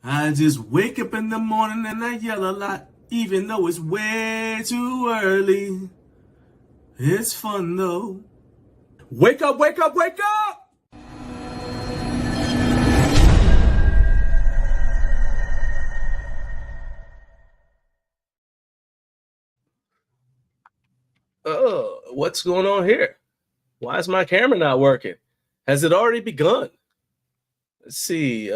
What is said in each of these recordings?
I just wake up in the morning and I yell a lot, even though it's way too early. It's fun though. Wake up, wake up, wake up! Oh, what's going on here? Why is my camera not working? Has it already begun? Let's see.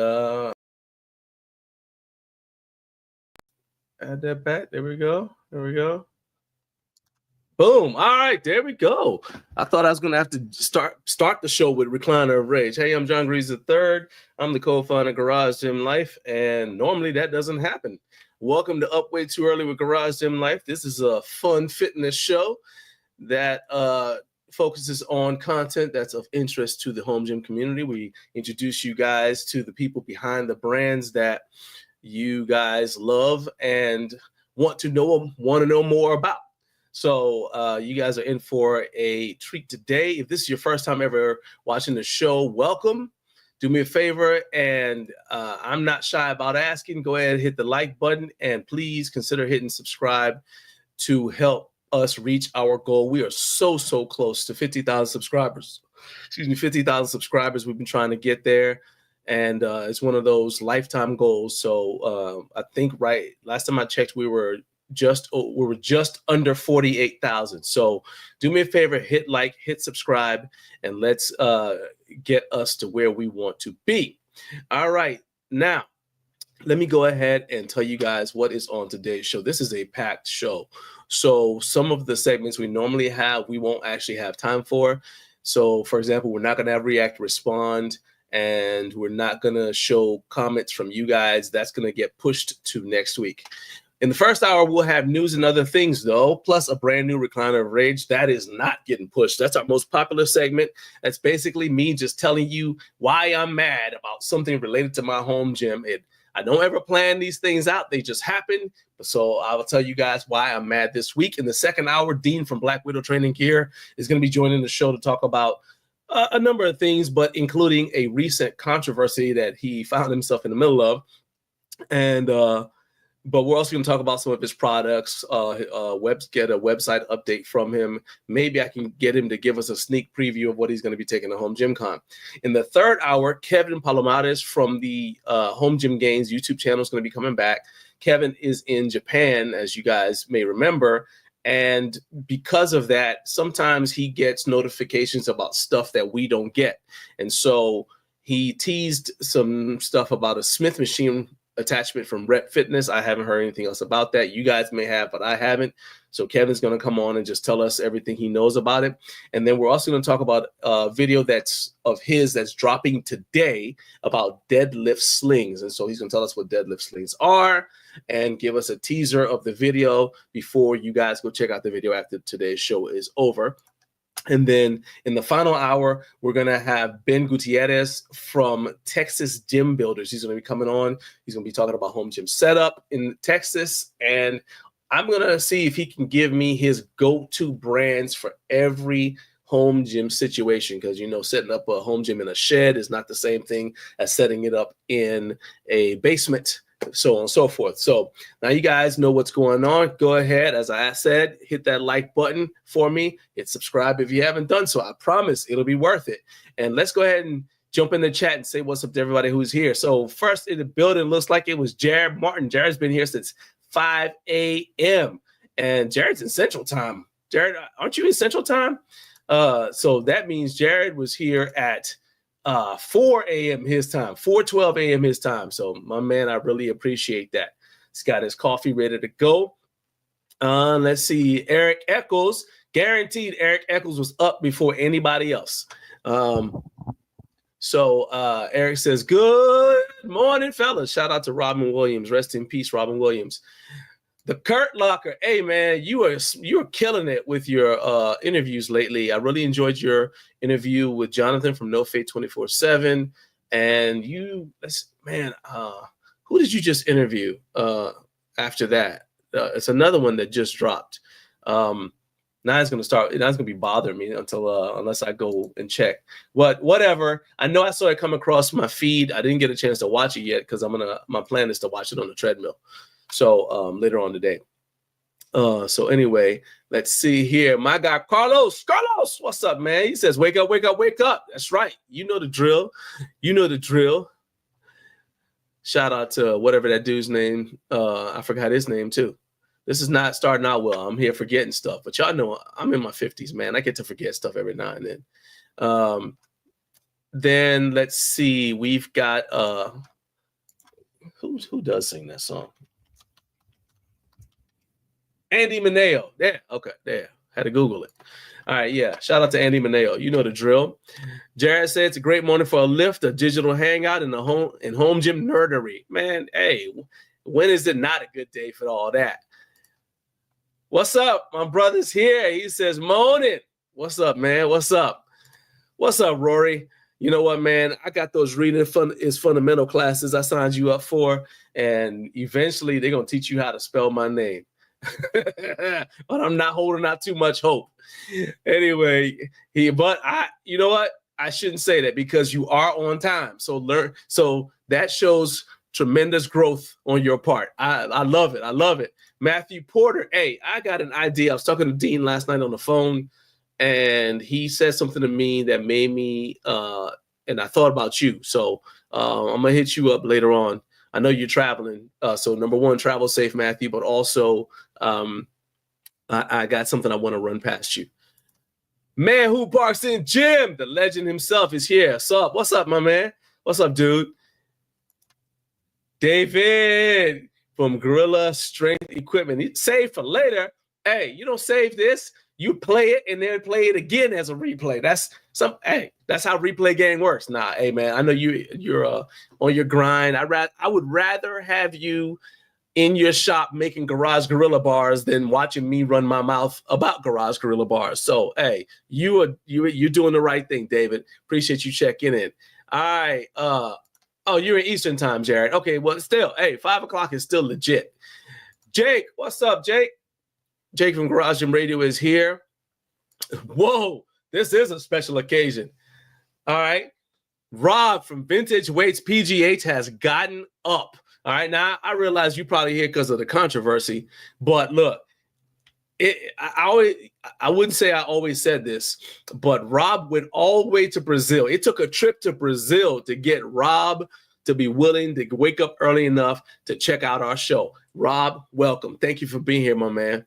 Add that back. There we go. There we go. Boom. All right, there we go. I thought I was gonna have to start the show with Recliner of Rage. Hey, I'm John Greaves III. I'm the co-founder of Garage Gym Life, and normally that doesn't happen. Welcome to Up Way Too Early with Garage Gym Life. This is a fun fitness show that focuses on content that's of interest to the home gym community. We introduce you guys to the people behind the brands that you guys love and want to know more about. So you guys are in for a treat today. If this is your first time ever watching the show, welcome. Do me a favor, and I'm not shy about asking. Go ahead and hit the like button, and please consider hitting subscribe to help us reach our goal. We are so close to 50,000 subscribers. 50,000 subscribers. We've been trying to get there, and it's one of those lifetime goals. So I think last time I checked, we were just under 48,000. So do me a favor, hit like, hit subscribe, and let's get us to where we want to be. All right, now let me go ahead and tell you guys what is on today's show. This is a packed show. So some of the segments we normally have, we won't actually have time for. So for example, we're not going to have React Respond, and we're not going to show comments from you guys. That's going to get pushed to next week. In the first hour, we'll have news and other things, though, plus a brand new Recliner of Rage. That is not getting pushed. That's our most popular segment. That's basically me just telling you why I'm mad about something related to my home gym. I don't ever plan these things out. They just happen. So I will tell you guys why I'm mad this week. In the second hour, Dean from Black Widow Training Gear is going to be joining the show to talk about a number of things, but including a recent controversy that he found himself in the middle of. And but we're also going to talk about some of his products, get a website update from him. Maybe I can get him to give us a sneak preview of what he's going to be taking to Home Gym Con. In the third hour, Kevin Palomares from the Home Gym Gains YouTube channel is going to be coming back. Kevin is in Japan, as you guys may remember. And because of that, sometimes he gets notifications about stuff that we don't get. And so he teased some stuff about a Smith machine attachment from Rep Fitness. I haven't heard anything else about that. You guys may have, but I haven't. So Kevin's going to come on and just tell us everything he knows about it. And then we're also going to talk about a video that's dropping today about deadlift slings. And so he's going to tell us what deadlift slings are and give us a teaser of the video before you guys go check out the video after today's show is over. And then in the final hour, we're going to have Ben Gutierrez from Texas Gym Builders. He's going to be coming on. He's going to be talking about home gym setup in Texas. And I'm going to see if he can give me his go-to brands for every home gym situation. Because, setting up a home gym in a shed is not the same thing as setting it up in a basement, so on and so forth. So now you guys know what's going on. Go ahead, as I said, hit that like button for me. Hit subscribe if you haven't done so. I promise it'll be worth it. And let's go ahead and jump in the chat and say what's up to everybody who's here. So first in the building, looks like it was Jared Martin. Jared's been here since 5 a.m. And Jared's in Central Time. Jared, aren't you in Central Time? So that means Jared was here at 4 a.m. his time, 4:12 a.m. his time. So my man, I really appreciate that. He's got his coffee ready to go. Let's see. Eric Eccles, guaranteed Eric Eccles was up before anybody else. So Eric says, good morning, fellas. Shout out to Robin Williams. Rest in peace, Robin Williams. The Kurt Locker. Hey, man, you are killing it with your interviews lately. I really enjoyed your interview with Jonathan from No Fate 24/7. And who did you just interview after that? It's another one that just dropped. Now it's gonna be bothering me until unless I go and check. Whatever. I know I saw it come across my feed. I didn't get a chance to watch it yet because my plan is to watch it on the treadmill. So later on today. So anyway, let's see here. My guy Carlos, what's up, man? He says, wake up, wake up, wake up. That's right. You know the drill. You know the drill. Shout out to whatever that dude's name. I forgot his name too. This is not starting out well. I'm here forgetting stuff, but y'all know I'm in my 50s, man. I get to forget stuff every now and then. Then let's see. We've got who does sing that song? Andy Mineo. There. Okay, there. Had to Google it. All right, yeah. Shout out to Andy Mineo. You know the drill. Jared said it's a great morning for a lift, a digital hangout, and home gym nerdery. Man, hey, when is it not a good day for all that? What's up? My brother's here. He says, moaning. What's up, man? What's up? What's up, Rory? You know what, man? I got those reading is fundamental classes I signed you up for, and eventually they're going to teach you how to spell my name. But I'm not holding out too much hope. Anyway, you know what? I shouldn't say that because you are on time. So that shows tremendous growth on your part. I love it. I love it. Matthew Porter. Hey, I got an idea. I was talking to Dean last night on the phone, and he said something to me that made me, and I thought about you. So I'm going to hit you up later on. I know you're traveling. So number one, travel safe, Matthew, but also I got something I want to run past you. Man who barks in gym, the legend himself is here. What's up, my man? What's up, dude? David from Gorilla Strength Equipment. Save for later. Hey, you don't save this. You play it and then play it again as a replay. That's how replay game works. Nah, hey man, I know you're on your grind. I would rather have you in your shop making Garage Gorilla bars than watching me run my mouth about Garage Gorilla bars. So hey, you're doing the right thing, David. Appreciate you checking in. All right. Oh, you're in Eastern time, Jared. Okay, well, still, hey, 5 o'clock is still legit. Jake, what's up, Jake? Jake from Garage Gym Radio is here. Whoa, this is a special occasion. All right. Rob from Vintage Weights PGH has gotten up. All right. Now, I realize you probably here because of the controversy, but look, I wouldn't say I always said this, but Rob went all the way to Brazil. It took a trip to Brazil to get Rob to be willing to wake up early enough to check out our show. Rob, welcome. Thank you for being here, my man.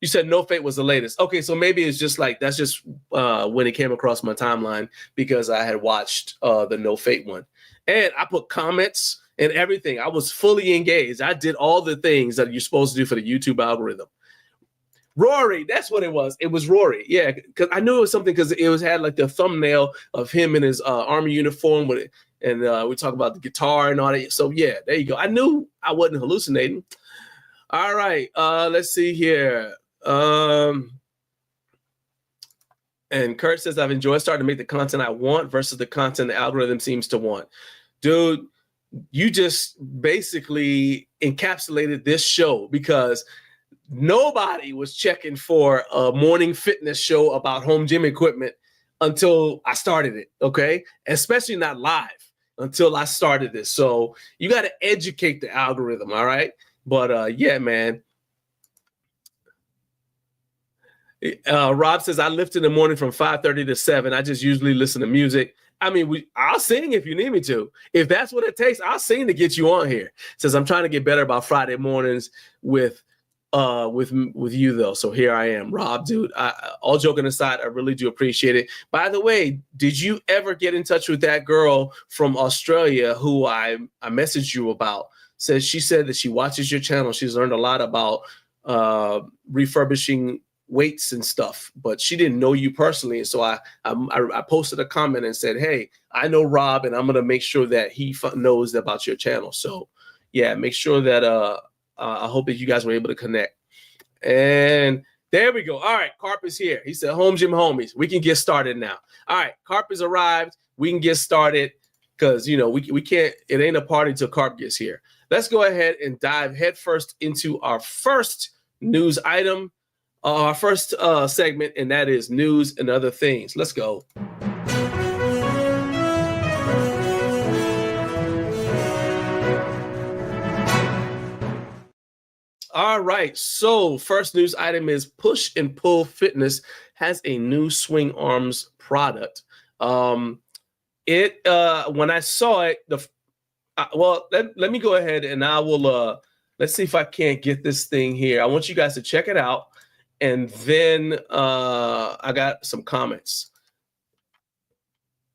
You said No Fate was the latest. Okay, so maybe it's just like that's just when it came across my timeline because I had watched the No Fate one. And I put comments and everything. I was fully engaged. I did all the things that you're supposed to do for the YouTube algorithm. Rory, that's what it was. It was Rory. Yeah, because I knew it was something because it had like the thumbnail of him in his army uniform with it. And we talk about the guitar and all that. So yeah, there you go. I knew I wasn't hallucinating. All right, let's see here. And Kurt says, I've enjoyed starting to make the content I want versus the content the algorithm seems to want. Dude, you just basically encapsulated this show because nobody was checking for a morning fitness show about home gym equipment until I started it, okay? Especially not live until I started this. So you got to educate the algorithm, all right? But yeah, man. Rob says, I lift in the morning from 5:30 to 7. I just usually listen to music. I mean, I'll sing if you need me to. If that's what it takes, I'll sing to get you on here. Says, I'm trying to get better about Friday mornings with you, though. So here I am, Rob, dude. All joking aside, I really do appreciate it. By the way, did you ever get in touch with that girl from Australia who I messaged you about? She said that she watches your channel. She's learned a lot about refurbishing weights and stuff, but she didn't know you personally. And so I posted a comment and said, hey, I know Rob, and I'm going to make sure that he knows about your channel. So yeah, make sure that I hope that you guys were able to connect. And there we go. All right, Carp is here. He said, home gym homies, we can get started now. All right, Carp has arrived. We can get started because, you know, we can't, it ain't a party till Carp gets here. Let's go ahead and dive headfirst into our first news item. our first segment, and that is news and other things. Let's go. All right. So first news item is Push and Pull Fitness has a new swing arms product. When I saw it, let me go ahead and I will let's see if I can't get this thing here. I want you guys to check it out, and then I got some comments.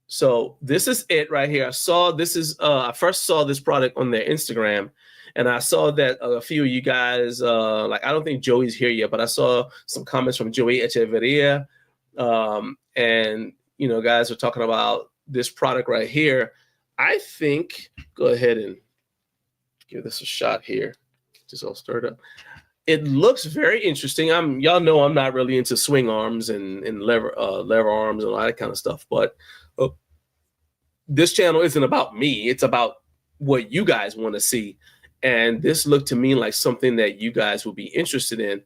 So this is it right here. I first saw this product on their Instagram, and I saw that a few of you guys, I don't think Joey's here yet, but I saw some comments from Joey Echeverria, and guys are talking about this product right here. I think go ahead and give this a shot here. Just all stirred up. It looks very interesting. Y'all know I'm not really into swing arms and lever arms and all that kind of stuff, but this channel isn't about me. It's about what you guys want to see. And this looked to me like something that you guys would be interested in.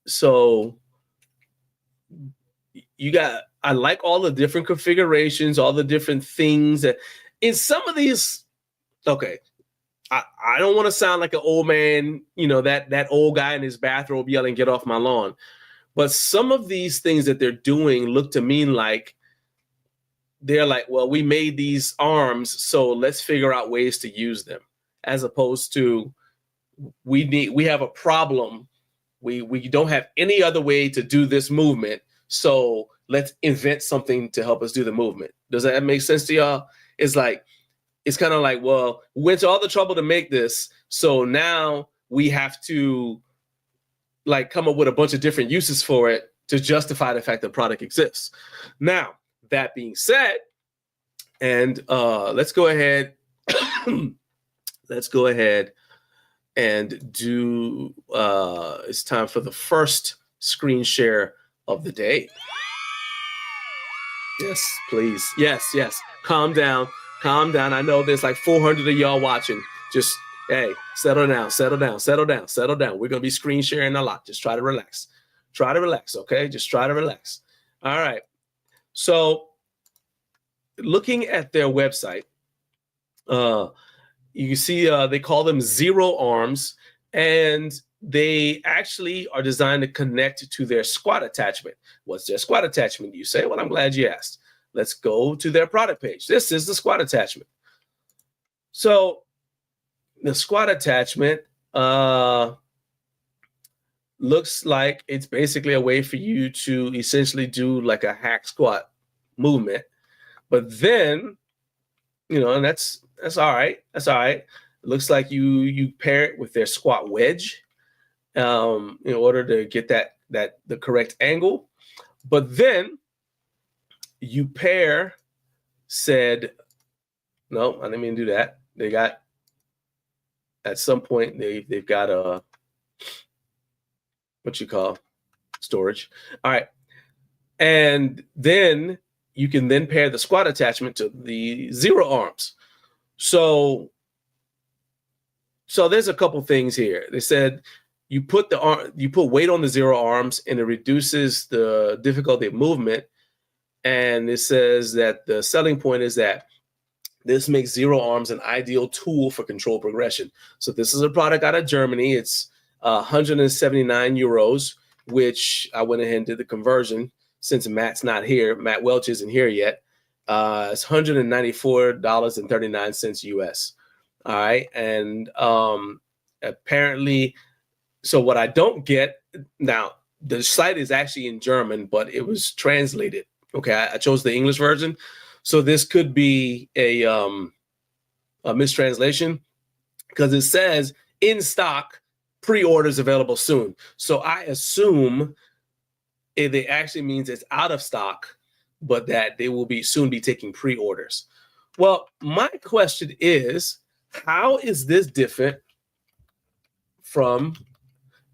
So I like all the different configurations, all the different things that in some of these, okay, I don't want to sound like an old man, that old guy in his bathrobe yelling, "Get off my lawn." But some of these things that they're doing look to me like they're like, well, we made these arms, so let's figure out ways to use them, as opposed to we have a problem. We don't have any other way to do this movement, so let's invent something to help us do the movement. Does that make sense to y'all? It's kind of like, well, we went to all the trouble to make this, so now we have to come up with a bunch of different uses for it to justify the fact that the product exists. Now, that being said, and let's go ahead and do it's time for the first screen share of the day. Yes, please. Yes. Calm down. I know there's like 400 of y'all watching. Just, hey, settle down. We're going to be screen sharing a lot. Just try to relax. Okay? Just try to relax. All right. So looking at their website, you can see they call them zero arms, and they actually are designed to connect to their squat attachment. What's their squat attachment, you say? Well, I'm glad you asked. Let's go to their product page. This is the squat attachment. So the squat attachment looks like it's basically a way for you to essentially do like a hack squat movement. But then, and that's all right. That's all right. It looks like you pair it with their squat wedge in order to get the correct angle. But then you pair no, I didn't mean to do that. They got, at some point, they've got a, what you call, storage. All right. And then you can then pair the squat attachment to the zero arms. So there's a couple things here. They said you put weight on the zero arms and it reduces the difficulty of movement. And it says that the selling point is that this makes zero arms an ideal tool for control progression. So this is a product out of Germany. It's 179 euros, which I went ahead and did the conversion since Matt's not here. Matt Welch isn't here yet. It's $194.39 US. All right. And apparently, so what I don't get now, the site is actually in German, but it was translated. Okay. I chose the English version. So this could be a mistranslation because it says in stock, pre-orders available soon. So I assume it actually means it's out of stock, but that they will soon be taking pre-orders. Well, my question is, how is this different from,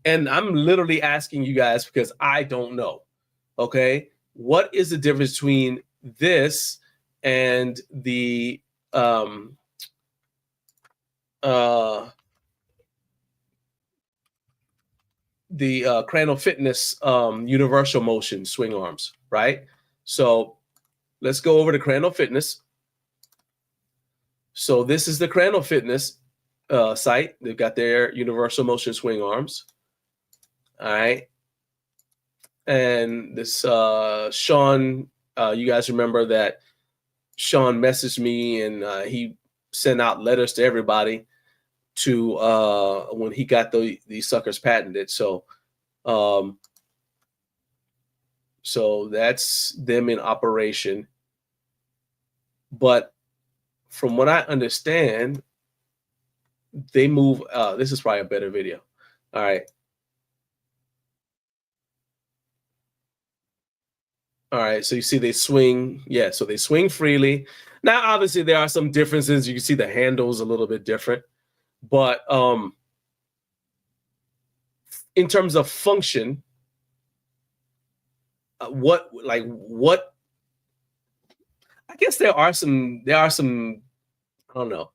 and I'm literally asking you guys because I don't know, okay? What is the difference between this and the Cranial Fitness universal motion swing arms, right? So let's go over to Cranial Fitness. So this is the Cranial Fitness site. They've got their universal motion swing arms. All right. And this Sean, you guys remember that Sean messaged me and he sent out letters to everybody to when he got these suckers patented. So so that's them in operation. But from what I understand, they move. This is probably a better video. All right. All right. So you see they swing. Yeah. So they swing freely. Now, obviously, there are some differences. You can see the handle's a little bit different. But in terms of function, what I guess there are some, I don't know.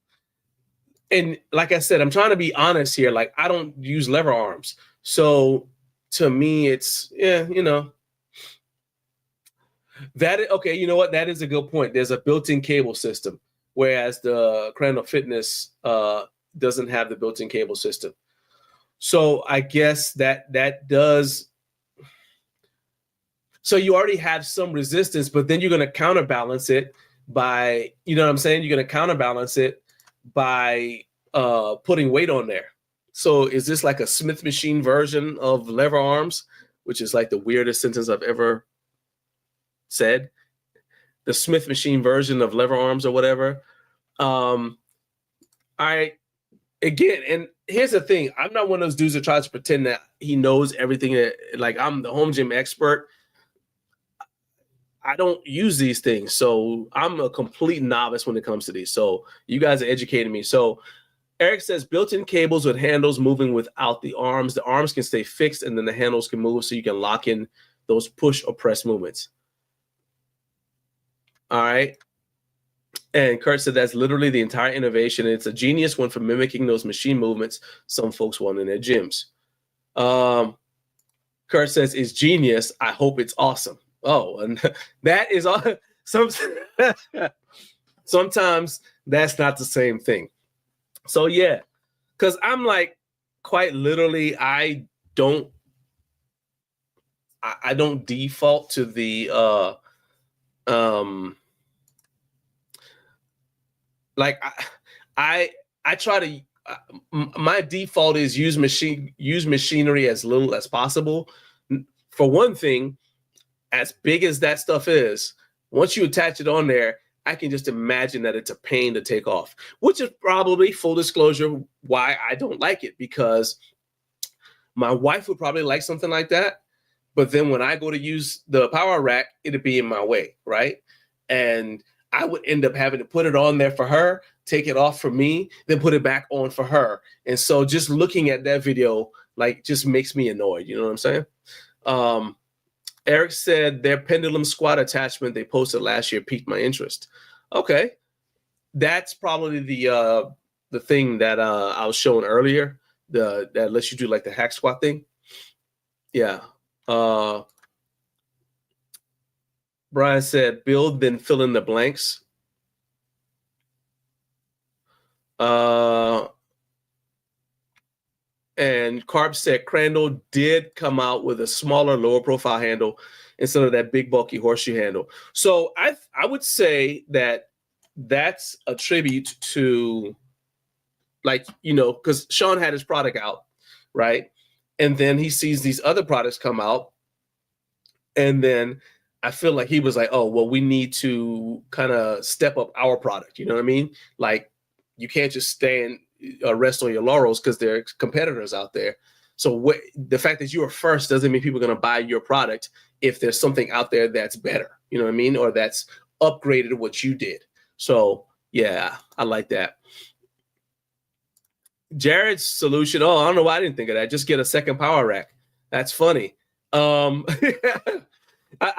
And like I said, I'm trying to be honest here. Like, I don't use lever arms. So to me, it's, yeah, you know, okay, you know what? That is a good point. There's a built-in cable system, whereas the Cranial Fitness doesn't have the built-in cable system. So I guess that does. So you already have some resistance, but then you're going to counterbalance it by, you know what I'm saying? You're going to counterbalance it by putting weight on there. So is this like a Smith machine version of lever arms, which is like the weirdest sentence I've ever said? The Smith machine version of lever arms or whatever. Again, and here's the thing. I'm not one of those dudes that tries to pretend that he knows everything. Like, I'm the home gym expert. I don't use these things. So I'm a complete novice when it comes to these. So you guys are educating me. So Eric says built-in cables with handles moving without the arms. The arms can stay fixed and then the handles can move so you can lock in those push or press movements. All right. And Kurt said that's literally the entire innovation. It's a genius one for mimicking those machine movements some folks want in their gyms. Kurt says it's genius. I hope it's awesome. Oh, and that is all. Sometimes that's not the same thing. So yeah, because I'm like, quite literally, I don't default to the like I try to my default is use machinery as little as possible. For one thing, as big as that stuff is, once you attach it on there, I can just imagine that it's a pain to take off, which is probably, full disclosure, why I don't like it, because my wife would probably like something like that. But then when I go to use the power rack, it'd be in my way, right? And I would end up having to put it on there for her, take it off for me, then put it back on for her. And so just looking at that video, like, just makes me annoyed. You know what I'm saying? Eric said their pendulum squat attachment they posted last year piqued my interest. Okay. That's probably the thing that I was showing earlier, that lets you do like the hack squat thing. Yeah. Brian said build, then fill in the blanks. And Carp said Crandall did come out with a smaller, lower profile handle instead of that big, bulky horseshoe handle. So I would say that that's a tribute to, like, you know, because Sean had his product out, right? And then he sees these other products come out. And then I feel like he was like, oh, well, we need to kind of step up our product. You know what I mean? Like, you can't just stay and rest on your laurels because there are competitors out there. So the fact that you are first doesn't mean people are going to buy your product if there's something out there that's better, you know what I mean? Or that's upgraded what you did. So yeah, I like that. Jared's solution. Oh, I don't know why I didn't think of that. Just get a second power rack. That's funny. I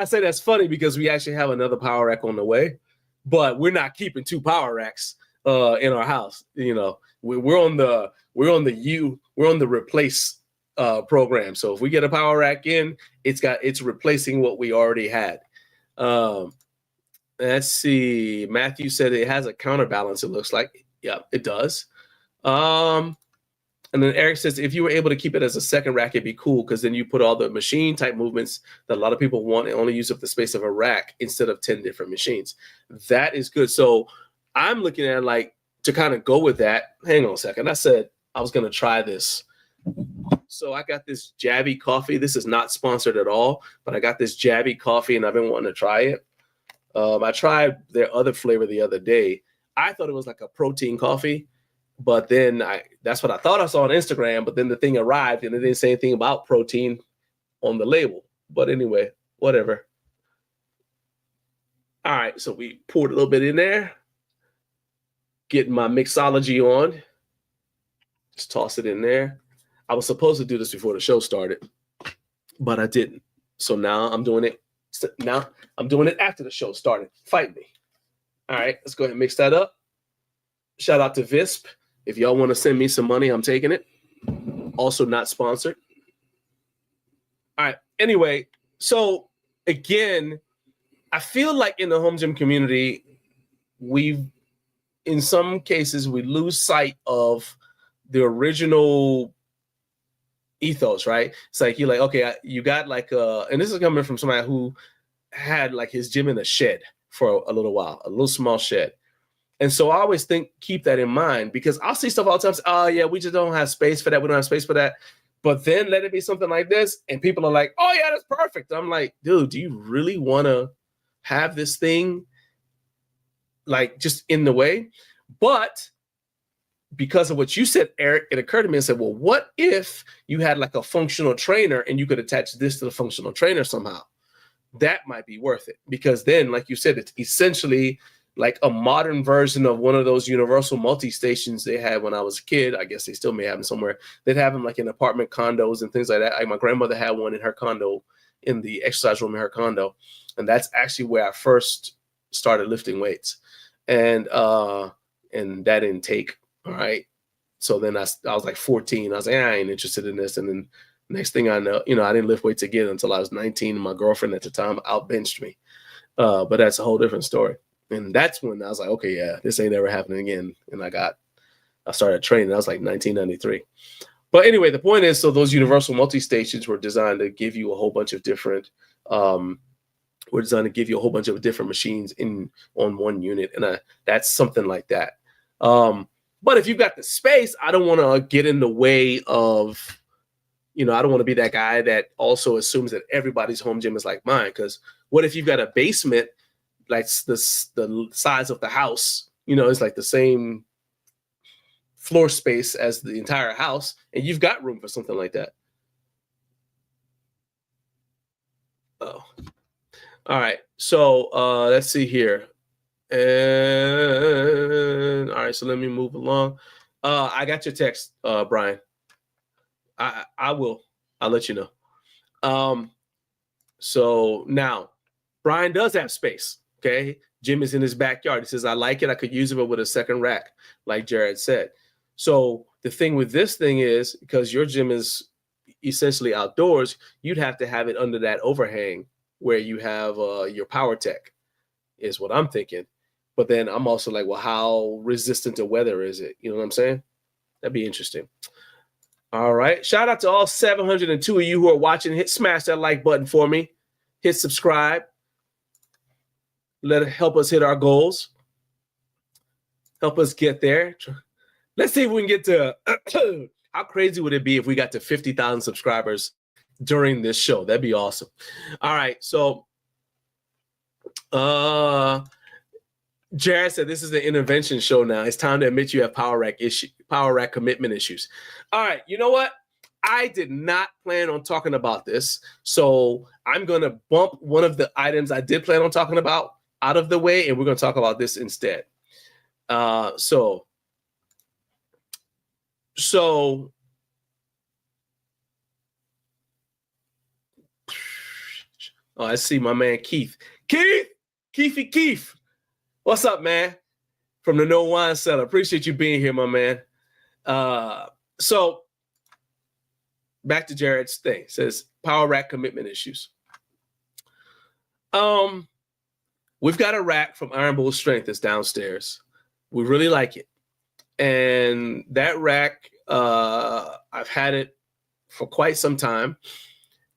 say that's funny because we actually have another power rack on the way, but we're not keeping two power racks in our house. You know, we're on the replace program. So if we get a power rack in, it's replacing what we already had. Let's see. Matthew said it has a counterbalance. It looks like, yeah, it does. And then Eric says, if you were able to keep it as a second rack, it'd be cool because then you put all the machine type movements that a lot of people want and only use up the space of a rack instead of 10 different machines. That is good. So I'm looking at like to kind of go with that. Hang on a second. I said I was going to try this. So I got this Javvy coffee. This is not sponsored at all, but I got this Javvy coffee and I've been wanting to try it. I tried their other flavor the other day. I thought it was like a protein coffee. But then that's what I thought I saw on Instagram. But then the thing arrived and it didn't say anything about protein on the label. But anyway, whatever. All right, so we poured a little bit in there. Getting my mixology on. Just toss it in there. I was supposed to do this before the show started, but I didn't. So now I'm doing it. Now I'm doing it after the show started. Fight me. All right, let's go ahead and mix that up. Shout out to Visp. If y'all want to send me some money, I'm taking it. Also not sponsored. All right. Anyway, so again, I feel like in the home gym community, in some cases, we lose sight of the original ethos, right? It's like, you're like, okay, you got like, and this is coming from somebody who had like his gym in a shed for a little while, a little small shed. And so I always keep that in mind because I'll see stuff all the time. Oh, yeah, we just don't have space for that. We don't have space for that. But then let it be something like this. And people are like, oh, yeah, that's perfect. I'm like, dude, do you really want to have this thing like just in the way? But because of what you said, Eric, it occurred to me and said, well, what if you had like a functional trainer and you could attach this to the functional trainer somehow? That might be worth it because then, like you said, it's essentially like a modern version of one of those universal multi-stations they had when I was a kid. I guess they still may have them somewhere. They'd have them like in apartment condos and things like that. Like my grandmother had one in her condo, in the exercise room in her condo. And that's actually where I first started lifting weights. And that didn't take. All right. So then I was like 14. I was like, I ain't interested in this. And then next thing I know, I didn't lift weights again until I was 19. And my girlfriend at the time outbenched me. But that's a whole different story. And that's when I was like, okay, yeah, this ain't ever happening again. And I started training. I was like 1993. But anyway, the point is, so those universal multi-stations were designed to give you a whole bunch of different, machines on one unit. And that's something like that. But if you've got the space, I don't want to get in the way of, I don't want to be that guy that also assumes that everybody's home gym is like mine. Because what if you've got a basement like the size of the house, it's like the same floor space as the entire house, and you've got room for something like that. Oh, all right. So let's see here. And all right, so let me move along. I got your text, Brian. I'll let you know. So now Brian does have space. Okay. Gym is in his backyard. He says, I like it. I could use it with a second rack, like Jared said. So the thing with this thing is, because your gym is essentially outdoors, you'd have to have it under that overhang where you have your power tech, is what I'm thinking. But then I'm also like, well, how resistant to weather is it? You know what I'm saying? That'd be interesting. All right. Shout out to all 702 of you who are watching. Smash that like button for me. Hit subscribe. Help us hit our goals. Help us get there. Let's see if we can get to how crazy would it be if we got to 50,000 subscribers during this show? That'd be awesome. All right. So Jared said this is an intervention show now. It's time to admit you have power rack commitment issues. All right. You know what? I did not plan on talking about this. So I'm going to bump one of the items I did plan on talking about out of the way, and we're going to talk about this instead. So I see my man Keith. Keith. What's up, man? From the No Wine Cellar. Appreciate you being here, my man. So back to Jared's thing. It says power rack commitment issues. We've got a rack from Iron Bull Strength that's downstairs. We really like it. And that rack, I've had it for quite some time.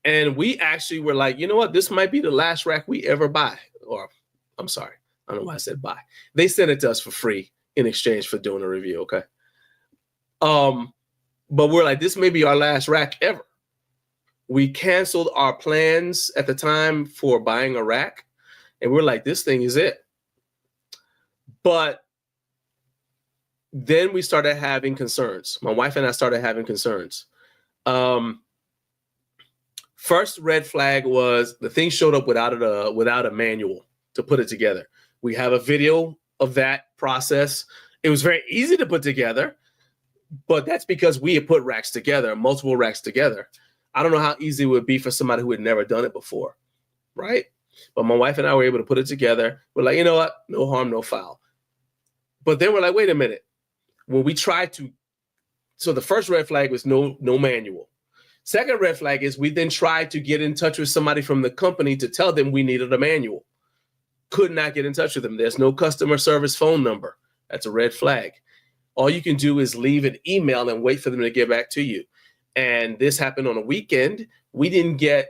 And we actually were like, you know what? This might be the last rack we ever buy. Or, I'm sorry. I don't know why I said buy. They sent it to us for free in exchange for doing a review, okay? But we're like, this may be our last rack ever. We canceled our plans at the time for buying a rack. And we're like, this thing is it. But then we started having concerns. My wife and I started having concerns. First red flag was the thing showed up without a manual to put it together. We have a video of that process. It was very easy to put together, but that's because we had put racks together, multiple racks together. I don't know how easy it would be for somebody who had never done it before, right? But my wife and I were able to put it together. We're like, you know what? No harm, no foul. But then we're like, wait a minute. When we tried to, so the first red flag was no manual. Second red flag is we then tried to get in touch with somebody from the company to tell them we needed a manual. Could not get in touch with them. There's no customer service phone number. That's a red flag. All you can do is leave an email and wait for them to get back to you. And this happened on a weekend. We didn't get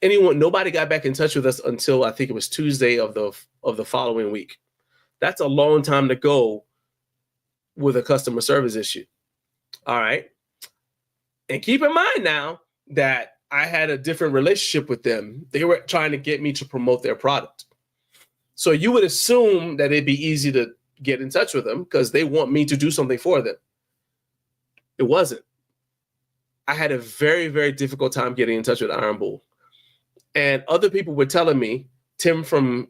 anyone, nobody got back in touch with us until I think it was Tuesday of the following week. That's a long time to go with a customer service issue. All right. And keep in mind now that I had a different relationship with them. They were trying to get me to promote their product. So you would assume that it'd be easy to get in touch with them because they want me to do something for them. It wasn't. I had a very, very difficult time getting in touch with Iron Bull. And other people were telling me, Tim from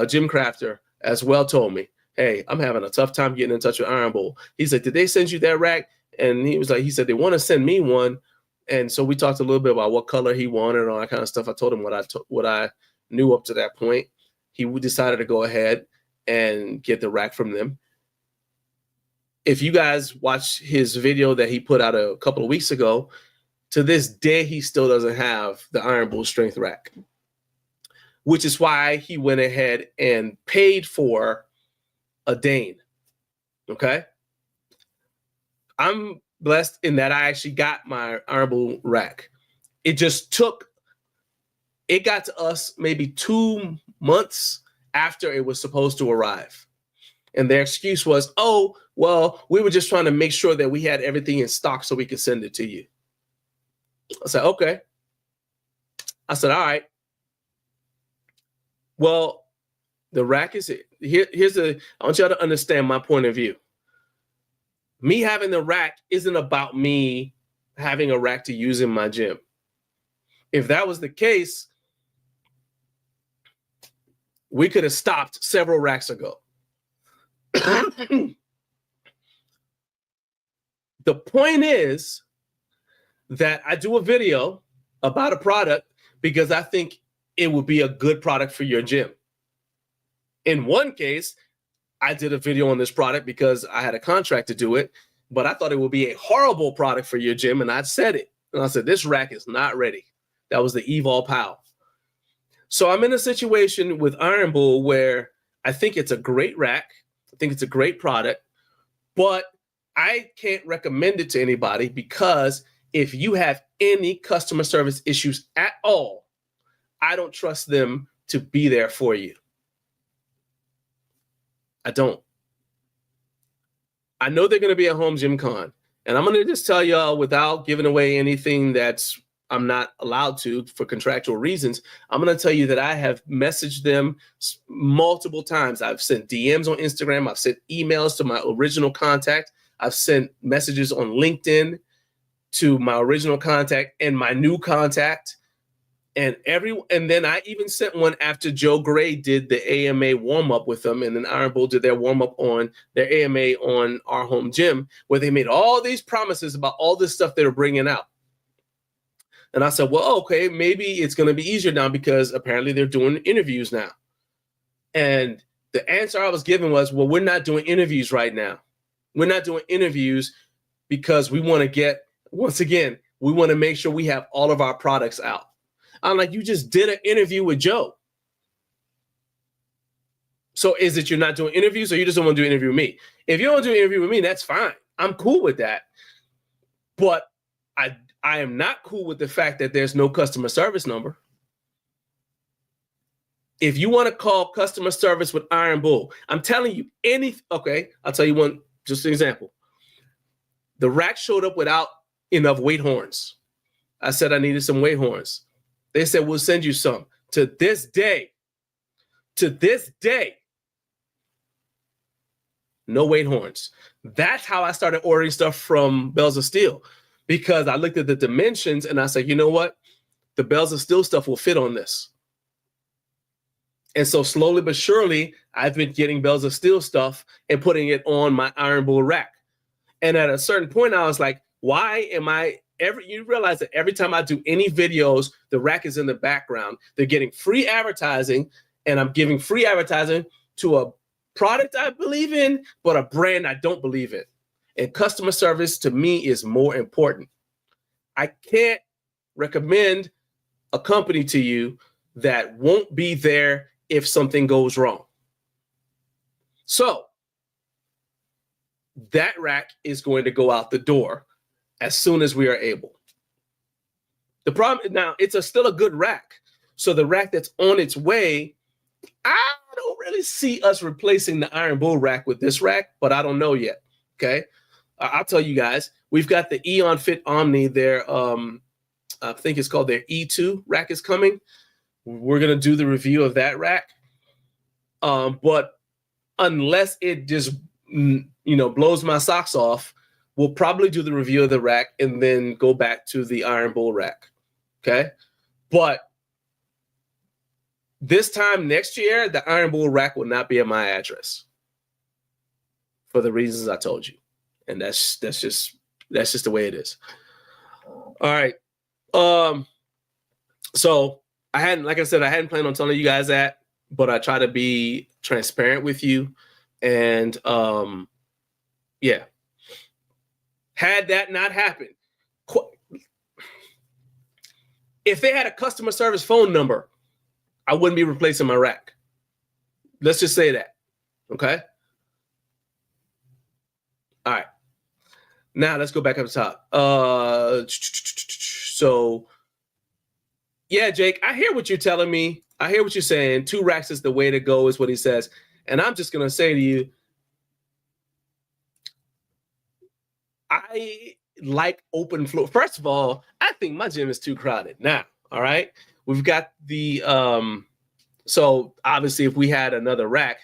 Gym Crafter as well told me, hey, I'm having a tough time getting in touch with Iron Bull. He said, did they send you that rack? And he said, they want to send me one. And so we talked a little bit about what color he wanted and all that kind of stuff. I told him what I knew up to that point. He decided to go ahead and get the rack from them. If you guys watch his video that he put out a couple of weeks ago, to this day, he still doesn't have the Iron Bull Strength rack, which is why he went ahead and paid for a Dane. Okay. I'm blessed in that I actually got my Iron Bull rack. It got to us maybe 2 months after it was supposed to arrive. And their excuse was, oh, well, we were just trying to make sure that we had everything in stock so we could send it to you. I said, okay. I said, all right. Well, the rack is here. I want y'all to understand my point of view. Me having the rack isn't about me having a rack to use in my gym. If that was the case, we could have stopped several racks ago. The point is that I do a video about a product because I think it would be a good product for your gym. In one case, I did a video on this product because I had a contract to do it, but I thought it would be a horrible product for your gym, and I said it. And I said, this rack is not ready. That was the Evol Pal. So I'm in a situation with Iron Bull where I think it's a great rack. I think it's a great product, but I can't recommend it to anybody because if you have any customer service issues at all, I don't trust them to be there for you. I don't. I know they're going to be at Home Gym Con, and I'm going to just tell y'all without giving away anything that's I'm not allowed to for contractual reasons. I'm going to tell you that I have messaged them multiple times. I've sent DMs on Instagram. I've sent emails to my original contact. I've sent messages on LinkedIn to my original contact and my new contact. And then I even sent one after Joe Gray did the AMA warm-up with them, and then Iron Bull did their warm-up on their AMA on Our Home Gym, where they made all these promises about all this stuff they were bringing out. And I said, well, okay, maybe it's going to be easier now because apparently they're doing interviews now. And the answer I was given was, well, we're not doing interviews right now. We're not doing interviews because we want to get, once again, We want to make sure we have all of our products out. I'm like, you just did an interview with Joe. So is it you're not doing interviews, or you just don't want to do an interview with me? If you don't do an interview with me, that's fine. I'm cool with that. But I am not cool with the fact that there's no customer service number. If you want to call customer service with Iron Bull, I'm telling you okay, I'll tell you one, just an example. The rack showed up without enough weight horns. I said I needed some weight horns. They said, we'll send you some. To this day, no weight horns. That's how I started ordering stuff from Bells of Steel, because I looked at the dimensions and I said, you know what? The Bells of Steel stuff will fit on this. And so slowly but surely, I've been getting Bells of Steel stuff and putting it on my Iron Bull rack. And at a certain point, I was like, why am you realize that every time I do any videos, the rack is in the background. They're getting free advertising, and I'm giving free advertising to a product I believe in, but a brand I don't believe in. And customer service to me is more important. I can't recommend a company to you that won't be there if something goes wrong. So that rack is going to go out the door as soon as we are able. The problem now, it's still a good rack. So the rack that's on its way, I don't really see us replacing the Iron Bull rack with this rack, but I don't know yet. Okay. I'll tell you guys, we've got the Eon Fit Omni there. I think it's called their E2 rack is coming. We're going to do the review of that rack. But unless it just, blows my socks off, we'll probably do the review of the rack and then go back to the Iron Bull rack. Okay. But this time next year, the Iron Bull rack will not be at my address for the reasons I told you. And that's just the way it is. All right. So I hadn't planned on telling you guys that, but I try to be transparent with you. And yeah. Had that not happened, if they had a customer service phone number, I wouldn't be replacing my rack. Let's just say that. Okay. All right. Now let's go back up the top. So yeah, Jake, I hear what you're telling me. I hear what you're saying. 2 racks is the way to go, is what he says. And I'm just going to say to you, I like open floor. First of all, I think my gym is too crowded now. All right. We've got the, so obviously if we had another rack,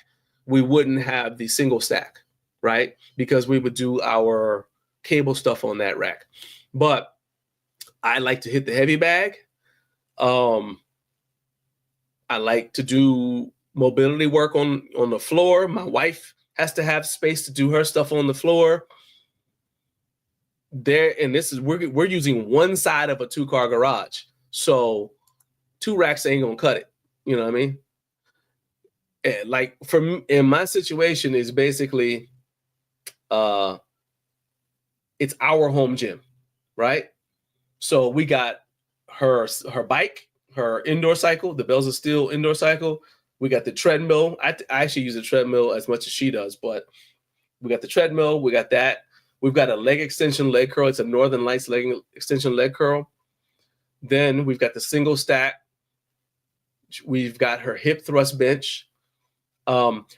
we wouldn't have the single stack, right? Because we would do our cable stuff on that rack. But I like to hit the heavy bag. I like to do mobility work on the floor. My wife has to have space to do her stuff on the floor. And this is we're using one side of a 2-car garage, so 2 racks ain't gonna cut it. You know what I mean? And like in my situation is basically, it's our home gym, right? So we got her bike, her indoor cycle, the Bells of Steel indoor cycle. We got the treadmill. I actually use the treadmill as much as she does, but we got the treadmill. We got that. We've got a leg extension leg curl. It's a Northern Lights leg extension leg curl. Then we've got the single stack. We've got her hip thrust bench.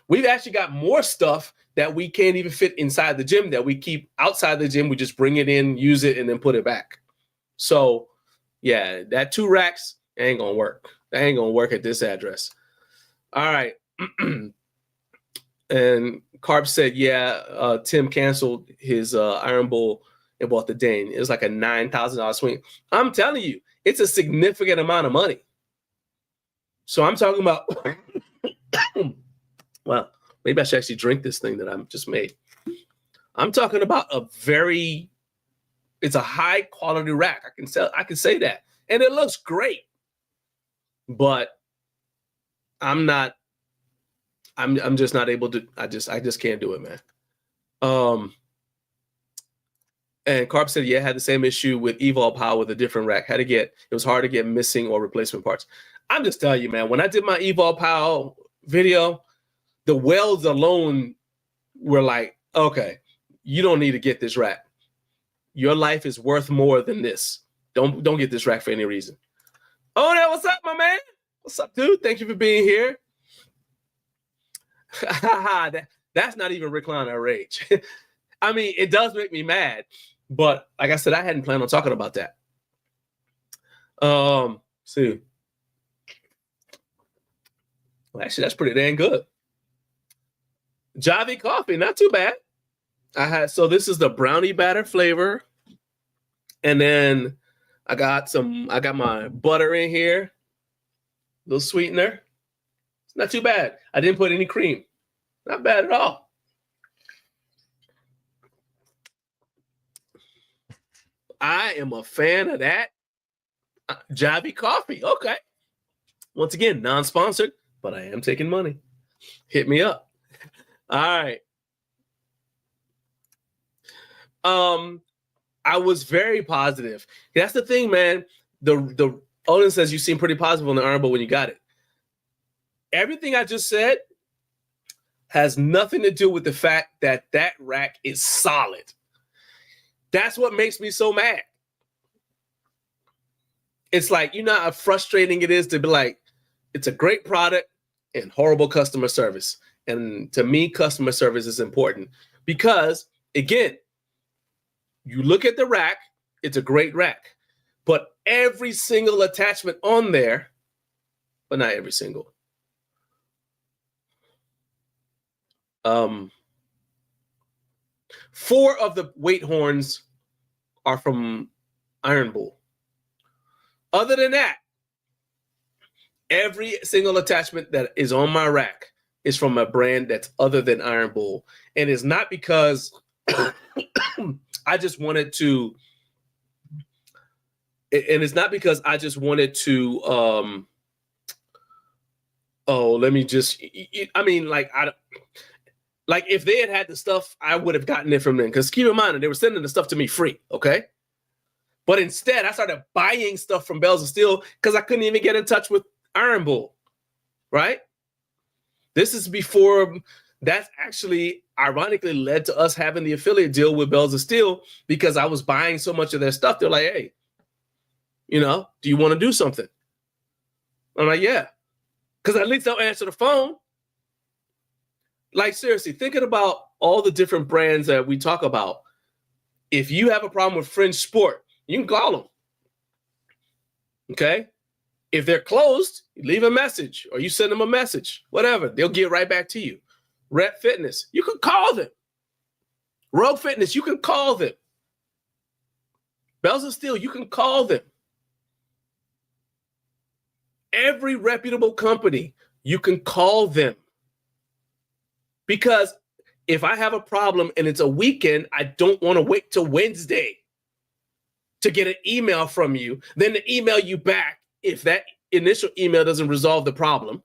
We've actually got more stuff that we can't even fit inside the gym that we keep outside the gym. We just bring it in, use it, and then put it back. So yeah, that 2 racks ain't gonna work. That ain't gonna work at this address. All right. And Carp said, yeah, Tim canceled his Iron Bull and bought the Dane. It was like a $9,000 swing. I'm telling you, it's a significant amount of money. So I'm talking about, well, maybe I should actually drink this thing that I just made. I'm talking about it's a high quality rack. I can say that. And it looks great. But I'm just not able to. I just can't do it, man. And Carp said, yeah, had the same issue with Evol Power with a different rack. It was hard to get missing or replacement parts. I'm just telling you, man, when I did my Evol Power video, the welds alone were like, okay, you don't need to get this rack. Your life is worth more than this. Don't get this rack for any reason. Oh, that what's up, my man? What's up, dude? Thank you for being here. That's not even Recliner Rage. I mean, it does make me mad, but like I said, I hadn't planned on talking about that. See. Well, actually, that's pretty dang good. Javvy coffee, not too bad. So this is the brownie batter flavor. And then I got my butter in here, little sweetener. It's not too bad. I didn't put any cream. Not bad at all. I am a fan of that. Javvy coffee. Okay. Once again, non-sponsored, but I am taking money. Hit me up. All right. I was very positive. That's the thing, man. The Odin says you seem pretty positive on the Iron Bowl when you got it. Everything I just said has nothing to do with the fact that that rack is solid. That's what makes me so mad. It's like, you know how frustrating it is to be like, it's a great product and horrible customer service. And to me, customer service is important because, again, you look at the rack, it's a great rack, but every single attachment on there, but not every single. 4 of the weight horns are from Iron Bull. Other than that, every single attachment that is on my rack is from a brand that's other than Iron Bull. And it's not because I just wanted to, and it's not because I just wanted to, let me just, I mean, like if they had the stuff, I would have gotten it from them. Because keep in mind, they were sending the stuff to me free, okay? But instead, I started buying stuff from Bells of Steel because I couldn't even get in touch with Iron Bull, right? This is before, that's actually ironically led to us having the affiliate deal with Bells of Steel because I was buying so much of their stuff. They're like, hey, do you want to do something? I'm like, yeah. Because at least they'll answer the phone. Like, seriously, thinking about all the different brands that we talk about, if you have a problem with Fringe Sport, you can call them. Okay? If they're closed, you leave a message or you send them a message, whatever. They'll get right back to you. Rep Fitness, you can call them. Rogue Fitness, you can call them. Bells of Steel, you can call them. Every reputable company, you can call them. Because if I have a problem and it's a weekend, I don't want to wait till Wednesday to get an email from you, then to email you back if that initial email doesn't resolve the problem.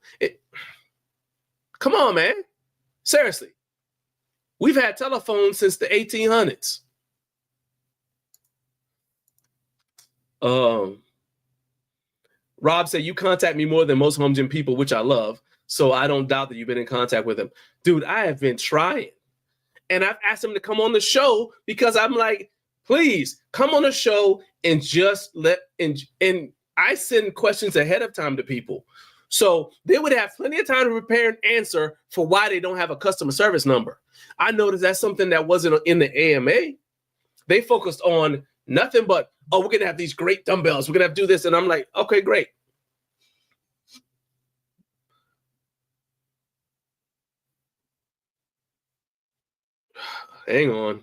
Come on, man. Seriously. We've had telephones since the 1800s. Rob said, you contact me more than most home gym people, which I love. So I don't doubt that you've been in contact with them. Dude, I have been trying. And I've asked them to come on the show because I'm like, please come on the show and just and I send questions ahead of time to people. So they would have plenty of time to prepare an answer for why they don't have a customer service number. I noticed that's something that wasn't in the AMA. They focused on nothing but, oh, we're going to have these great dumbbells. We're going to have to do this. And I'm like, okay, great. Hang on.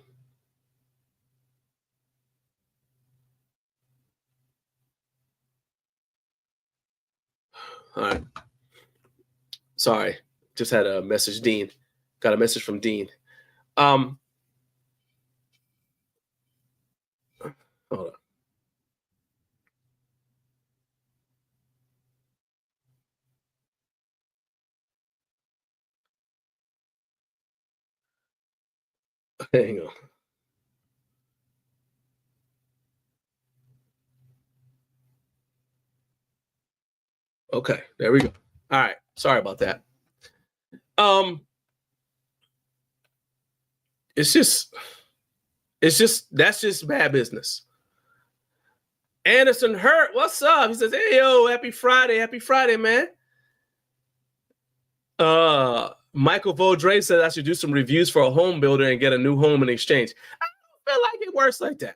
All right. Sorry. Just had a message, Dean. Got a message from Dean. Hold on. Hang on. Okay, there we go. All right, sorry about that. It's just that's just bad business. Anderson Hurt, what's up? He says, "Hey yo, happy Friday, man." Michael Vaudrey says I should do some reviews for a home builder and get a new home in exchange. I don't feel like it works like that.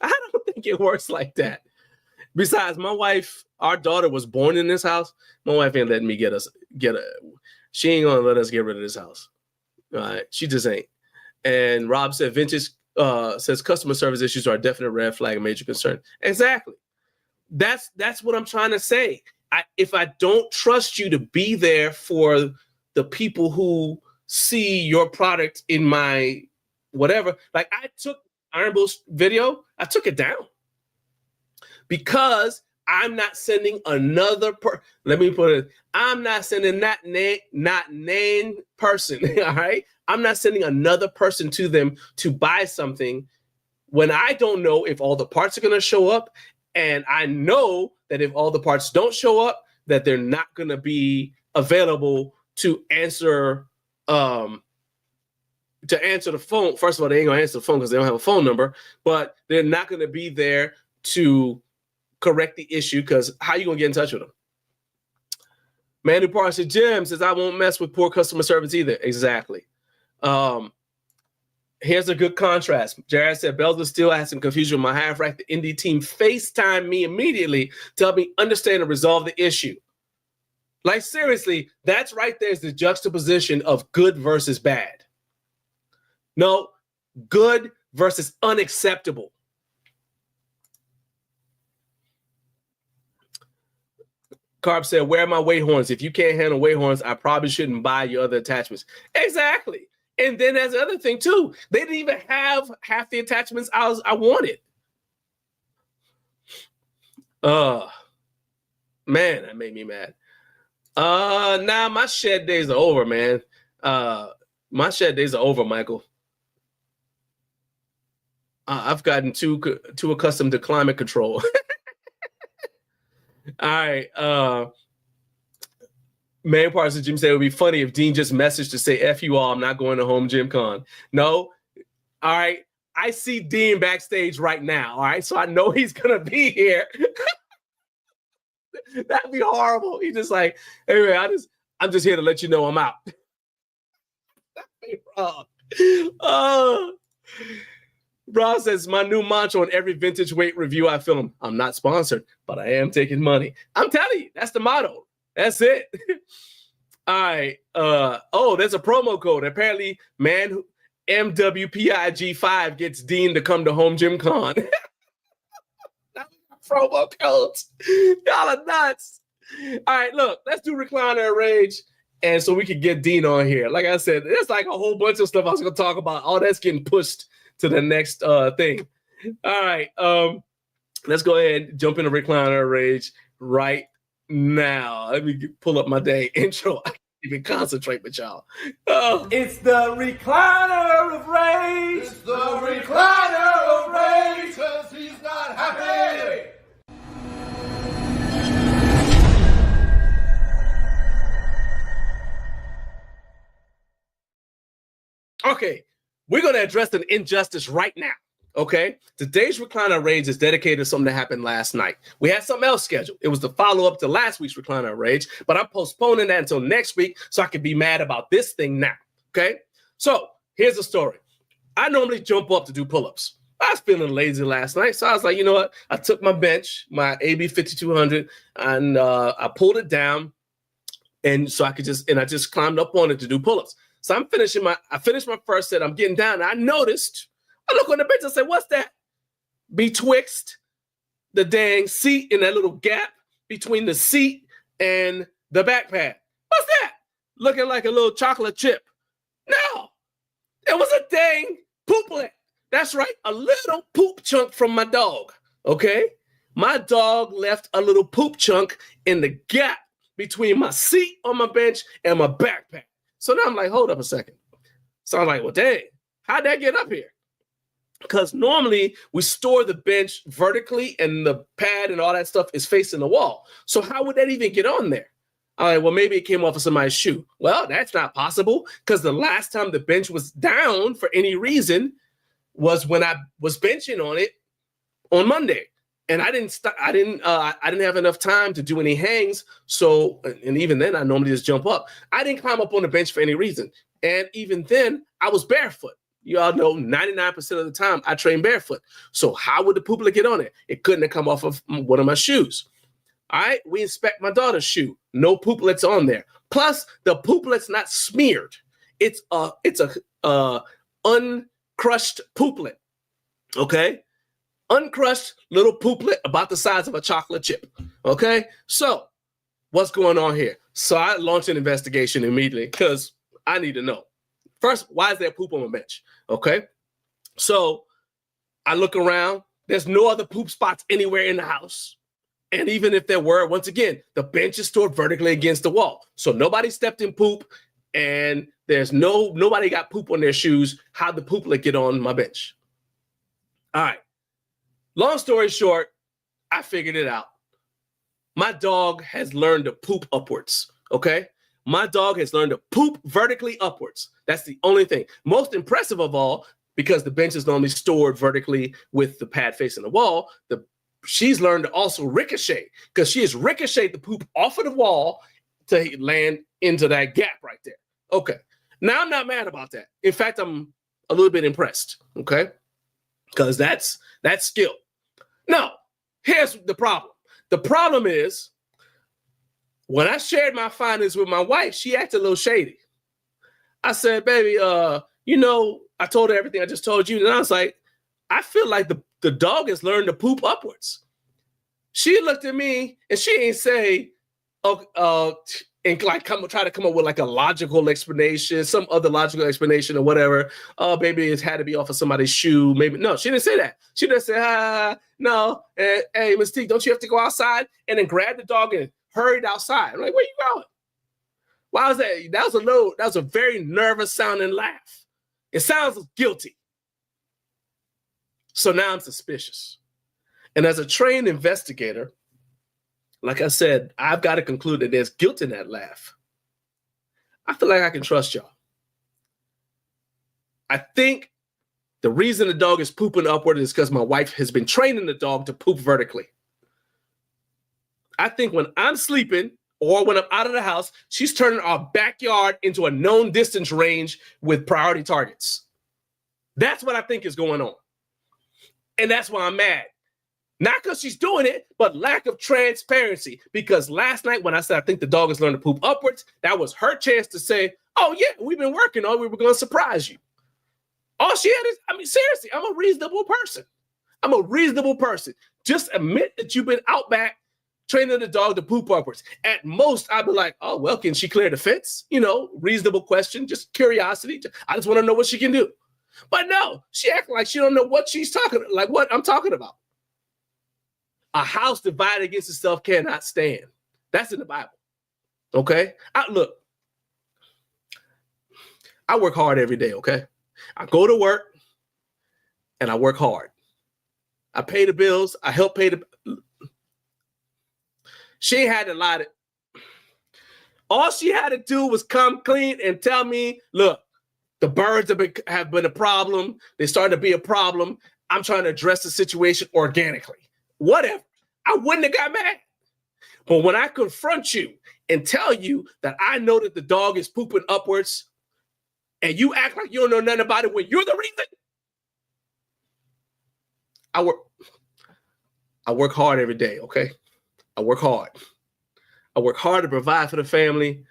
I don't think it works like that. Besides, my wife, our daughter was born in this house. My wife ain't letting me she ain't gonna let us get rid of this house. All right, she just ain't. And Rob said, vintage says customer service issues are a definite red flag and major concern. Exactly. That's what I'm trying to say. If I don't trust you to be there for the people who see your product in my whatever, like I took Iron Bull's video, I took it down because I'm not sending another let me put it, I'm not sending not named person, all right? I'm not sending another person to them to buy something when I don't know if all the parts are going to show up. And I know that if all the parts don't show up, that they're not going to be available to answer the phone. First of all, they ain't going to answer the phone because they don't have a phone number, but they're not going to be there to correct the issue because how you going to get in touch with them? Manu Parson Jim says, I won't mess with poor customer service either. Exactly. Here's a good contrast. Jared said, Bells of Steel had some confusion with my half rack. The indie team FaceTimed me immediately to help me understand and resolve the issue. Like, seriously, that's right there is the juxtaposition of good versus bad. No, good versus unacceptable. Carb said, where are my weight horns? If you can't handle weight horns, I probably shouldn't buy your other attachments. Exactly. And then there's the other thing, too. They didn't even have half the attachments I wanted. Man, that made me mad. Nah, my shed days are over, man. My shed days are over, Michael. I've gotten too accustomed to climate control. All right. Man parts of Jim said it would be funny if Dean just messaged to say, F you all, I'm not going to home gym con. No. All right. I see Dean backstage right now. All right. So I know he's going to be here. That'd be horrible. He's just like, hey, man, I'm just here to let you know I'm out. That'd be wrong. Rob says, my new mantra on every vintage weight review I film. I'm not sponsored, but I am taking money. I'm telling you, that's the motto. That's it. All right. There's a promo code. Apparently, man, MWPIG5 gets Dean to come to Home Gym Con. Promo codes. Y'all are nuts. All right, look, let's do Recliner Rage. And so we can get Dean on here. Like I said, there's like a whole bunch of stuff I was going to talk about. All that's getting pushed to the next thing. All right. Let's go ahead and jump into Recliner Rage right now. Let me pull up my dang intro. I can't even concentrate with y'all. It's the Recliner of Rage. It's the Recliner of Rage, 'cause he's not happy. Okay, we're going to address an injustice right now. Okay, today's Recliner Rage is dedicated to something that happened last night. We had something else scheduled. It was the follow-up to last week's Recliner Rage, but I'm postponing that until next week so I can be mad about this thing now. Okay, so here's the story. I normally jump up to do pull-ups. I was feeling lazy last night, so I was like, you know what? I took my bench, my AB 5200, and I pulled it down, and so I just climbed up on it to do pull-ups. So I finished my first set. I'm getting down, and I noticed. I look on the bench and say, what's that? Betwixt the dang seat and that little gap between the seat and the back pad. What's that? Looking like a little chocolate chip. No, it was a dang pooplet. That's right, a little poop chunk from my dog, okay? My dog left a little poop chunk in the gap between my seat on my bench and my backpack. So now I'm like, hold up a second. So I'm like, well, dang, how'd that get up here? Because normally we store the bench vertically and the pad and all that stuff is facing the wall. So how would that even get on there? All right, well, maybe it came off of somebody's shoe. Well, that's not possible because the last time the bench was down for any reason was when I was benching on it on Monday. And I didn't have enough time to do any hangs. So, and even then I normally just jump up. I didn't climb up on the bench for any reason. And even then I was barefoot. You all know 99% of the time I train barefoot. So how would the pooplet get on it? It couldn't have come off of one of my shoes. All right, we inspect my daughter's shoe. No pooplets on there. Plus, the pooplet's not smeared. It's a uncrushed pooplet. Okay, uncrushed little pooplet about the size of a chocolate chip. Okay, so what's going on here? So I launched an investigation immediately because I need to know. First, why is there poop on my bench? Okay, so I look around. There's no other poop spots anywhere in the house. And even if there were, once again, the bench is stored vertically against the wall. So nobody stepped in poop and there's nobody got poop on their shoes. How'd the pooplet get on my bench? All right. Long story short, I figured it out. My dog has learned to poop upwards. Okay. My dog has learned to poop vertically upwards. That's the only thing. Most impressive of all, because the bench is normally stored vertically with the pad facing the wall, she's learned to also ricochet because she has ricocheted the poop off of the wall to land into that gap right there. Okay. Now I'm not mad about that. In fact, I'm a little bit impressed. Okay. Because that's skill. Now, here's the problem. The problem is when I shared my findings with my wife, she acted a little shady. I said, baby, I told her everything I just told you. And I was like, I feel like the dog has learned to poop upwards. She looked at me and she ain't say, and like try to come up with like a logical explanation, some other logical explanation or whatever. Oh, maybe it's had to be off of somebody's shoe. Maybe no, she didn't say that. She just said, no. And, hey, Miss T, don't you have to go outside? And then grab the dog and hurried outside. I'm like, where you going? Why was that? That was a very nervous sounding laugh. It sounds guilty. So now I'm suspicious. And as a trained investigator, like I said, I've got to conclude that there's guilt in that laugh. I feel like I can trust y'all. I think the reason the dog is pooping upward is because my wife has been training the dog to poop vertically. I think when I'm sleeping or when I'm out of the house, she's turning our backyard into a known distance range with priority targets. That's what I think is going on. And that's why I'm mad. Not because she's doing it, but lack of transparency. Because last night when I said I think the dog has learned to poop upwards, that was her chance to say, oh yeah, we've been working on it. We were going to surprise you. All she had is, seriously, I'm a reasonable person. I'm a reasonable person. Just admit that you've been out back training the dog to poop upwards. At most, I'd be like, oh, well, can she clear the fence? Reasonable question, just curiosity. I just want to know what she can do. But no, she acting like she don't know what what I'm talking about. A house divided against itself cannot stand. That's in the Bible. Okay? Look, I work hard every day, okay? I go to work and I work hard. I pay the bills. I help pay the... She had to lie to... All she had to do was come clean and tell me, look, the birds have been a problem. They started to be a problem. I'm trying to address the situation organically. Whatever. I wouldn't have got mad. But when I confront you and tell you that I know that the dog is pooping upwards and you act like you don't know nothing about it when you're the reason, I work hard every day, okay? I work hard. I work hard to provide for the family.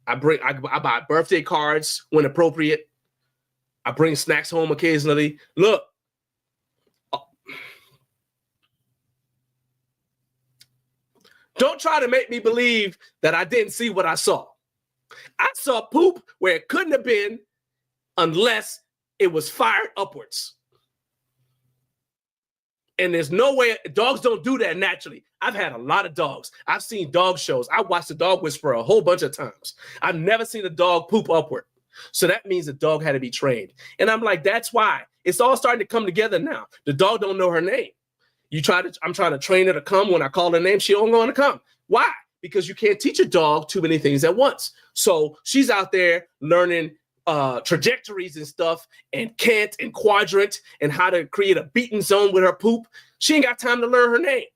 I buy birthday cards when appropriate. I bring snacks home occasionally. Look, don't try to make me believe that I didn't see what I saw. I saw poop where it couldn't have been unless it was fired upwards. And there's no way, dogs don't do that naturally. I've had a lot of dogs. I've seen dog shows. I watched The Dog Whisperer a whole bunch of times. I've never seen a dog poop upward. So that means the dog had to be trained. And I'm like, that's why. It's all starting to come together now. The dog don't know her name. I'm trying to train her to come. When I call her name, she don't want to come. Why? Because you can't teach a dog too many things at once. So she's out there learning trajectories and stuff, and cant and quadrant, and how to create a beaten zone with her poop. She ain't got time to learn her name.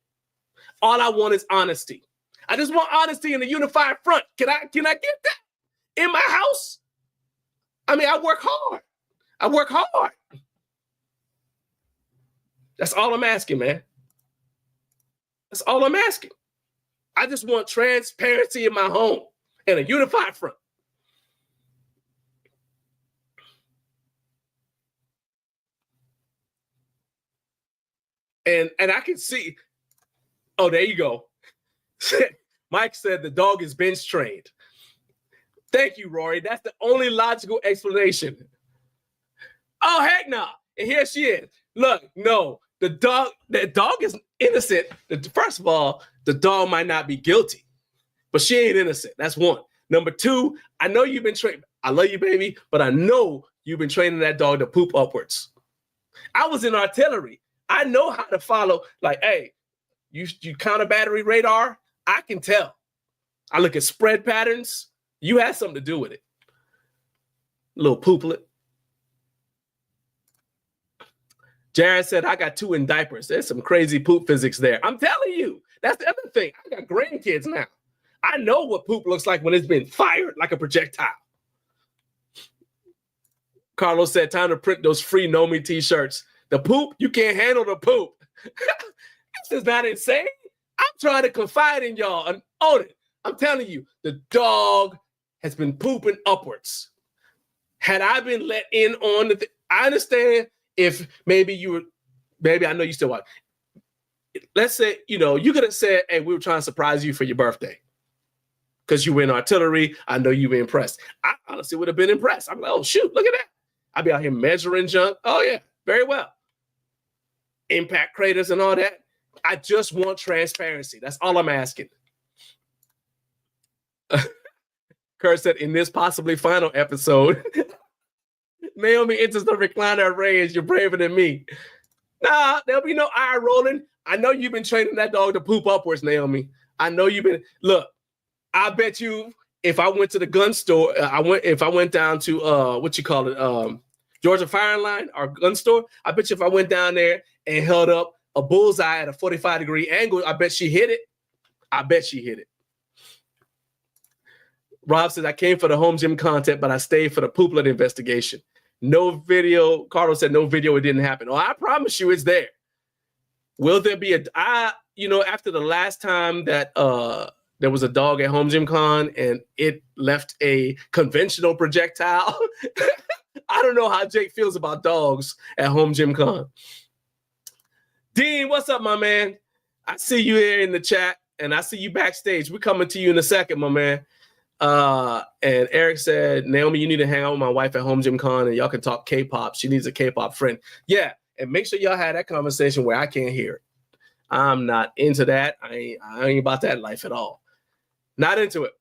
All I want is honesty. I just want honesty in a unified front. Can I get that in my house? I mean, I work hard. That's all I'm asking, man. That's all I'm asking. I just want transparency in my home and a unified front. And I can see, oh, there you go. Mike said the dog is bench trained. Thank you, Rory. That's the only logical explanation. Oh, heck no. And here she is. Look, no, the dog is innocent. First of all, the dog might not be guilty, but she ain't innocent. That's one. Number two, I know you've been trained. I love you, baby, but I know you've been training that dog to poop upwards. I was in artillery. I know how to follow. Like, hey, you counter battery radar. I can tell. I look at spread patterns. You had something to do with it. Little pooplet. Jared said, I got 2 in diapers. There's some crazy poop physics there. I'm telling you. That's the other thing. I got grandkids now. I know what poop looks like when it's been fired like a projectile. Carlos said, time to print those free Know Me t-shirts. The poop, you can't handle the poop. This is not insane. I'm trying to confide in y'all and own it. I'm telling you, the dog has been pooping upwards. Had I been let in on the I understand if maybe I know you still watch. Let's say, you could have said, hey, we were trying to surprise you for your birthday. Because you were in artillery. I know you were impressed. I honestly would have been impressed. I'm like, oh, shoot, look at that. I'd be out here measuring junk. Oh, yeah, very well. Impact craters and all that. I just want transparency. That's all I'm asking. Kurt said, in this possibly final episode, Naomi enters the recliner rage. You're braver than me. Nah, there'll be no eye rolling. I know you've been training that dog to poop upwards, Naomi. I know you've been. Look, I bet you if I went to the gun store, if I went down to Georgia Firing Line, our gun store, I bet you if I went down there and held up a bullseye at a 45-degree angle, I bet she hit it. Rob says, I came for the home gym content, but I stayed for the pooplet investigation. No video. Carlos said, no video. It didn't happen. Oh, I promise you it's there. Will there be after the last time that there was a dog at Home Gym Con and it left a conventional projectile, I don't know how Jake feels about dogs at Home Gym Con. Dean, what's up, my man? I see you here in the chat, and I see you backstage. We're coming to you in a second, my man. And Eric said, Naomi, you need to hang out with my wife at Home Gym Con, and y'all can talk K-pop. She needs a K-pop friend. Yeah, and make sure y'all have that conversation where I can't hear it. I'm not into that. I ain't about that life at all. Not into it.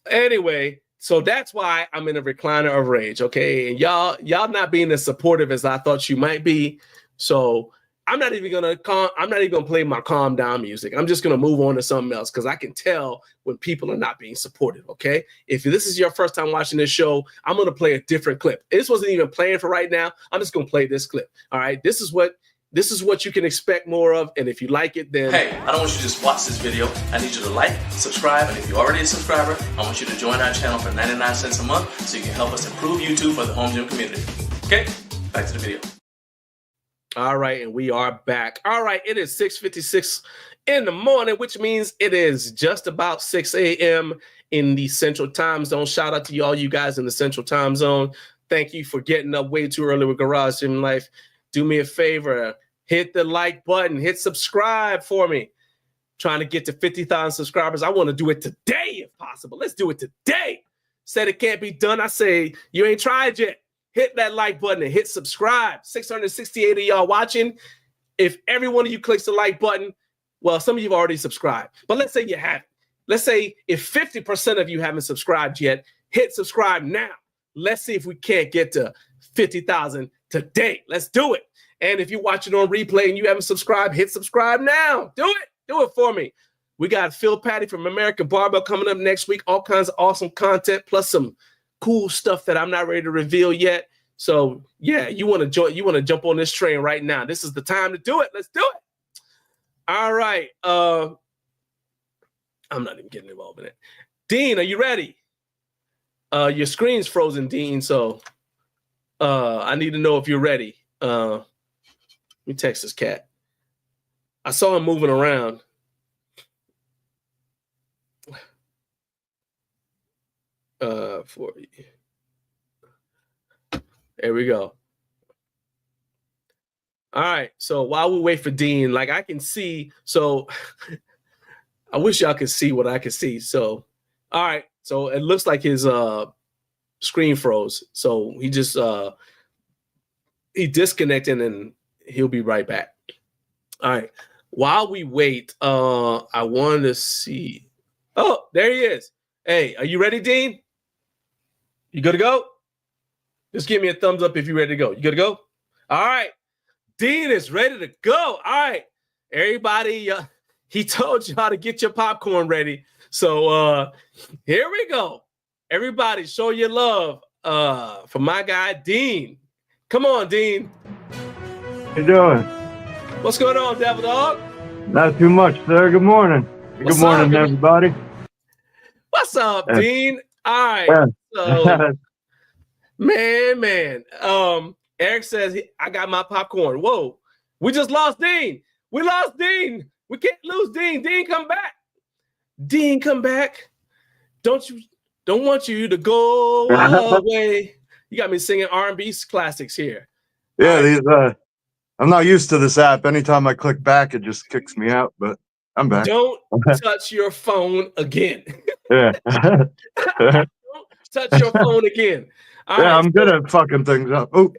Anyway, so that's why I'm in a recliner of rage, okay? And y'all not being as supportive as I thought you might be. So I'm not even gonna play my calm down music. I'm just gonna move on to something else because I can tell when people are not being supportive. Okay, if this is your first time watching this show, I'm gonna play a different clip. This wasn't even playing for right now. I'm just gonna play this clip. All right, this is what you can expect more of, and if you like it, then hey, I don't want you to just watch this video. I need you to like, subscribe, and if you're already a subscriber, I want you to join our channel for 99 cents a month so you can help us improve YouTube for the home gym community. Okay, back to the video. All right, and we are back. All right, it is 6:56 in the morning, which means it is just about 6 a.m. in the Central Time Zone. Shout out to all you guys in the Central Time Zone. Thank you for getting up way too early with Garage Gym Life. Do me a favor, hit the like button, hit subscribe for me. Trying to get to 50,000 subscribers. I want to do it today if possible. Let's do it today. Said it can't be done. I say you ain't tried yet. Hit that like button and hit subscribe. 668 of y'all watching. If every one of you clicks the like button, well, some of you have already subscribed. But let's say you haven't. Let's say if 50% of you haven't subscribed yet, hit subscribe now. Let's see if we can't get to 50,000 today. Let's do it. And if you're watching on replay and you haven't subscribed, hit subscribe now. Do it. Do it for me. We got Phil Patty from American Barbell coming up next week. All kinds of awesome content, plus some cool stuff that I'm not ready to reveal yet. So yeah, you want to join? You want to jump on this train right now? This is the time to do it. Let's do it. All right. I'm not even getting involved in it. Dean, are you ready? Your screen's frozen, Dean. So I need to know if you're ready. Let me text this cat. I saw him moving around. For you. There we go. All right. So while we wait for Dean, like I can see, so I wish y'all could see what I could see. So, all right. So it looks like his screen froze. So he just he disconnected and he'll be right back. All right. While we wait, I wanted to see. Oh, there he is. Hey, are you ready, Dean? You good to go? Just give me a thumbs up if you're ready to go. You good to go? All right. Dean is ready to go. All right. Everybody, he told y'all to get your popcorn ready. So here we go. Everybody, show your love for my guy, Dean. Come on, Dean. How you doing? What's going on, Devil Dog? Not too much, sir. Good morning. What's Good morning, up, everybody. What's up, Dean? All right. So, man. Eric says, I got my popcorn. Whoa. We just lost Dean. We lost Dean. We can't lose Dean. Dean, come back. Dean, come back. Don't want you to go away. You got me singing R&B classics here. Yeah, right. these I'm not used to this app. Anytime I click back, it just kicks me out, but I'm back. Don't touch your phone again. Yeah. Don't touch your phone again. All yeah, right, I'm good at fucking things up. Oh,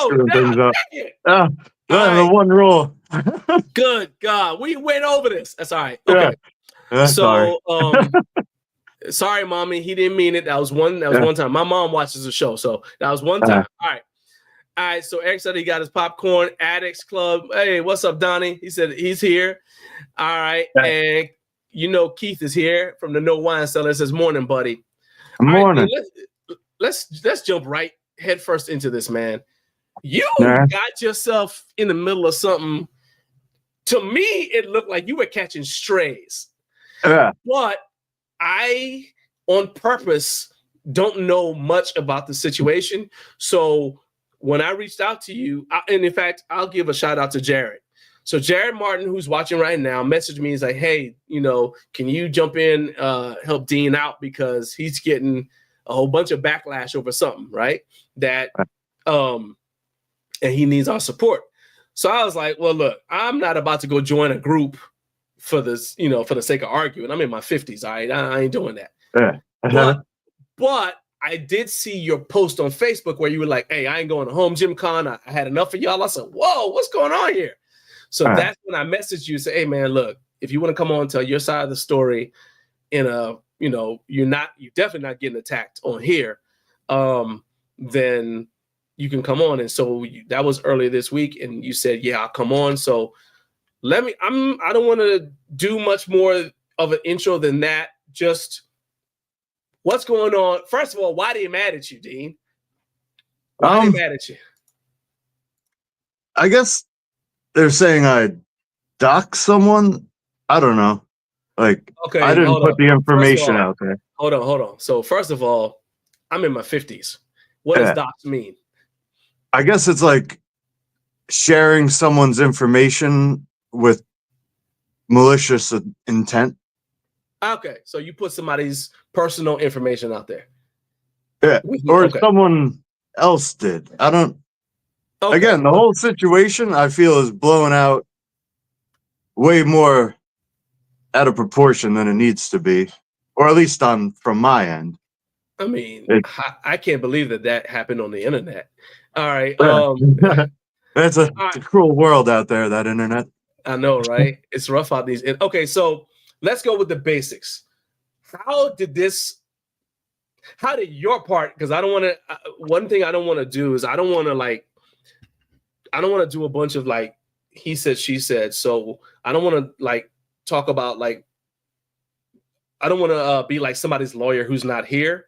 screwing things up. The one rule. Good God. We went over this. That's all right. Okay. Yeah. So sorry, mommy. He didn't mean it. That was one time. My mom watches the show, so that was one time. All right. So Eric said he got his popcorn. Addicts Club. Hey, what's up, Donnie? He said he's here. All right. And Keith is here from the No Wine Cellar. It says morning, buddy. Morning. Right, let's jump right head first into this, man. You got yourself in the middle of something. To me, it looked like you were catching strays. Yeah. But I, on purpose, don't know much about the situation. So when I reached out to you, and in fact, I'll give a shout out to Jared. So Jared Martin, who's watching right now, messaged me. He's like, hey, can you jump in, help Dean out? Because he's getting a whole bunch of backlash over something, right? That, and he needs our support. So I was like, well, look, I'm not about to go join a group for this, for the sake of arguing. I'm in my 50s, all right? I ain't doing that. Yeah. But I did see your post on Facebook where you were like, hey, I ain't going to Home Gym Con. I had enough of y'all. I said, whoa, what's going on here? So that's when I messaged you, say, hey, man, look, if you want to come on and tell your side of the story in a, you're definitely not getting attacked on here, then you can come on. And so that was earlier this week. And you said, yeah, I'll come on. So I don't want to do much more of an intro than that. Just what's going on? First of all, why are they mad at you, Dean? Why are they mad at you? I guess they're saying I doxed someone. I don't know. Like, okay, I didn't put the information out there. Hold on. So first of all, I'm in my 50s. What does dox mean? I guess it's like sharing someone's information with malicious intent. Okay, so you put somebody's personal information out there. Yeah, or someone else did. I don't. Okay. Again, the whole situation I feel is blown out way more out of proportion than it needs to be, or at least from my end. I mean, I can't believe that happened on the internet. All right. It's a cruel world out there, that internet. I know, right? It's rough out these. Okay, so let's go with the basics. How did your part, because I don't want to, one thing I don't want to do is I don't want to I don't want to do a bunch of like he said, she said. So I don't want to like talk about like I don't want to be like somebody's lawyer who's not here.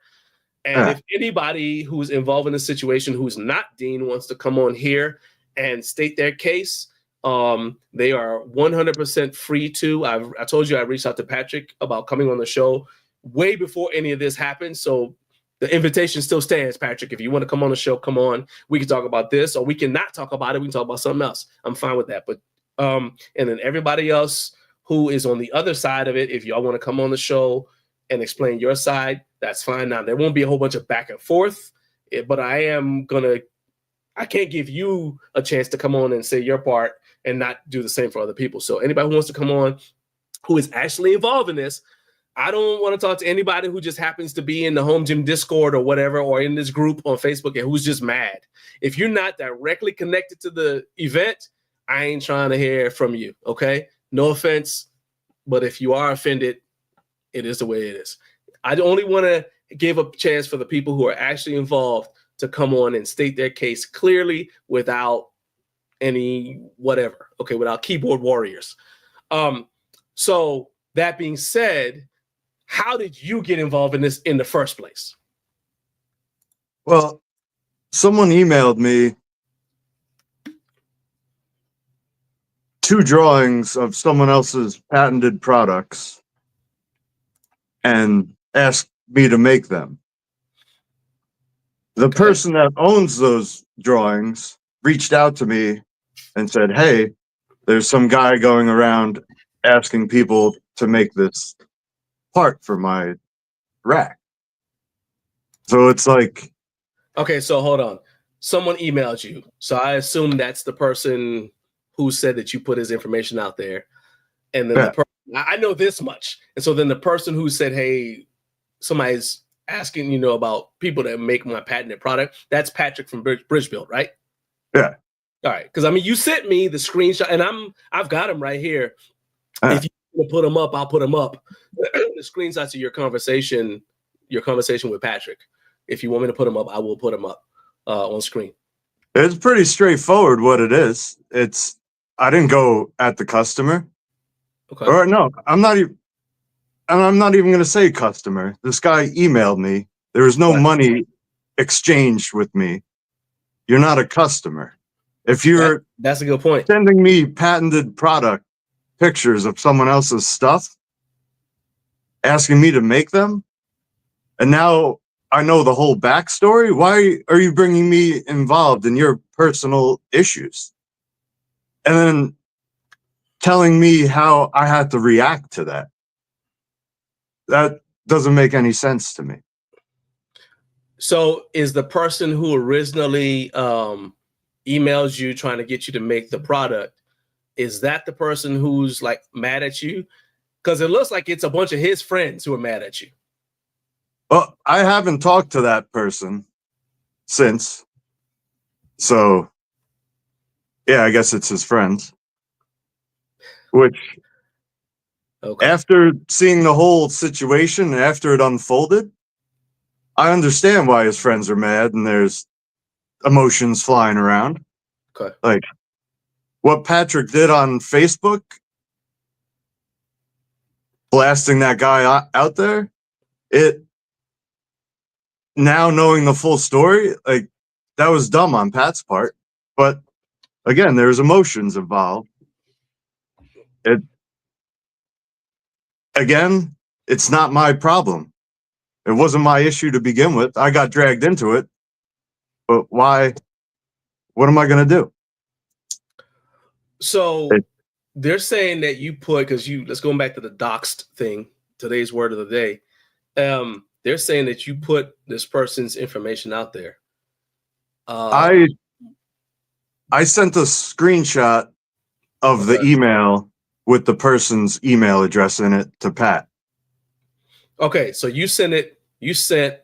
And if anybody who's involved in a situation who's not Dean wants to come on here and state their case, they are 100% free to. I told you I reached out to Patrick about coming on the show way before any of this happened. So the invitation still stands, Patrick. If you want to come on the show, come on. We can talk about this, or we can not talk about it. We can talk about something else. I'm fine with that. But and then everybody else who is on the other side of it, if y'all want to come on the show and explain your side, that's fine. Now, there won't be a whole bunch of back and forth, but I can't give you a chance to come on and say your part and not do the same for other people. So anybody who wants to come on who is actually involved in this, I don't want to talk to anybody who just happens to be in the Home Gym Discord or whatever, or in this group on Facebook and who's just mad. If you're not directly connected to the event, I ain't trying to hear from you, okay? No offense, but if you are offended, it is the way it is. I only want to give a chance for the people who are actually involved to come on and state their case clearly without any whatever, okay, without keyboard warriors. So that being said, how did you get involved in this in the first place? Well, someone emailed me 2 drawings of someone else's patented products and asked me to make them. The person that owns those drawings reached out to me and said, hey, there's some guy going around asking people to make this part for my rack. So it's like, okay, so hold on. Someone emailed you. So I assume that's the person who said that you put his information out there. And then I know this much. And so then the person who said, hey, somebody's asking, about people that make my patented product, that's Patrick from Bridge Build, right? Yeah. All right. Because, you sent me the screenshot, and I've got them right here. If you want to put them up, I'll put them up. The screenshots of your conversation with Patrick. If you want me to put them up, I will put them up on screen. It's pretty straightforward what it is. I didn't go at the customer. Okay. Or no, I'm not even going to say customer. This guy emailed me. There was no money exchanged with me. You're not a customer. If you're that's a good point. Sending me patented product pictures of someone else's stuff, asking me to make them, and now I know the whole backstory. Why are you bringing me involved in your personal issues? And then telling me how I had to react to that. That doesn't make any sense to me. So is the person who originally emails you trying to get you to make the product, is that the person who's like mad at you? Because it looks like it's a bunch of his friends who are mad at you. Well, I haven't talked to that person since. So, yeah, I guess it's his friends. Which, after seeing the whole situation, after it unfolded, I understand why his friends are mad and there's emotions flying around. Okay. Like, what Patrick did on Facebook, blasting that guy out there, now knowing the full story, like, that was dumb on Pat's part. But again, there's emotions involved. It's not my problem. It wasn't my issue to begin with. I got dragged into it. But why? What am I going to do? So they're saying that you put, because let's go back to the doxed thing, today's word of the day. They're saying that you put this person's information out there. I sent a screenshot of the email with the person's email address in it to Pat. Okay, so you sent their you sent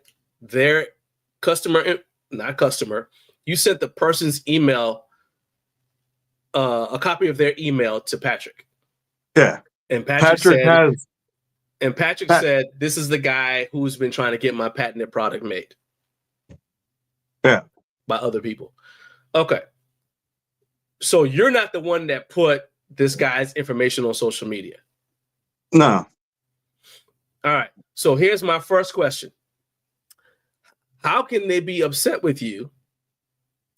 the person's email, a copy of their email to Patrick. Yeah. And Patrick said, this is the guy who's been trying to get my patented product made. Yeah. By other people. Okay. So you're not the one that put this guy's information on social media? No. All right. So here's my first question. How can they be upset with you?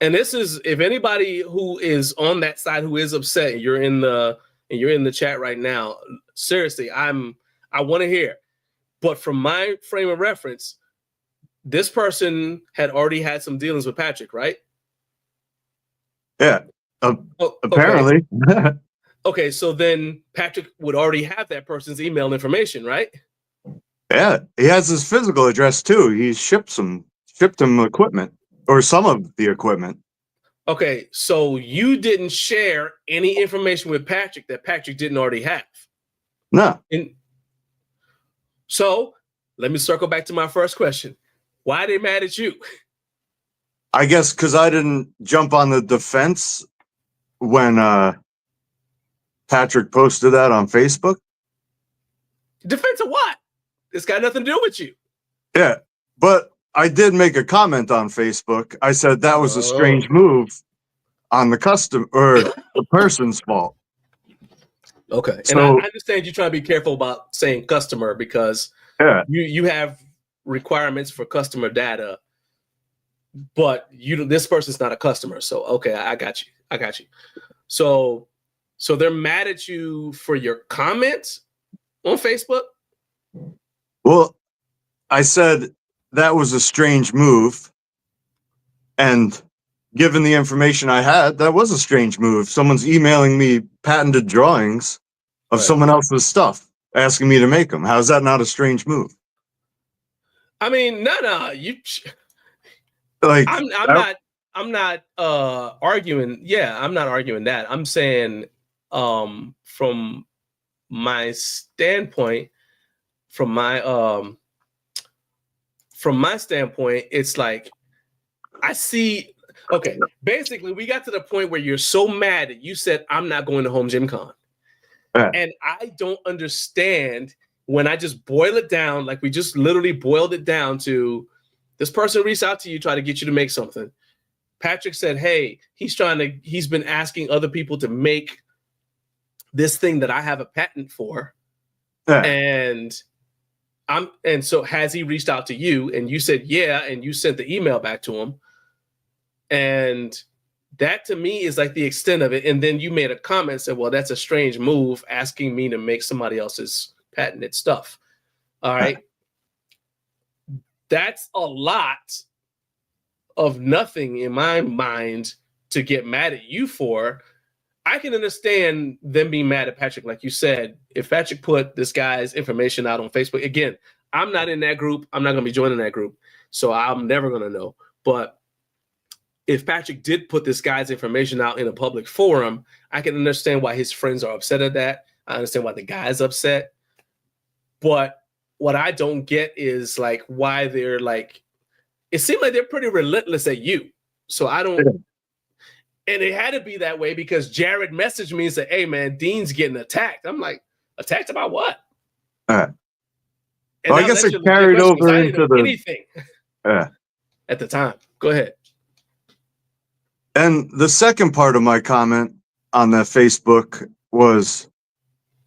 And this is, if anybody who is on that side who is upset, and you're in the chat right now, seriously, I want to hear. But from my frame of reference, this person had already had some dealings with Patrick, right? Yeah. Apparently. Okay, so then Patrick would already have that person's email information, right? Yeah, he has his physical address too. He shipped him equipment, or some of the equipment. Okay, so you didn't share any information with Patrick that Patrick didn't already have. No. So let me circle back to my first question. Why are they mad at you? I guess because I didn't jump on the defense when Patrick posted that on Facebook. Defense of what? It's got nothing to do with you. Yeah, but I did make a comment on Facebook. I said that was a strange move on the the person's fault. Okay, so, and I understand you're trying to be careful about saying customer because you have requirements for customer data, but this person's not a customer. So okay, I got you. So they're mad at you for your comments on Facebook? Well, I said that was a strange move, and given the information I had, that was a strange move. Someone's emailing me patented drawings of someone else's stuff, asking me to make them. How's that not a strange move? I mean, no, you like I'm not arguing. Yeah, I'm not arguing that. I'm saying from my standpoint, from my standpoint, it's like I see. Okay, basically, we got to the point where you're so mad that you said, "I'm not going to Home Gym Con," and I don't understand when I just boil it down. Like we just literally boiled it down to this person reached out to you, try to get you to make something. Patrick said, "Hey, he's been asking other people to make this thing that I have a patent for," and so has he reached out to you? And you said, yeah, and you sent the email back to him. And that to me is like the extent of it. And then you made a comment, said, well, that's a strange move, asking me to make somebody else's patented stuff. All right. That's a lot of nothing in my mind to get mad at you for. I can understand them being mad at Patrick. Like you said, if Patrick put this guy's information out on Facebook, again, I'm not in that group. I'm not going to be joining that group. So I'm never going to know. But if Patrick did put this guy's information out in a public forum, I can understand why his friends are upset at that. I understand why the guy's upset. But what I don't get is like why they're like, it seemed like they're pretty relentless at you. So I don't. And it had to be that way because Jared messaged me and said, hey, man, Dean's getting attacked. I'm like, attacked about what? Well, I guess it carried over into anything at the time. Go ahead. And the second part of my comment on that Facebook was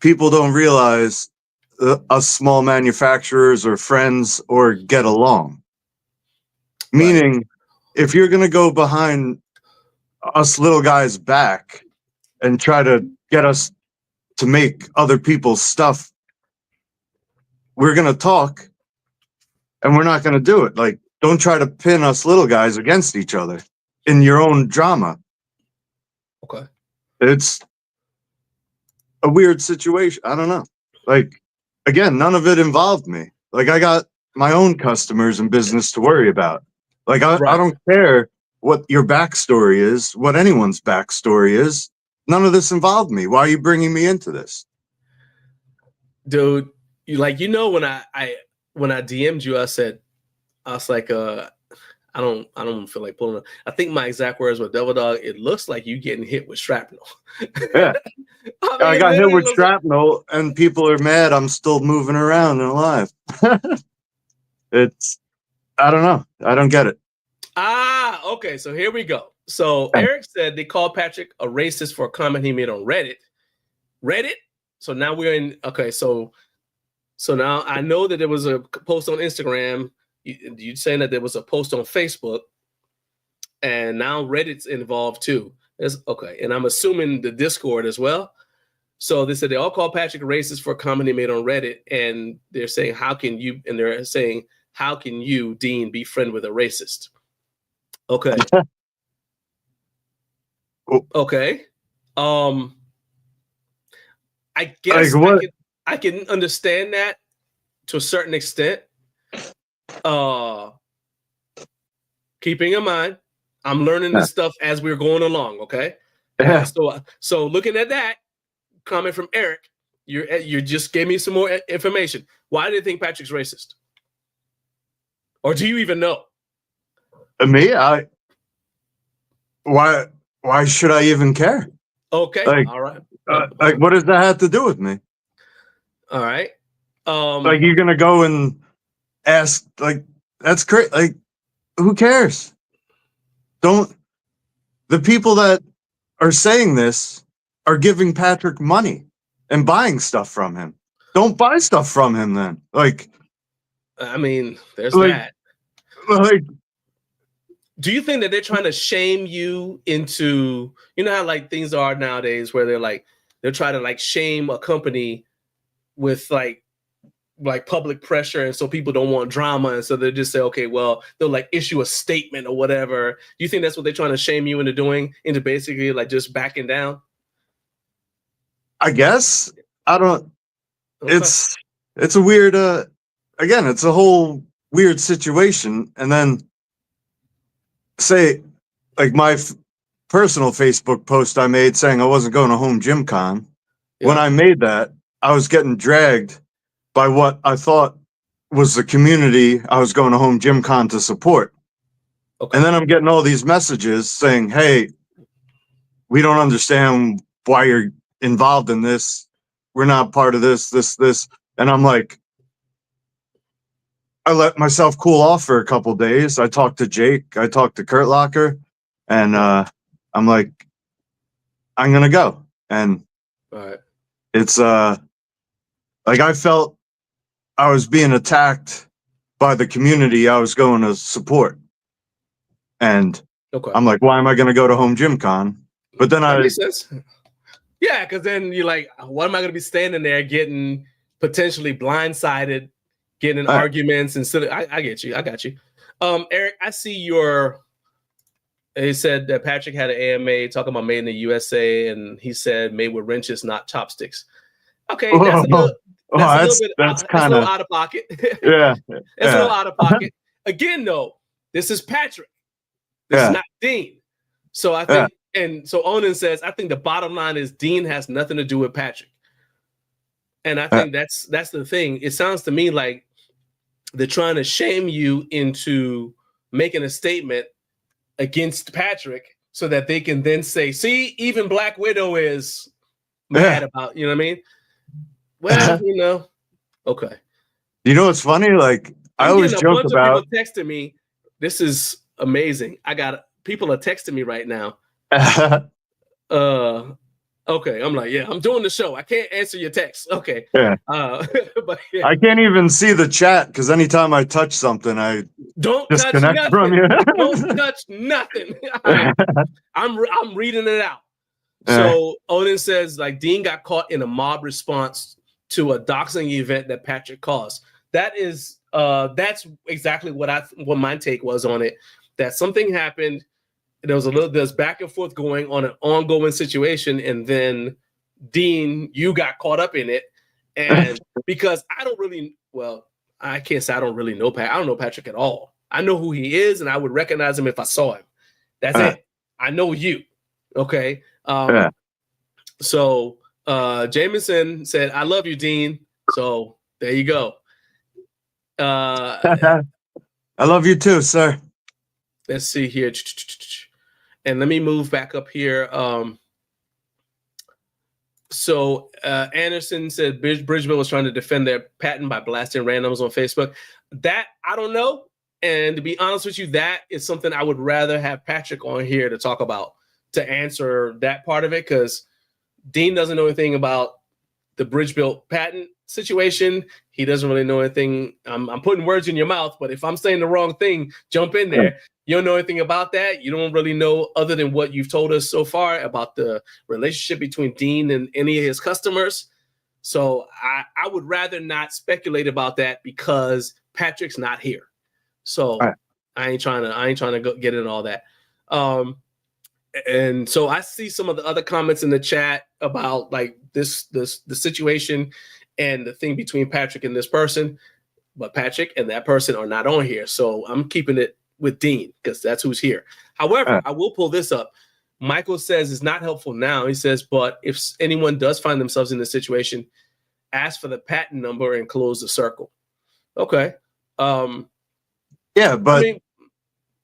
people don't realize us small manufacturers or friends or get along. Meaning, if you're going to go behind us little guys back and try to get us to make other people's stuff, we're going to talk and we're not going to do it. Like, don't try to pin us little guys against each other in your own drama. Okay. It's a weird situation. I don't know. Like, again, none of it involved me. Like, I got my own customers and business to worry about. Like, I don't care what your backstory is, what anyone's backstory is. None of this involved me. Why are you bringing me into this? Dude, when I DM'd you, I was like, I don't feel like pulling up. I think my exact words were, Devil Dog, it looks like you getting hit with shrapnel. Yeah. I got hit with shrapnel and people are mad I'm still moving around and alive. I don't know. I don't get it. Okay, so here we go. So Eric said they called Patrick a racist for a comment he made on Reddit. Reddit? So now we're in, okay, so now I know that there was a post on Instagram. You saying that there was a post on Facebook, and now Reddit's involved too. Okay, and I'm assuming the Discord as well. So they said they all called Patrick a racist for a comment he made on Reddit, and they're saying, how can you, Dean, be friend with a racist? Okay. Okay. I guess I can understand that to a certain extent. Keeping in mind, I'm learning this stuff as we're going along, okay? Yeah. So looking at that comment from Eric, you just gave me some more information. Why do you think Patrick's racist? Or do you even know? Me? Why should I even care? Okay, all right. Like, what does that have to do with me? All right. Like, you're gonna go and ask, like, that's great. Like, who cares? The people that are saying this are giving Patrick money and buying stuff from him. Don't buy stuff from him then. Like, I mean, there's that. Like, do you think that they're trying to shame you into, you know how like things are nowadays where they're trying to like shame a company with like public pressure, and so people don't want drama, and so they just say, okay, well, they'll like issue a statement or whatever. Do you think that's what they're trying to shame you into doing, into basically like just backing down? I guess. I don't. Okay. It's a weird. Again, it's a whole weird situation, and then say, like my personal Facebook post I made saying I wasn't going to Home Gym Con. Yeah. When I made that, I was getting dragged by what I thought was the community I was going to Home Gym Con to support. Okay. And then I'm getting all these messages saying, hey, we don't understand why you're involved in this. We're not part of this. And I'm like, I let myself cool off for a couple of days. I talked to Jake. I talked to Kurt Locker. And I'm like, I'm going to go. And it's like I felt I was being attacked by the community I was going to support. And I'm like, why am I going to go to Home Gym Con? But then that makes sense. Yeah, because then you're like, what am I going to be standing there getting potentially blindsided, getting in arguments and silly? I get you. I got you. Eric, I see he said that Patrick had an AMA talking about made in the USA, and he said made with wrenches, not chopsticks. Okay, that's a little out of pocket. Yeah. It's a little out of pocket. Again, though, this is Patrick. This is not Dean. So I think, and so Onan says, I think the bottom line is Dean has nothing to do with Patrick. And I think that's the thing. It sounds to me like they're trying to shame you into making a statement against Patrick so that they can then say, see, even Black Widow is mad about, you know what I mean? Well, you know, okay. You know what's funny? Like, I always joke about. People texting me. This is amazing. People are texting me right now. Okay, I'm like, yeah, I'm doing the show. I can't answer your text. Okay. Yeah. But yeah. I can't even see the chat because anytime I touch something, I don't disconnect touch from you. Don't touch nothing. I'm reading it out. So Onan says, like, Dean got caught in a mob response to a doxing event that Patrick caused. That's exactly what my take was on it. That something happened. There's back and forth going on an ongoing situation, and then Dean, you got caught up in it. And because I can't say I don't really know Pat. I don't know Patrick at all. I know who he is, and I would recognize him if I saw him. That's it. I know you. Okay. So Jameson said, I love you, Dean. So there you go. I love you too, sir. Let's see here. And let me move back up here. So Anderson said Bridgeville was trying to defend their patent by blasting randoms on Facebook. That I don't know. And to be honest with you, that is something I would rather have Patrick on here to talk about, to answer that part of it, because Dean doesn't know anything about the bridge built patent situation. He doesn't really know anything. I'm putting words in your mouth, but if I'm saying the wrong thing, jump in there. You don't know anything about that. You don't really know, other than what you've told us so far, about the relationship between Dean and any of his customers. So I would rather not speculate about that because Patrick's not here. So I ain't trying to go get into all that. And so I see some of the other comments in the chat about like the situation and the thing between Patrick and this person, but Patrick and that person are not on here. So I'm keeping it with Dean because that's who's here. However, I will pull this up. Michael says it's not helpful now. He says, but if anyone does find themselves in this situation, ask for the patent number and close the circle. Okay. Yeah, but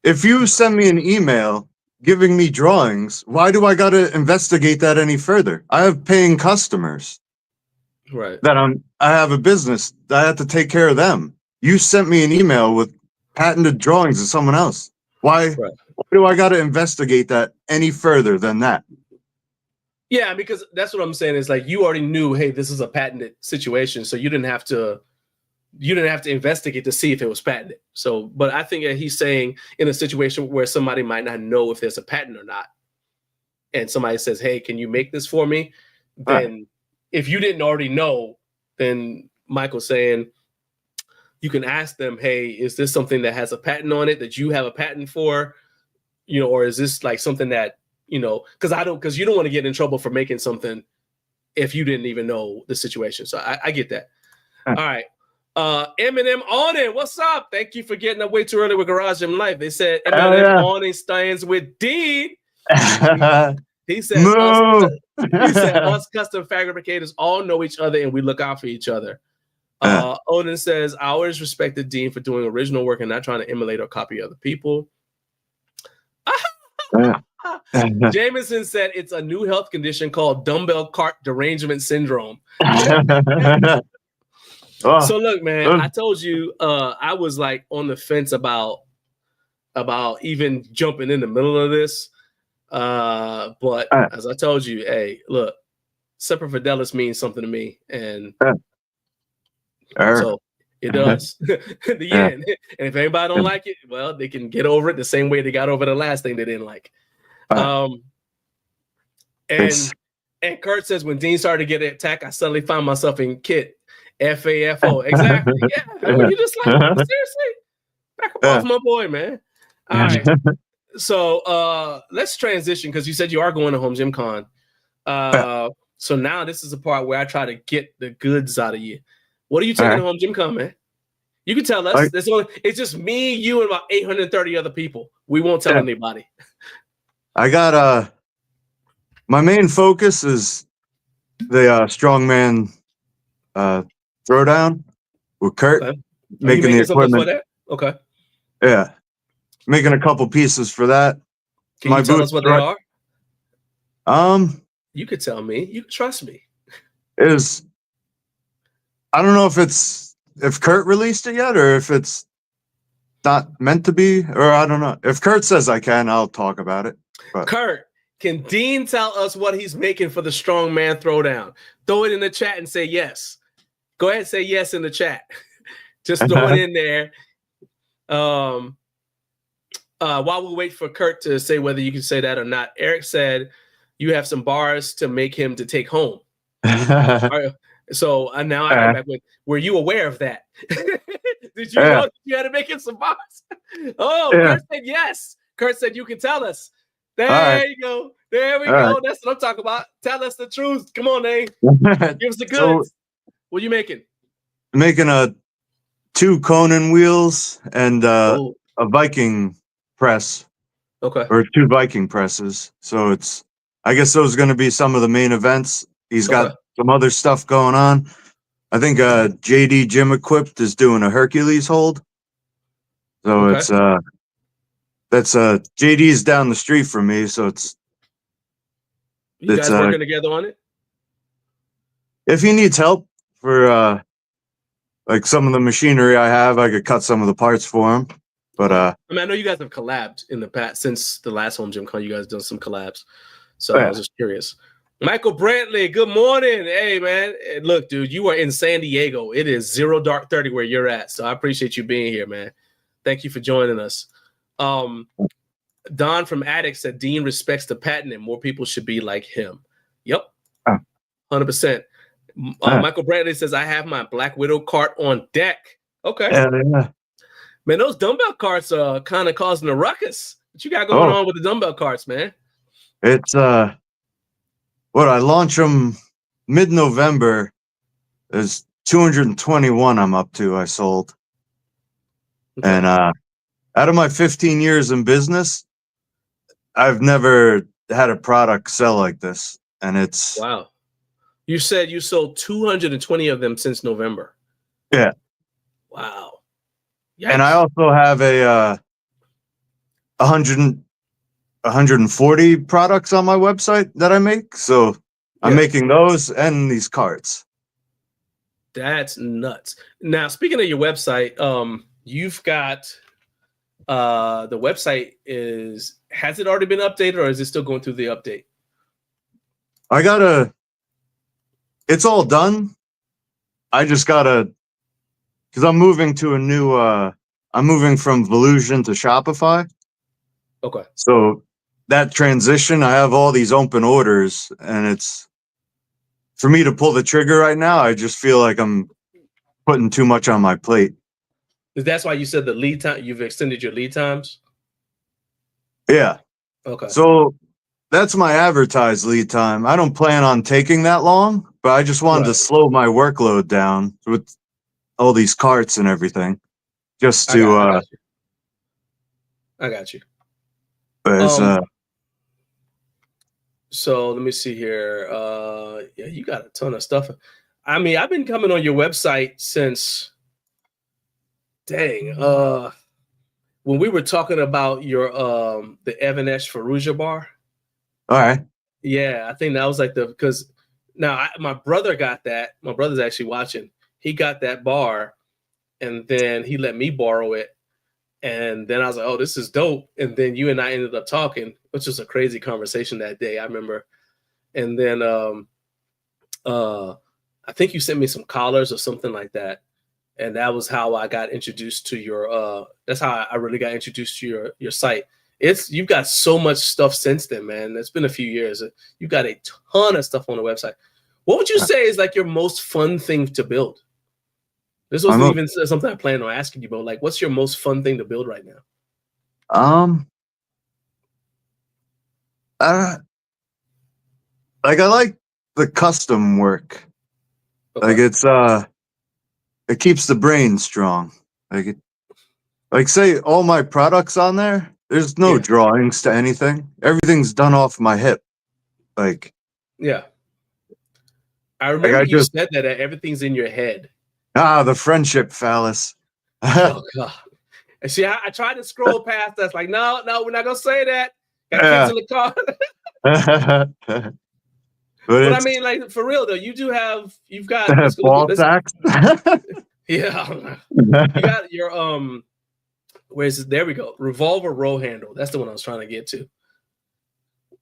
if you send me an email giving me drawings, why do I got to investigate that any further? I have paying customers. Right. That I have a business. I have to take care of them. You sent me an email with patented drawings of someone else. Why do I got to investigate that any further than that? Yeah, because that's what I'm saying is like you already knew, hey, this is a patented situation, so you didn't have to investigate to see if it was patented. So, but I think that he's saying in a situation where somebody might not know if there's a patent or not, and somebody says, hey, can you make this for me? Then if you didn't already know, then Michael's saying you can ask them, hey, is this something that has a patent on it that you have a patent for? You know, or is this like something that, you know, because you don't want to get in trouble for making something if you didn't even know the situation. So I get that. All right. Eminem Awning, what's up? Thank you for getting up way too early with Garage Gym Life. They said Eminem Awning stands with Dean. He says us custom fabricators all know each other and we look out for each other. Odin says, I always respected Dean for doing original work and not trying to emulate or copy other people. Jameson said it's a new health condition called dumbbell cart derangement syndrome. So look, man, I told you I was like on the fence about even jumping in the middle of this. But as I told you, hey, look, Semper Fidelis means something to me, and so it does. The end. And if anybody don't like it, well, they can get over it the same way they got over the last thing they didn't like. And Kurt says when Dean started to get attacked, I suddenly found myself in Kit. FAFO. Exactly. Yeah. You just like, seriously? Back up off my boy, man. All right. So let's transition because you said you are going to Home Gym Con. So now this is the part where I try to get the goods out of you. What are you taking to Home Gym Con, man? You can tell us. It's just me, you, and about 830 other people. We won't tell anybody. I got my main focus is the strongman throwdown with Kurt. Okay. Making the equipment. For that? Okay. Yeah. Making a couple pieces for that. Can you tell us what they are? You could tell me. You can trust me. I don't know if Kurt released it yet or if it's not meant to be, or I don't know. If Kurt says I can, I'll talk about it. But. Kurt, can Dean tell us what he's making for the strongman throwdown? Throw it in the chat and say yes. Go ahead and say yes in the chat. Just throw it in there. While we wait for Kurt to say whether you can say that or not, Eric said you have some bars to make him to take home. So now I come back with, were you aware of that? Did you know that you had to make him some bars? Kurt said yes. Kurt said you can tell us. There you go. There we go. That's what I'm talking about. Tell us the truth. Come on, Nate. Give us the goods. What are you making? Making 2 Conan wheels and a Viking press. Okay. Or 2 Viking presses. So I guess those are going to be some of the main events. He's got some other stuff going on. I think JD Gym Equipped is doing a Hercules hold. So it's that's JD's down the street from me, so you guys working together on it? If he needs help for like some of the machinery I have, I could cut some of the parts for him. But I mean, I know you guys have collabed in the past since the last Home Gym Con. You guys done some collabs, so I was just curious. Michael Brantley, good morning. Hey, man. Look, dude, you are in San Diego. It is 0 dark 30 where you're at, so I appreciate you being here, man. Thank you for joining us. Don from Addict said Dean respects the patent and more people should be like him. Yep, 100%. Michael Brantley says, I have my Black Widow cart on deck. Okay. Yeah. Man, those dumbbell carts are kind of causing a ruckus. What you got going on with the dumbbell carts, man? It's I launch them mid-November. There's 221 I'm up to. I sold, and out of my 15 years in business, I've never had a product sell like this, and it's wow. You said you sold 220 of them since November. Yeah. Wow. Yikes. And I also have a 140 products on my website that I make. So I'm making those and these carts. That's nuts. Now, speaking of your website, you've got the website has it already been updated or is it still going through the update? It's all done. I just gotta, because I'm moving to a new, I'm moving from Volusion to Shopify. Okay. So that transition, I have all these open orders, and it's, for me to pull the trigger right now, I just feel like I'm putting too much on my plate. That's why you said the lead time, you've extended your lead times? Yeah. Okay. So that's my advertised lead time. I don't plan on taking that long, but I just wanted to slow my workload down with all these carts and everything. Just to I got you. But so let me see here. Yeah, you got a ton of stuff. I mean, I've been coming on your website since when we were talking about your the Evanesh Fallujah bar. All right. Yeah, I think that was like because now my brother got that. My brother's actually watching. He got that bar, and then he let me borrow it. And then I was like, oh, this is dope. And then you and I ended up talking, which was a crazy conversation that day, I remember. And then I think you sent me some collars or something like that. And that was how I got introduced to your that's how I really got introduced to your site. You've got so much stuff since then, man. It's been a few years. You've got a ton of stuff on the website. What would you say is like your most fun thing to build? This wasn't even something I planned on asking you, but like, what's your most fun thing to build right now? I like the custom work. Okay. Like it keeps the brain strong. Like say all my products on there, there's no drawings to anything. Everything's done off my hip. Like I remember you said that everything's in your head. The friendship phallus. Oh God! And see, I tried to scroll past that. Like, no, we're not gonna say that. Got kids in the car. But I mean, like for real though, you've got ball sacks. Yeah, you got your where's it? There we go. Revolver row handle. That's the one I was trying to get to.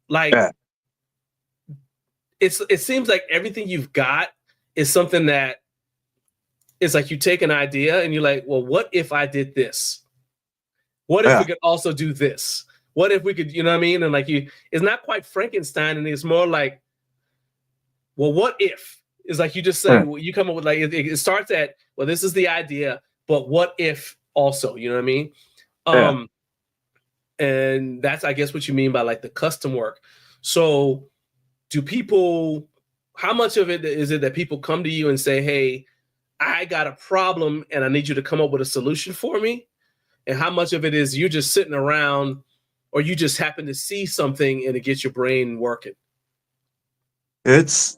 Like, it seems like everything you've got is something that is like you take an idea and you're like, well, what if I did this? What if we could also do this? What if we could, you know what I mean? And like it's not quite Frankenstein, and it's more like, well, what if? It's like you just say, well, you come up with like it starts at, well, this is the idea, but what if also, you know what I mean? And that's, I guess, what you mean by like the custom work. So how much of it is it that people come to you and say, hey, I got a problem and I need you to come up with a solution for me? And how much of it is you just sitting around or you just happen to see something and it gets your brain working? It's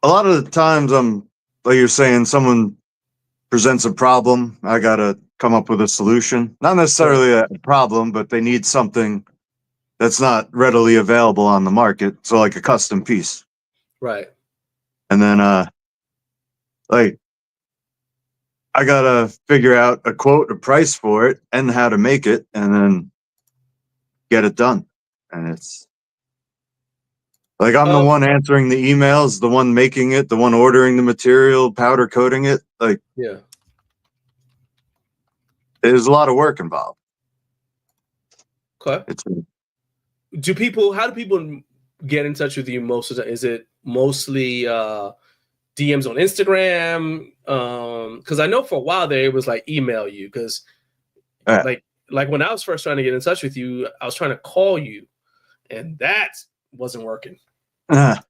a lot of the times like you're saying, someone presents a problem. I got to come up with a solution. Not necessarily a problem, but they need something that's not readily available on the market. So like a custom piece. Right. And then, like I gotta figure out a quote, a price for it, and how to make it, and then get it done. And it's like I'm the one answering the emails, the one making it, the one ordering the material, powder coating it. Like, yeah. there's a lot of work involved. Okay. How do people get in touch with you most of the time? Is it mostly DMs on Instagram? Because I know for a while there it was like email you, because like when I was first trying to get in touch with you, I was trying to call you, and that wasn't working. And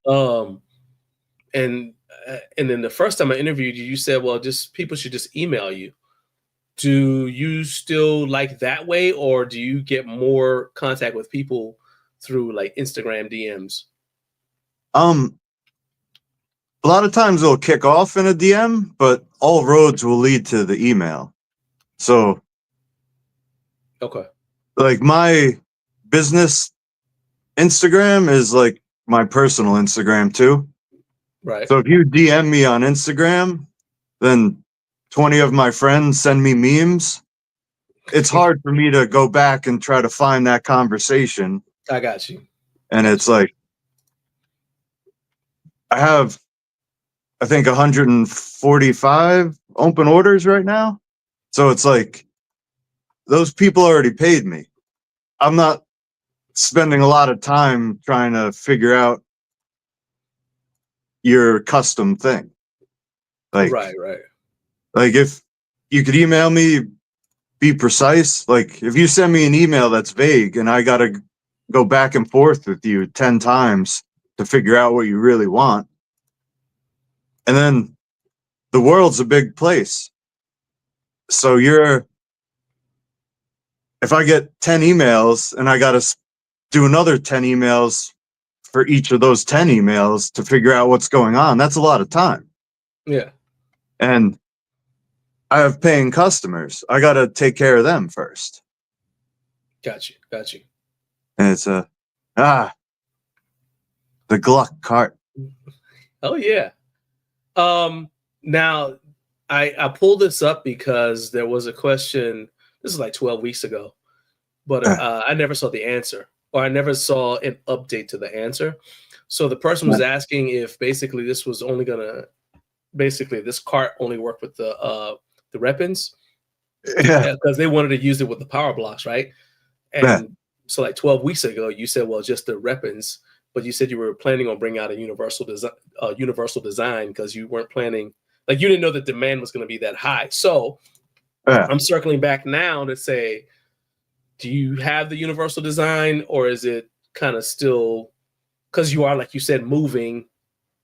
then the first time I interviewed you, you said, well, people should just email you. Do you still like that way, or do you get more contact with people through like Instagram DMs? A lot of times it'll kick off in a DM, but all roads will lead to the email. So, okay, like my business Instagram is like my personal Instagram too. Right. So if you DM me on Instagram, then 20 of my friends send me memes. It's hard for me to go back and try to find that conversation. I got you. And it's like, I have, I think 145 open orders right now. So it's like, those people already paid me. I'm not spending a lot of time trying to figure out your custom thing. Like, right. Like if you could email me, be precise. Like if you send me an email that's vague and I got to go back and forth with you 10 times to figure out what you really want. And then the world's a big place. So if I get 10 emails and I got to do another 10 emails for each of those 10 emails to figure out what's going on, that's a lot of time. Yeah. And I have paying customers. I got to take care of them first. Got you. And it's the Gluck cart. Oh yeah. Now I pulled this up because there was a question. This is like 12 weeks ago, but I never saw the answer, or I never saw an update to the answer. So the person was asking if basically this was only this cart only worked with the Repins, because they wanted to use it with the power blocks, right? And so like 12 weeks ago, you said, well, just the Repins, but you said you were planning on bringing out a universal design because you weren't planning, like you didn't know the demand was going to be that high. So I'm circling back now to say, do you have the universal design, or is it kind of still, because you are, like you said, moving,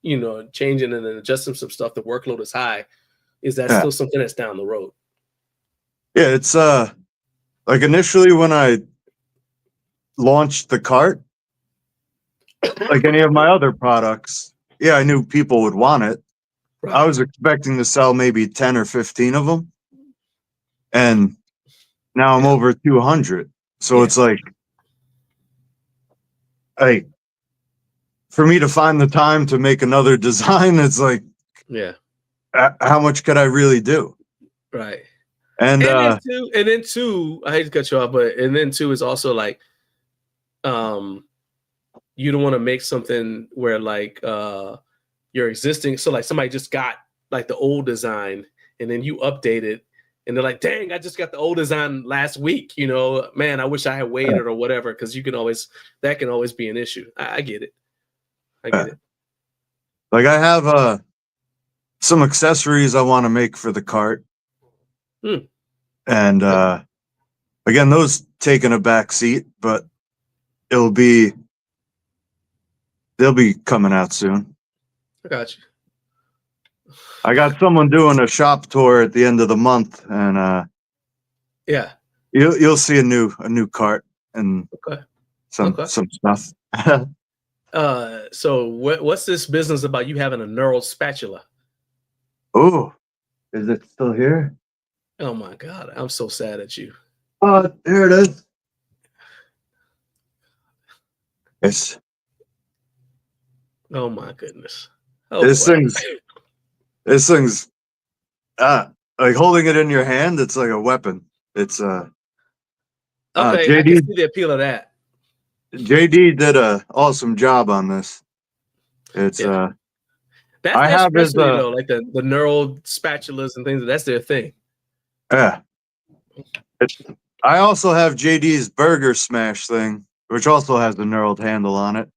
changing and then adjusting some stuff, the workload is high. Is that still something that's down the road? Yeah, it's like initially when I launched the cart, like any of my other products, yeah, I knew people would want it. Right. I was expecting to sell maybe 10 or 15 of them. And now I'm over 200. So it's like, for me to find the time to make another design, it's like, how much could I really do? Right. And then two, I hate to cut you off, but then two is also like, you don't want to make something where like your existing, so like somebody just got like the old design and then you update it and they're like, dang, I just got the old design last week, man, I wish I had waited or whatever, because that can always be an issue. I get it. Like I have some accessories I want to make for the cart. And again, those taking a back seat, but they'll be coming out soon. I got you. I got someone doing a shop tour at the end of the month, and you'll see a new cart and some stuff. So what's this business about you having a neural spatula? Oh, is it still here? Oh my God, I'm so sad at you. Oh, there it is. It's. Oh my goodness. Oh, this thing's like holding it in your hand, it's like a weapon. It's okay, I can see the appeal of that. JD did a awesome job on this. It's that's I their have his specialty though, like the neural spatulas and things. That's their thing. yeah. I also have JD's burger smash thing, which also has the knurled handle on it.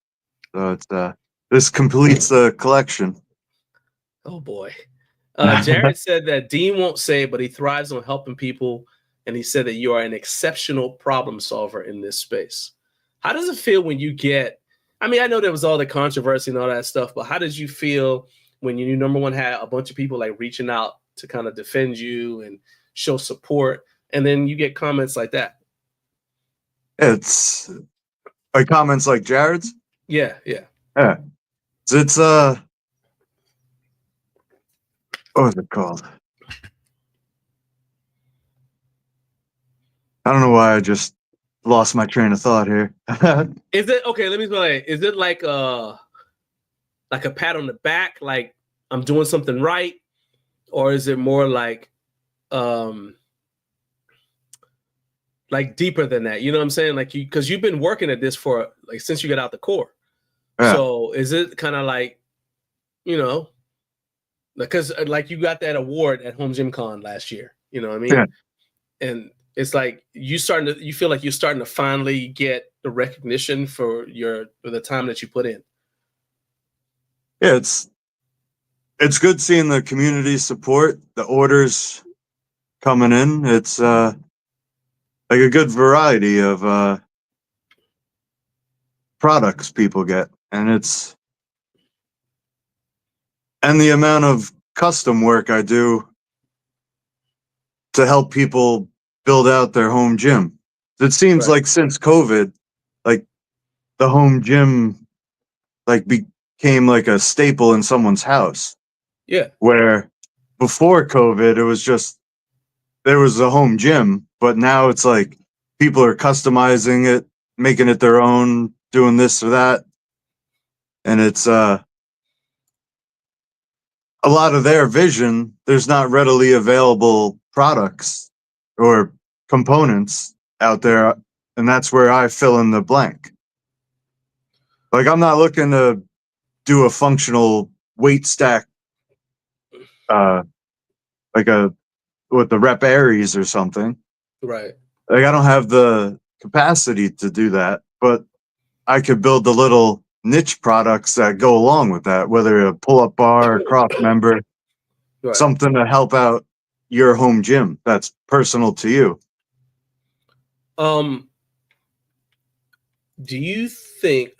So it's this completes the collection. Oh boy. Jared said that Dean won't say it, but he thrives on helping people. And he said that you are an exceptional problem solver in this space. How does it feel when you get, I mean, I know there was all the controversy and all that stuff, but how did you feel when you, number one, had a bunch of people like reaching out to kind of defend you and show support, and then you get comments like that? It's like comments like Jared's. Yeah. It's what was it called? I don't know why I just lost my train of thought here. Is it okay? Let me explain. Is it like a pat on the back, like I'm doing something right, or is it more like deeper than that? You know what I'm saying? Like because you've been working at this for like since you got out the Corps. Yeah. So is it kind of like, because like you got that award at Home Gym Con last year, you know what I mean? Yeah. And it's like you feel like you're starting to finally get the recognition for the time that you put in. Yeah, it's good seeing the community support, the orders coming in. It's like a good variety of products people get, and the amount of custom work I do to help people build out their home gym. It seems like since COVID, like the home gym like became like a staple in someone's house. Yeah. Where before COVID, it was just there was a home gym, but now it's like people are customizing it, making it their own, doing this or that. And it's a lot of their vision, there's not readily available products or components out there, and that's where I fill in the blank. Like I'm not looking to do a functional weight stack like with the Rep Aries or something. Right. Like I don't have the capacity to do that, but I could build the little niche products that go along with that, whether a pull-up bar, a cross member, something to help out your home gym that's personal to you. Do you think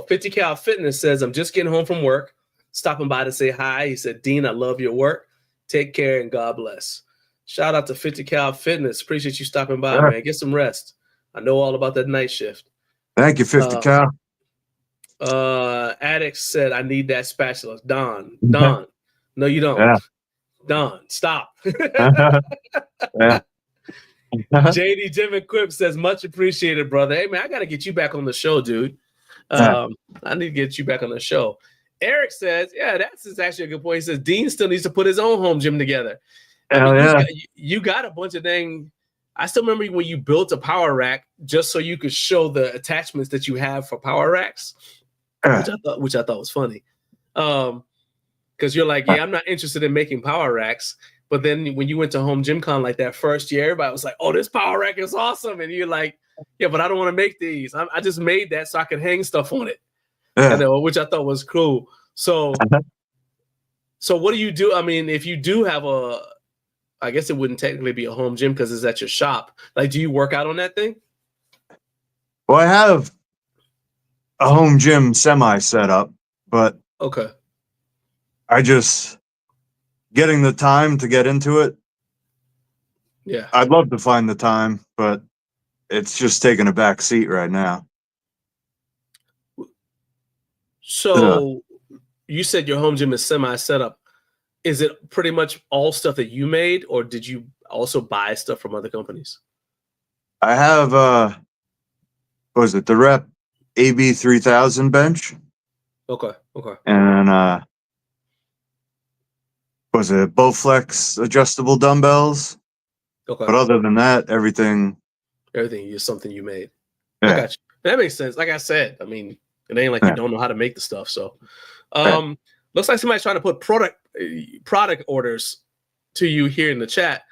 50 Cal Fitness says, I'm just getting home from work, stopping by to say hi. He said, Dean, I love your work. Take care and God bless. Shout out to 50 Cal Fitness. Appreciate you stopping by, man. Get some rest. I know all about that night shift. Thank you, 50 Cal. Addict said, I need that spatula. Don. No, you don't. Yeah. Don, stop. Yeah. JD Jim and Quip says, much appreciated, brother. Hey, man, I got to get you back on the show, dude. I need to get you back on the show. Eric says, yeah, that's actually a good point. He says, Dean still needs to put his own home gym together. You got a bunch of dang. I still remember when you built a power rack just so you could show the attachments that you have for power racks, which I thought was funny. Because you're like, yeah, I'm not interested in making power racks. But then when you went to Home Gym Con like that first year, everybody was like, oh, this power rack is awesome. And you're like, yeah, but I don't want to make these. I just made that so I could hang stuff on it. Yeah. Which I thought was cool. So what do you do? I mean, if you do have I guess it wouldn't technically be a home gym because it's at your shop. Like, do you work out on that thing? Well, I have a home gym semi set up, but okay. I just getting the time to get into it. Yeah. I'd love to find the time, but it's just taking a back seat right now. So you said your home gym is semi set up. Is it pretty much all stuff that you made, or did you also buy stuff from other companies? I have what was it, the Rep AB 3000 bench. Okay. And was it Bowflex adjustable dumbbells. Okay. But other than that, everything is something you made. Yeah. I got you. That makes sense. Like I said, I mean, it ain't like you don't know how to make the stuff. So, looks like somebody's trying to put product orders to you here in the chat.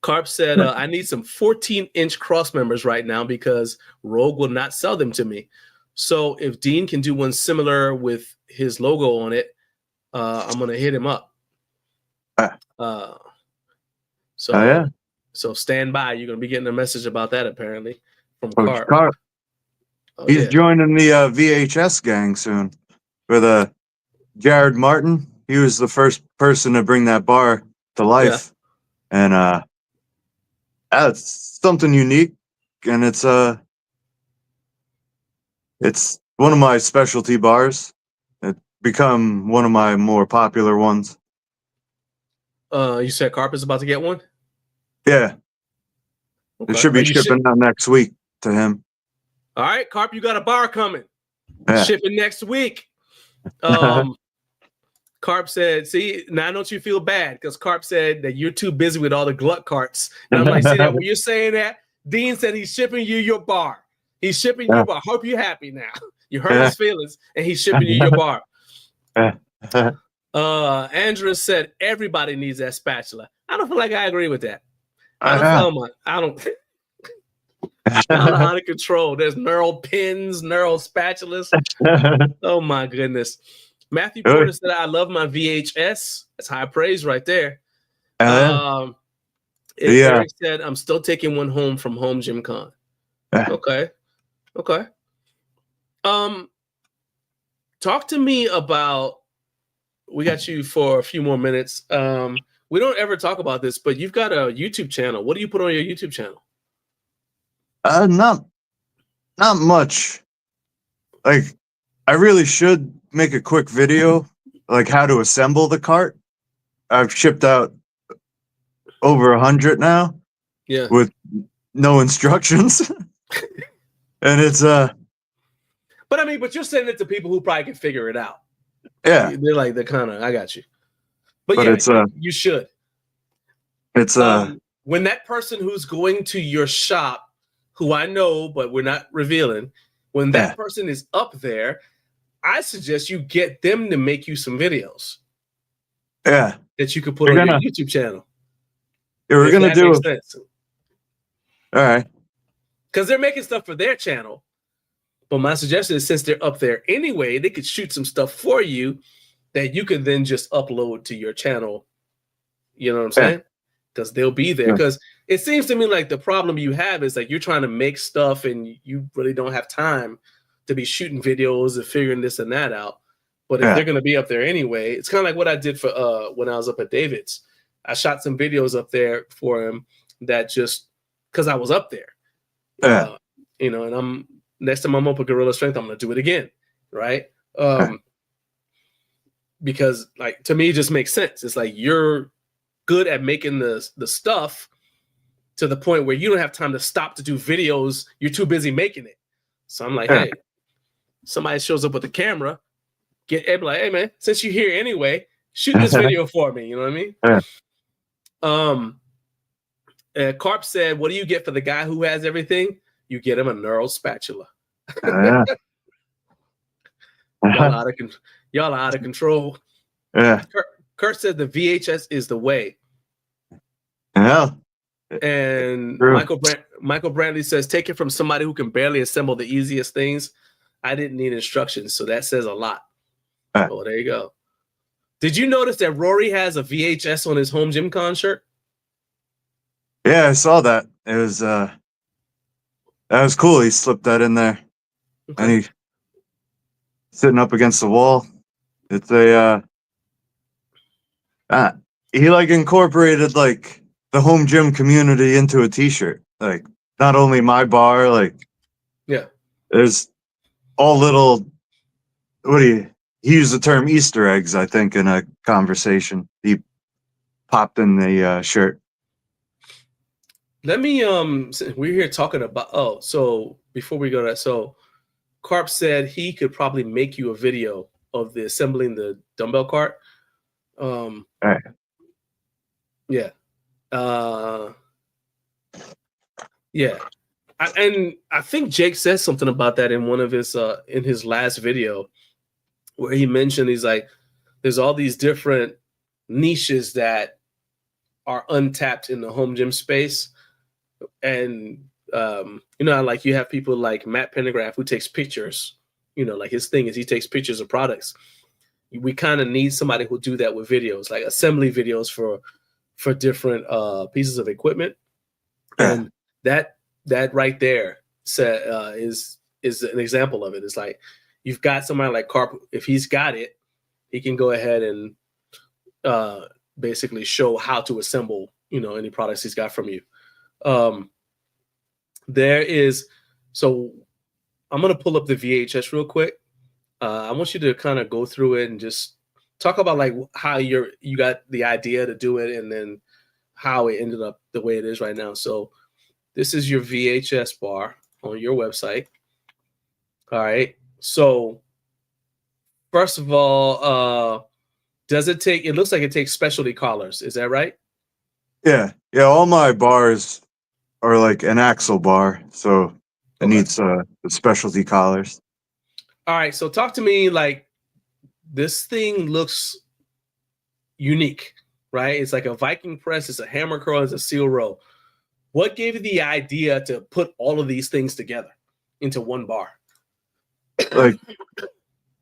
Carp said, I need some 14-inch cross members right now because Rogue will not sell them to me. So if Dean can do one similar with his logo on it, I'm going to hit him up. So stand by. You're going to be getting a message about that apparently from Carp. He's joining the VHS gang soon with Jared Martin. He was the first person to bring that bar to life. And it's something unique, and it's one of my specialty bars. It's become one of my more popular ones. You said Carp is about to get one? Yeah. Okay. It should be shipping out next week to him. All right, Carp, you got a bar coming. Yeah. Shipping next week. Carp said, see, now don't you feel bad? Because Carp said that you're too busy with all the glut carts. And I'm like, see that when you're saying that, Dean said he's shipping you your bar. He's shipping you your bar. Hope you're happy now. You hurt his feelings, and he's shipping you your bar. Andrew said everybody needs that spatula. I don't feel like I agree with that. I don't out of control. There's neural pins, neural spatulas. Oh my goodness. Matthew Porter said, I love my VHS. That's high praise right there. Eric said, I'm still taking one home from Home Gym Con. Okay. Talk to me about, we got you for a few more minutes. We don't ever talk about this, but you've got a YouTube channel. What do you put on your YouTube channel? Not much. Like, I really should make a quick video, like how to assemble the cart. I've shipped out over 100 now. Yeah. With no instructions. And it's But I mean, but you're sending it to people who probably can figure it out. Yeah. They're kind of, I got you. But yeah, it's you should. It's when that person who's going to your shop, who I know, but we're not revealing, when that person is up there, I suggest you get them to make you some videos. Yeah. That you could put on your YouTube channel. Yeah, we're gonna do it. All right. Because they're making stuff for their channel. But my suggestion is, since they're up there anyway, they could shoot some stuff for you that you could then just upload to your channel. You know what I'm saying? Because they'll be there. Because it seems to me like the problem you have is like you're trying to make stuff and you really don't have time to be shooting videos and figuring this and that out. But if they're going to be up there anyway, it's kind of like what I did for when I was up at David's. I shot some videos up there for him that just because I was up there. You know, and next time I'm up with Gorilla Strength, I'm going to do it again. Right. Because like, to me, it just makes sense. It's like, you're good at making the stuff to the point where you don't have time to stop to do videos. You're too busy making it. So I'm like, hey, somebody shows up with a camera, be like, hey man, since you're here anyway, shoot this video for me. You know what I mean? Carp said, what do you get for the guy who has everything? You get him a neural spatula. Y'all are out of control. Yeah. Kurt said the VHS is the way. Yeah. And Michael Brantley says, take it from somebody who can barely assemble the easiest things. I didn't need instructions, so that says a lot. Oh, there you go. Did you notice that Rory has a VHS on his Home Gym Con shirt? Yeah, I saw that. It was that was cool. He slipped that in there. And he sitting up against the wall. It's he like incorporated like the home gym community into a t-shirt. Like, not only my bar, like there's all little he used the term Easter eggs, I think, in a conversation he popped in the shirt. Let me we're here talking about so before we go to that, so Carp said he could probably make you a video of the assembling the dumbbell cart. All right. Yeah. Yeah. And I think Jake says something about that in one of his in his last video, where he mentioned he's like, there's all these different niches that are untapped in the home gym space. And like you have people like Matt Pendergraph who takes pictures, like his thing is he takes pictures of products. We kind of need somebody who'll do that with videos, like assembly videos for different pieces of equipment. And that right there is an example of it. It's like you've got somebody like Carp. If he's got it, he can go ahead and basically show how to assemble, any products he's got from you. So I'm going to pull up the VHS real quick. I want you to kind of go through it and just talk about like how you got the idea to do it and then how it ended up the way it is right now. So this is your VHS bar on your website. All right. So first of all, it looks like it takes specialty collars. Is that right? Yeah. Yeah. All my bars are like an axle bar. So it needs the specialty collars. All right. So talk to me, like, this thing looks unique, right? It's like a Viking press. It's a hammer curl. It's a seal row. What gave you the idea to put all of these things together into one bar? Like,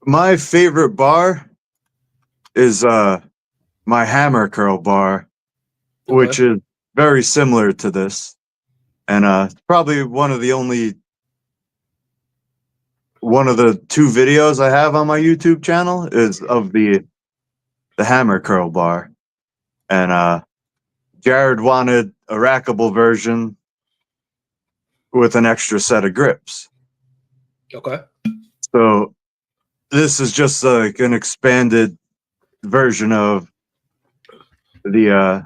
my favorite bar is my hammer curl bar, which is very similar to this, and probably one of the two videos I have on my YouTube channel is of the hammer curl bar, and Jared wanted a rackable version with an extra set of grips. Okay. So this is just like an expanded version of the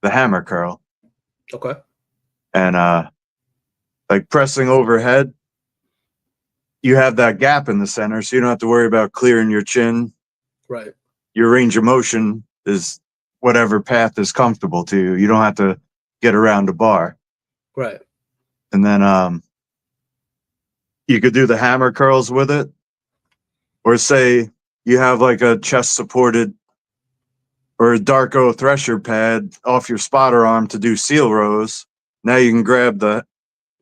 hammer curl. Okay. And like pressing overhead, you have that gap in the center, so you don't have to worry about clearing your chin. Right. Your range of motion is whatever path is comfortable to you. You don't have to get around a bar. Right. And then you could do the hammer curls with it. Or say you have like a chest supported or a Darko thresher pad off your spotter arm to do seal rows. Now you can grab the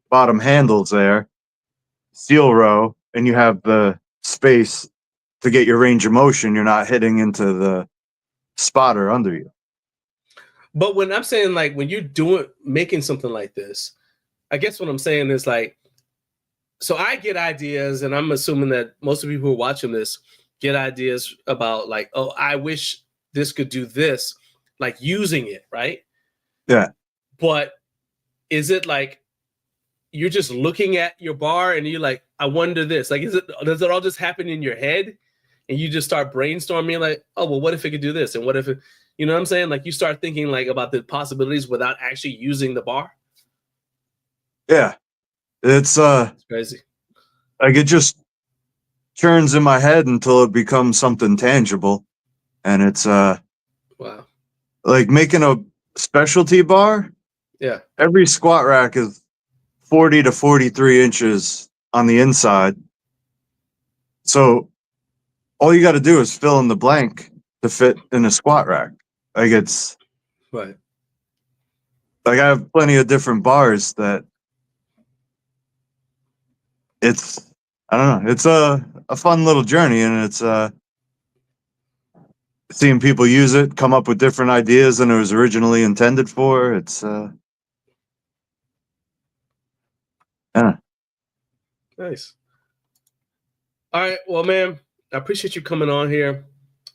bottom handles there, seal row, and you have the space to get your range of motion. You're not hitting into the spotter under you. But when I'm saying, like, when you're making something like this, I guess what I'm saying is, like, so I get ideas, and I'm assuming that most of the people who are watching this get ideas about, like, oh, I wish this could do this, like using it, right? Yeah. But is it like you're just looking at your bar and you're like, I wonder this? Like, does it all just happen in your head and you just start brainstorming like, oh, well, what if it could do this? And what if it, you know what I'm saying? Like, you start thinking like about the possibilities without actually using the bar. Yeah. It's crazy. Like, it just churns in my head until it becomes something tangible. And it's wow. Like making a specialty bar. Yeah. Every squat rack is 40 to 43 inches on the inside. So all you got to do is fill in the blank to fit in a squat rack. Like, it's right. Like, I have plenty of different bars that it's, I don't know, it's a fun little journey, and it's seeing people use it, come up with different ideas than it was originally intended for. It's yeah. Nice. All right. Well, man, I appreciate you coming on here.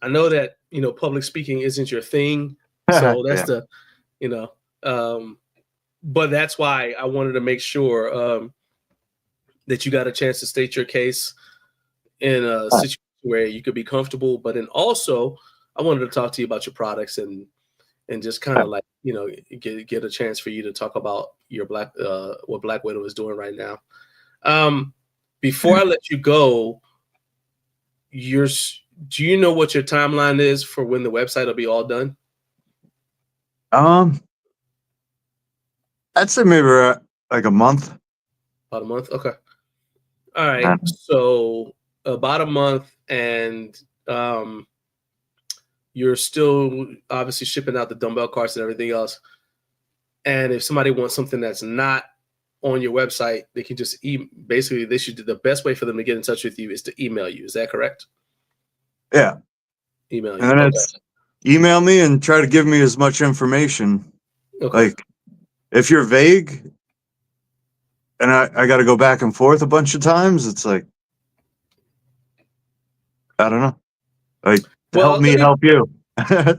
I know that, public speaking isn't your thing. So that's but that's why I wanted to make sure that you got a chance to state your case in a situation where you could be comfortable. But then also, I wanted to talk to you about your products and just kind of like, get a chance for you to talk about your what Black Widow is doing right now. Before I let you go, do you know what your timeline is for when the website will be all done? I'd say maybe like a month. About a month? Okay. All right. So about a month, and you're still obviously shipping out the dumbbell carts and everything else. And if somebody wants something that's not on your website, they can just basically they should do the best way for them to get in touch with you is to email you. Is that correct? Yeah. Email you. And then it's email me and try to give me as much information. Okay. Like if you're vague and I got to go back and forth a bunch of times, it's like, I don't know. Like, help me help you.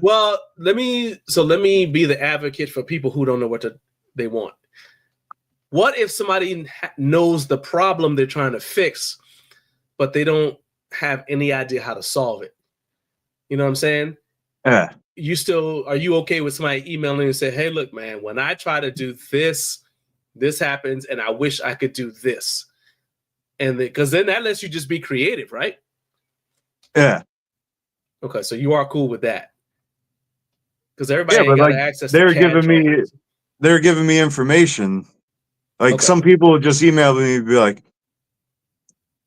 Well, let me be the advocate for people who don't know what they want. What if somebody knows the problem they're trying to fix, but they don't have any idea how to solve it? You know what I'm saying? Yeah. Are you okay with somebody emailing and say, hey, look, man, when I try to do this, this happens, and I wish I could do this. And because then that lets you just be creative, right? Yeah. Okay, so you are cool with that. Because everybody ain't got access to they're giving me information. Like some people just email me and be like,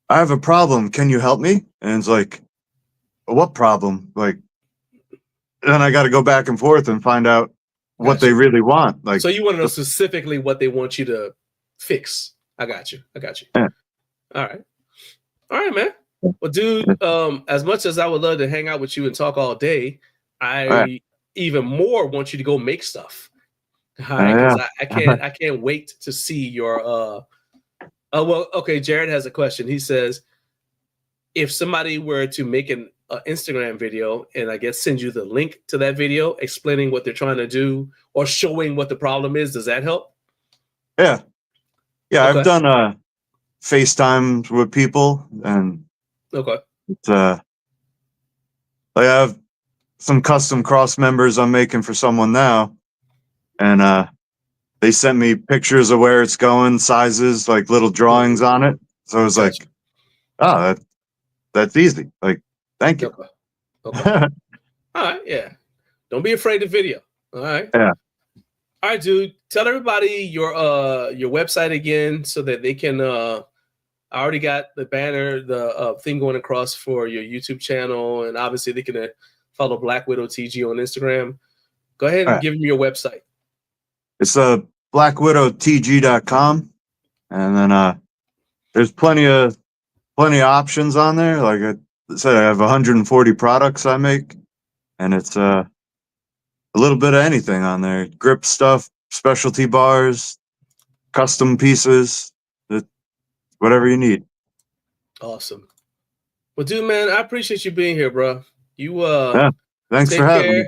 I have a problem. Can you help me? And it's like, what problem? Like, then I got to go back and forth and find out what they really want. Like, so you want to know specifically what they want you to fix. I got you. Yeah. All right, man. Well, dude, as much as I would love to hang out with you and talk all day, I even more want you to go make stuff. All right, because I can't wait to see your well, okay, Jared has a question. He says, if somebody were to make an Instagram video and I guess send you the link to that video explaining what they're trying to do or showing what the problem is, does that help? Yeah. Yeah, okay. I've done FaceTime with people, and it's like I have some custom cross members I'm making for someone now, and they sent me pictures of where it's going, sizes, like little drawings on it. So I was like, oh, that's easy. Like, thank you. Okay. All right, yeah. Don't be afraid of video. All right. Yeah. All right, dude. Tell everybody your website again so that they can I already got the banner, the thing going across for your YouTube channel, and obviously they can follow Black Widow TG on Instagram. Go ahead and give them your website. It's blackwidowtg.com, and then there's plenty of options on there. Like I said, I have 140 products I make, and it's a little bit of anything on there. Grip stuff, specialty bars, custom pieces, whatever you need. Awesome. Well, dude, man, I appreciate you being here, bro. You thanks for having me.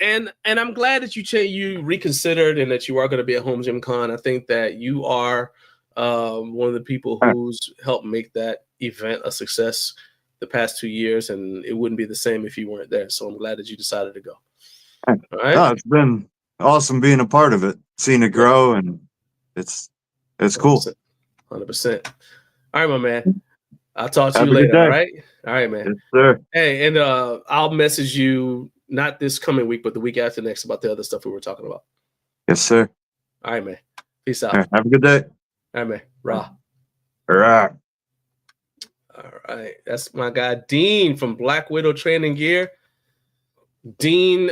And I'm glad that you reconsidered and that you are going to be at Home Gym Con. I think that you are one of the people who's helped make that event a success the past 2 years, and it wouldn't be the same if you weren't there. So I'm glad that you decided to go. All right. No, it's been awesome being a part of it, seeing it grow, and it's cool. 100%. All right, my man. I'll talk to you later. All right. All right, man. Yes, sir. Hey, and I'll message you not this coming week, but the week after next about the other stuff we were talking about. Yes, sir. All right, man. Peace out. Right, have a good day. All right, man. Rah. All right. All right. That's my guy, Dean from Black Widow Training Gear. Dean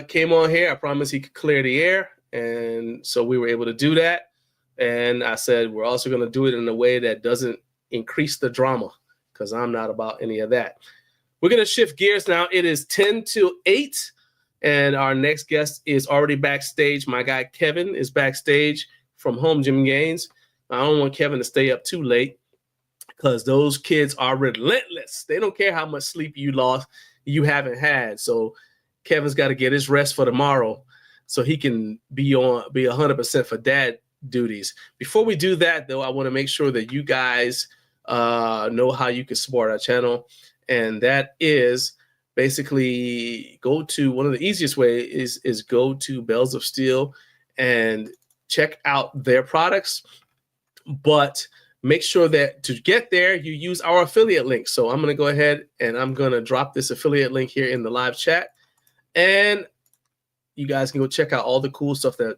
came on here. I promised he could clear the air. And so we were able to do that. And I said, we're also going to do it in a way that doesn't increase the drama, because I'm not about any of that. We're going to shift gears now. It is 10 to 8, and our next guest is already backstage. My guy Kevin is backstage from Home Gym Gains. I don't want Kevin to stay up too late because those kids are relentless. They don't care how much sleep you haven't had. So Kevin's got to get his rest for tomorrow so he can be 100% for dad duties. Before we do that, though, I want to make sure that you guys know how you can support our channel. And that is basically go to one of the easiest ways is go to Bells of Steel and check out their products. But make sure that to get there, you use our affiliate link. So I'm going to go ahead and I'm going to drop this affiliate link here in the live chat. And you guys can go check out all the cool stuff that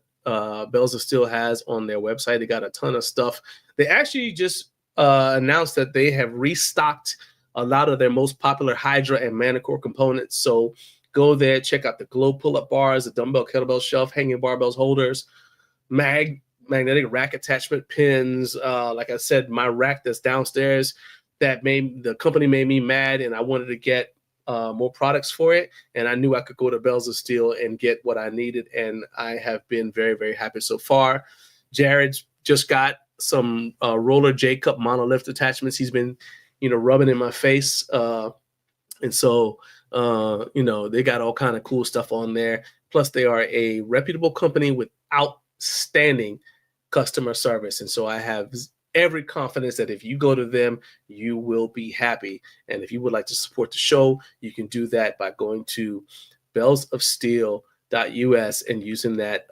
Bells of Steel has on their website. They got a ton of stuff. They actually just announced that they have restocked a lot of their most popular Hydra and Manicore components. So go there, check out the glow pull-up bars, the dumbbell kettlebell shelf, hanging barbells holders, magnetic rack attachment pins. Like I said, my rack that's downstairs, the company made me mad, and I wanted to get more products for it, and I knew I could go to Bells of Steel and get what I needed, and I have been very, very happy so far. Jared's just got some roller J-cup monolift attachments. He's been, rubbing in my face, and so they got all kind of cool stuff on there. Plus, they are a reputable company with outstanding customer service, and so I have every confidence that if you go to them, you will be happy. And if you would like to support the show, you can do that by going to bellsofsteel.us and using that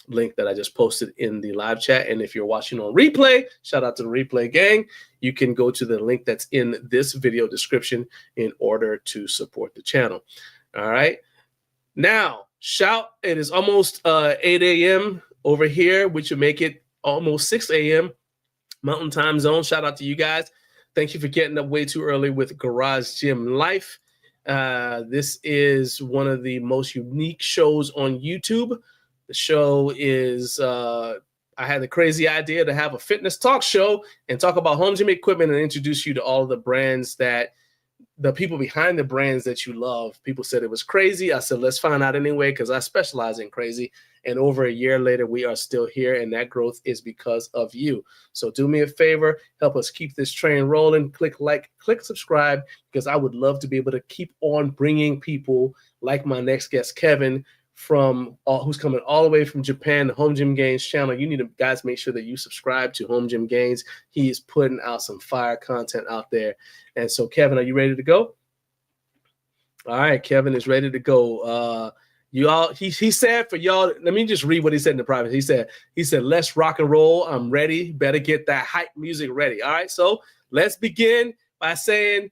link that I just posted in the live chat. And if you're watching on replay, shout out to the replay gang, you can go to the link that's in this video description in order to support the channel. All right. Now, it is almost 8 a.m. over here, which would make it almost 6 a.m. Mountain Time Zone. Shout out to you guys. Thank you for getting up way too early with Garage Gym Life. This is one of the most unique shows on YouTube. The show is, I had the crazy idea to have a fitness talk show and talk about home gym equipment and introduce you to all of the brands the people behind the brands that you love. People said it was crazy. I said, let's find out anyway, because I specialize in crazy. And over a year later, we are still here, and that growth is because of you. So do me a favor, help us keep this train rolling. Click like, click subscribe, because I would love to be able to keep on bringing people like my next guest, Kevin, who's coming all the way from Japan, the Home Gym Gains channel. You need to, guys, make sure that you subscribe to Home Gym Gains. He is putting out some fire content out there. And so, Kevin, are you ready to go? All right, Kevin is ready to go. He said for y'all, let me just read what he said in the private. He said, let's rock and roll. I'm ready. Better get that hype music ready. All right, so let's begin by saying,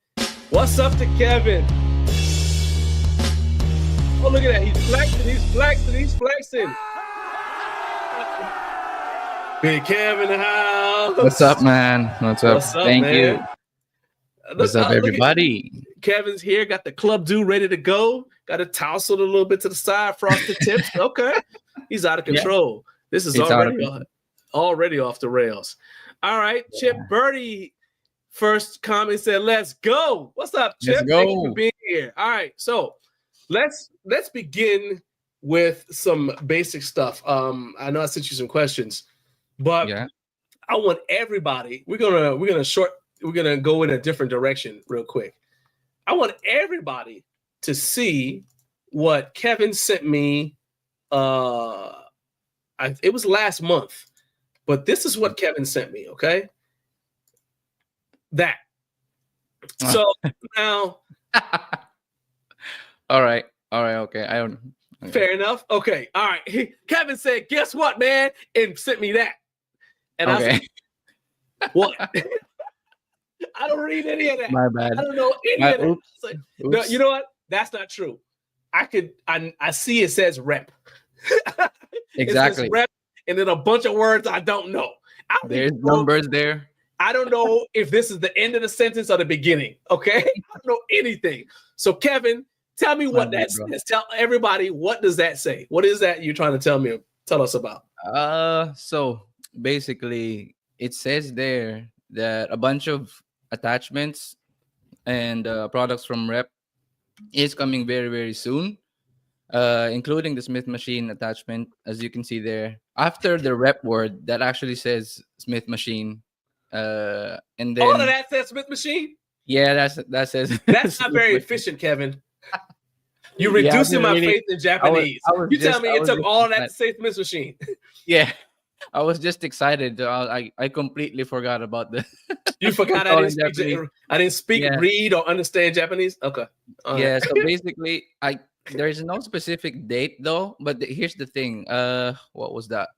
what's up to Kevin? Oh, look at that. He's flexing. Big Kevin in the house. What's up, man? What's up? Thank man? you. What's up, everybody? Kevin's here, got the club do ready to go. Got it tousled a little bit to the side, frosted tips. Okay. He's out of control. Yeah. This is already off the rails. All right. Yeah. Chip Birdie first comment said, let's go. What's up, Chip? Let's go. Thank you for being here. All right. So let's begin with some basic stuff. I know I sent you some questions, but I want everybody, we're gonna go in a different direction real quick. I want everybody to see what Kevin sent me. It was last month, but this is what Kevin sent me. Okay, that. So now, all right, okay. I don't. Okay. Fair enough. Okay, all right. Kevin said, "Guess what, man?" and sent me that. And I said, "What?" I don't read any of that. My bad. I don't know any of that. Like, no, you know what? That's not true. I see it says rep. Exactly. It says rep, and then a bunch of words I don't know. There's numbers there. I don't know if this is the end of the sentence or the beginning. Okay, I don't know anything. So Kevin, tell me what that says. Tell everybody, what does that say? What is that you're trying to tell us about? So basically, it says there that a bunch of attachments and products from Rep is coming very, very soon, including the Smith machine attachment, as you can see there. After the Rep word, that actually says Smith machine, and then all of that says Smith machine. Yeah, that says that's not very efficient, Kevin. You're reducing my faith in Japanese. You tell me it took all that to say Smith machine. Yeah. I was just excited. I completely forgot about the. You forgot I didn't speak, read, or understand Japanese. Okay. Yeah. So basically, there is no specific date though. But here's the thing. What was that?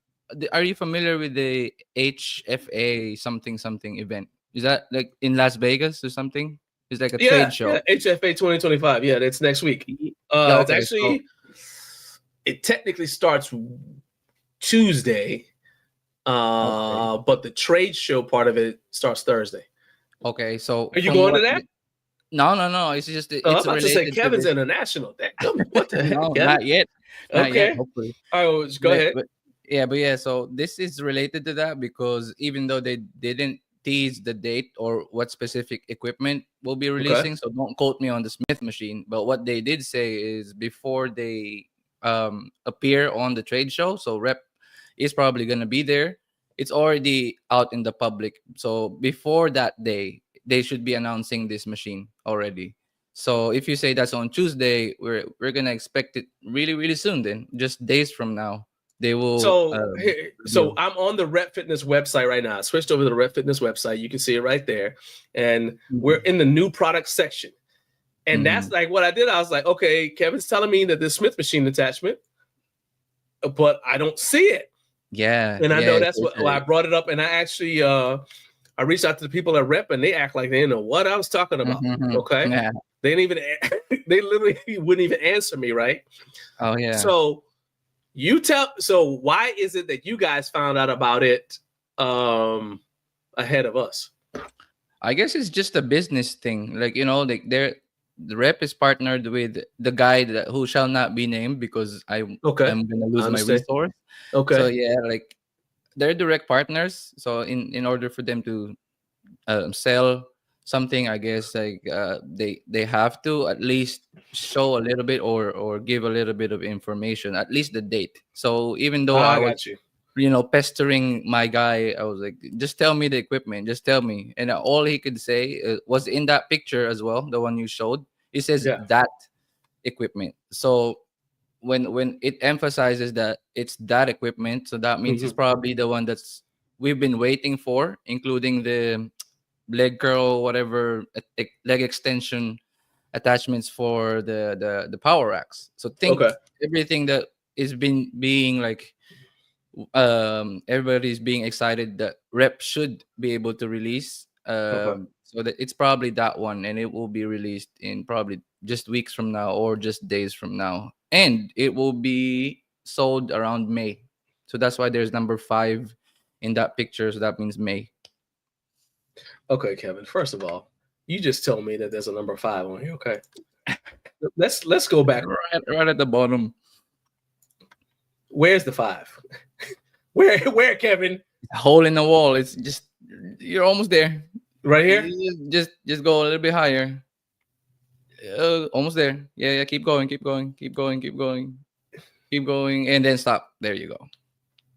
are you familiar with the HFA something event? Is that like in Las Vegas or something? It's like a trade show. Yeah, HFA 2025. Yeah, that's next week. Yeah, It's actually, it technically starts Tuesday, but the trade show part of it starts Thursday. Okay, so are you going to that? No. It's just it's I'm about to say related Kevin's to international. What the heck? no, Kevin? Not yet. Not Okay. yet, hopefully. Oh, go ahead. But yeah, so this is related to that because even though they didn't tease the date or what specific equipment will be releasing, so don't quote me on the Smith machine, but what they did say is before they appear on the trade show, so Rep is probably going to be there. It's already out in the public. So before that day, they should be announcing this machine already. So if you say that's on Tuesday, we're gonna expect it really, really soon. Then just days from now, they will. So I'm on the Rep Fitness website right now. I switched over to the Rep Fitness website. You can see it right there, and we're in the new product section. And that's like what I did. I was like, okay, Kevin's telling me that this Smith machine attachment, but I don't see it. Yeah, and I know that's why I brought it up. And I actually I reached out to the people at Rep, and they act like they didn't know what I was talking about. Okay. Yeah. They didn't even, they literally wouldn't even answer me, right? Oh, yeah. So why is it that you guys found out about it ahead of us? I guess it's just a business thing. Like, like the Rep is partnered with the guy who shall not be named because I'm going to lose my resource. Okay. So, yeah, like they're direct partners. So in order for them to sell something, I guess like they have to at least show a little bit or give a little bit of information, at least the date. So even though I was pestering my guy, I was like, just tell me the equipment, just tell me. And all he could say was in that picture as well, the one you showed. It says that equipment. So when it emphasizes that it's that equipment, so that means it's probably the one that's we've been waiting for, including the leg curl, whatever leg extension attachments for the power racks. So think everything that is being like everybody's being excited that Rep should be able to release. So that it's probably that one, and it will be released in probably just weeks from now or just days from now, and it will be sold around May. So that's why there's number 5 in that picture. So that means May. Okay, Kevin. First of all, you just told me that there's a number 5 on here. Okay, let's go back right at the bottom. Where's the 5? Where, Kevin? A hole in the wall. It's just you're almost there. Right here. Just go a little bit higher. Almost there. Yeah. Keep going, and then stop. There you go.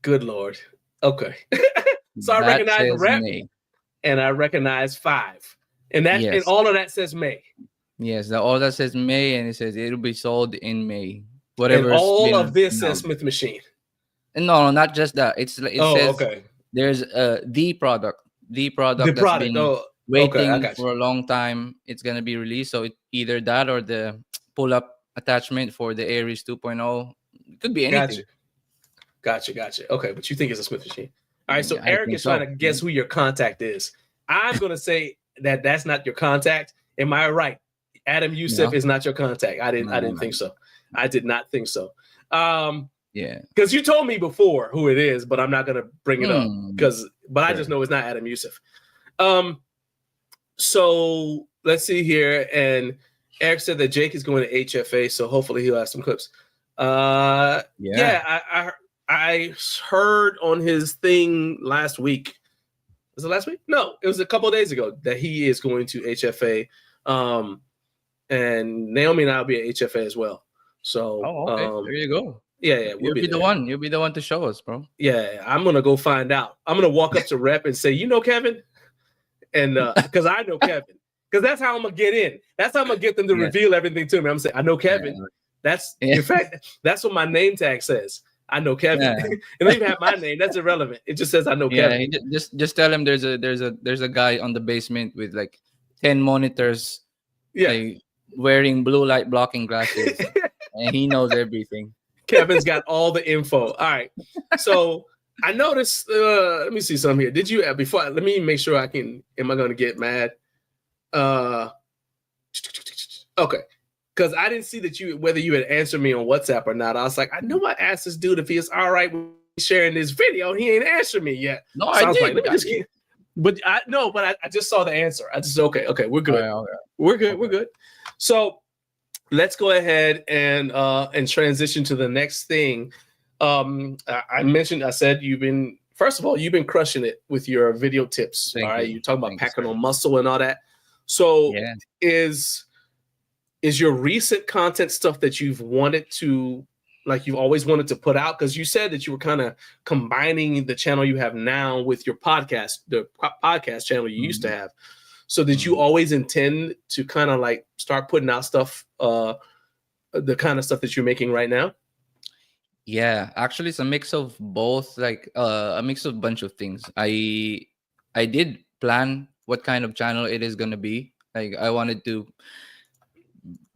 Good Lord. Okay. So I recognize Rep, and I recognize 5, and and all of that says May. Yes, all that says May, and it says it'll be sold in May. Whatever. And all of this says Smith machine. No, not just that. It says there's the product that's been waiting for a long time. It's gonna be released. So it's either that or the pull-up attachment for the Aries 2.0. It could be anything. Gotcha. Okay, but you think it's a Smith machine. All right, so Eric is trying to guess who your contact is. I'm gonna say that that's not your contact. Am I right? Adam Youssef is not your contact. I didn't think so. I did not think so. Yeah, because you told me before who it is, but I'm not gonna bring it up but I just know it's not Adam Youssef. So let's see here, and Eric said that Jake is going to HFA, so hopefully he'll have some clips. I heard on his thing last week. Was it last week? No, it was a couple of days ago that he is going to HFA. And Naomi and I'll be at HFA as well. So there you go. Yeah, you'll be the one. You'll be the one to show us, bro. Yeah, I'm gonna go find out. I'm gonna walk up to Rep and say, Kevin, and because I know Kevin, because that's how I'm gonna get in. That's how I'm gonna get them to reveal everything to me. I'm saying, I know Kevin. In fact, that's what my name tag says. I know Kevin. It don't even have my name. That's irrelevant. It just says I know Kevin. Just tell him there's a guy on the basement with like 10 monitors. Yeah, like, wearing blue light blocking glasses, and he knows everything. Kevin's got all the info. All right. So I noticed. Let me see something here. Did you before? Let me make sure I can. Am I going to get mad? Okay, because I didn't see that whether you had answered me on WhatsApp or not. I was like, I know I asked this dude if he's all right with sharing this video. He ain't answered me yet. No, So I was did. like, let me just get. But I just saw the answer. I just okay, we're good. Okay. We're good. We're good. So let's go ahead and transition to the next thing. I said you've been crushing it with your video tips. Thank all right, you. you talk about Thank packing you, on muscle and all that. So yeah. is your recent content stuff that you've wanted to, like you've always wanted to put out? Because you said that you were kind of combining the channel you have now with your podcast, the podcast channel you used to have. So did you always intend to kind of like start putting out stuff, the kind of stuff that you're making right now? Yeah, actually, it's a mix of both, like a mix of a bunch of things. I did plan what kind of channel it is gonna be. Like I wanted to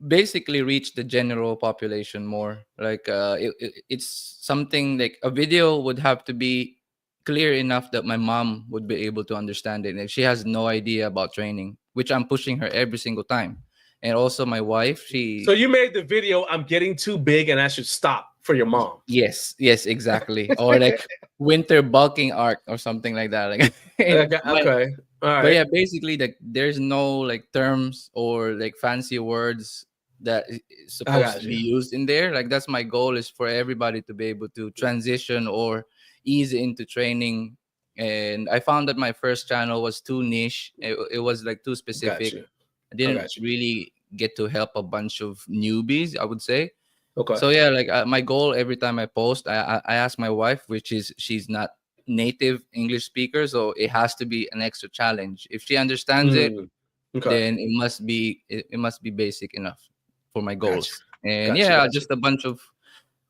basically reach the general population more. Like it's something like a video would have to be clear enough that my mom would be able to understand it. Like she has no idea about training, which I'm pushing her every single time. And also my wife, So you made the video, I'm getting too big and I should stop, for your mom. Yes, exactly. Or like winter bulking arc or something like that. Like okay. All right. But yeah, basically like there's no like terms or like fancy words that is supposed to be used in there. Like that's my goal, is for everybody to be able to transition or ease into training. And I found that my first channel was too niche. It was like too specific. I didn't really get to help a bunch of newbies, I would say. Okay. So yeah, like my goal every time I post, I ask my wife, which is she's not native English speaker, so it has to be an extra challenge. If she understands it, then it must be basic enough for my goals. And just a bunch of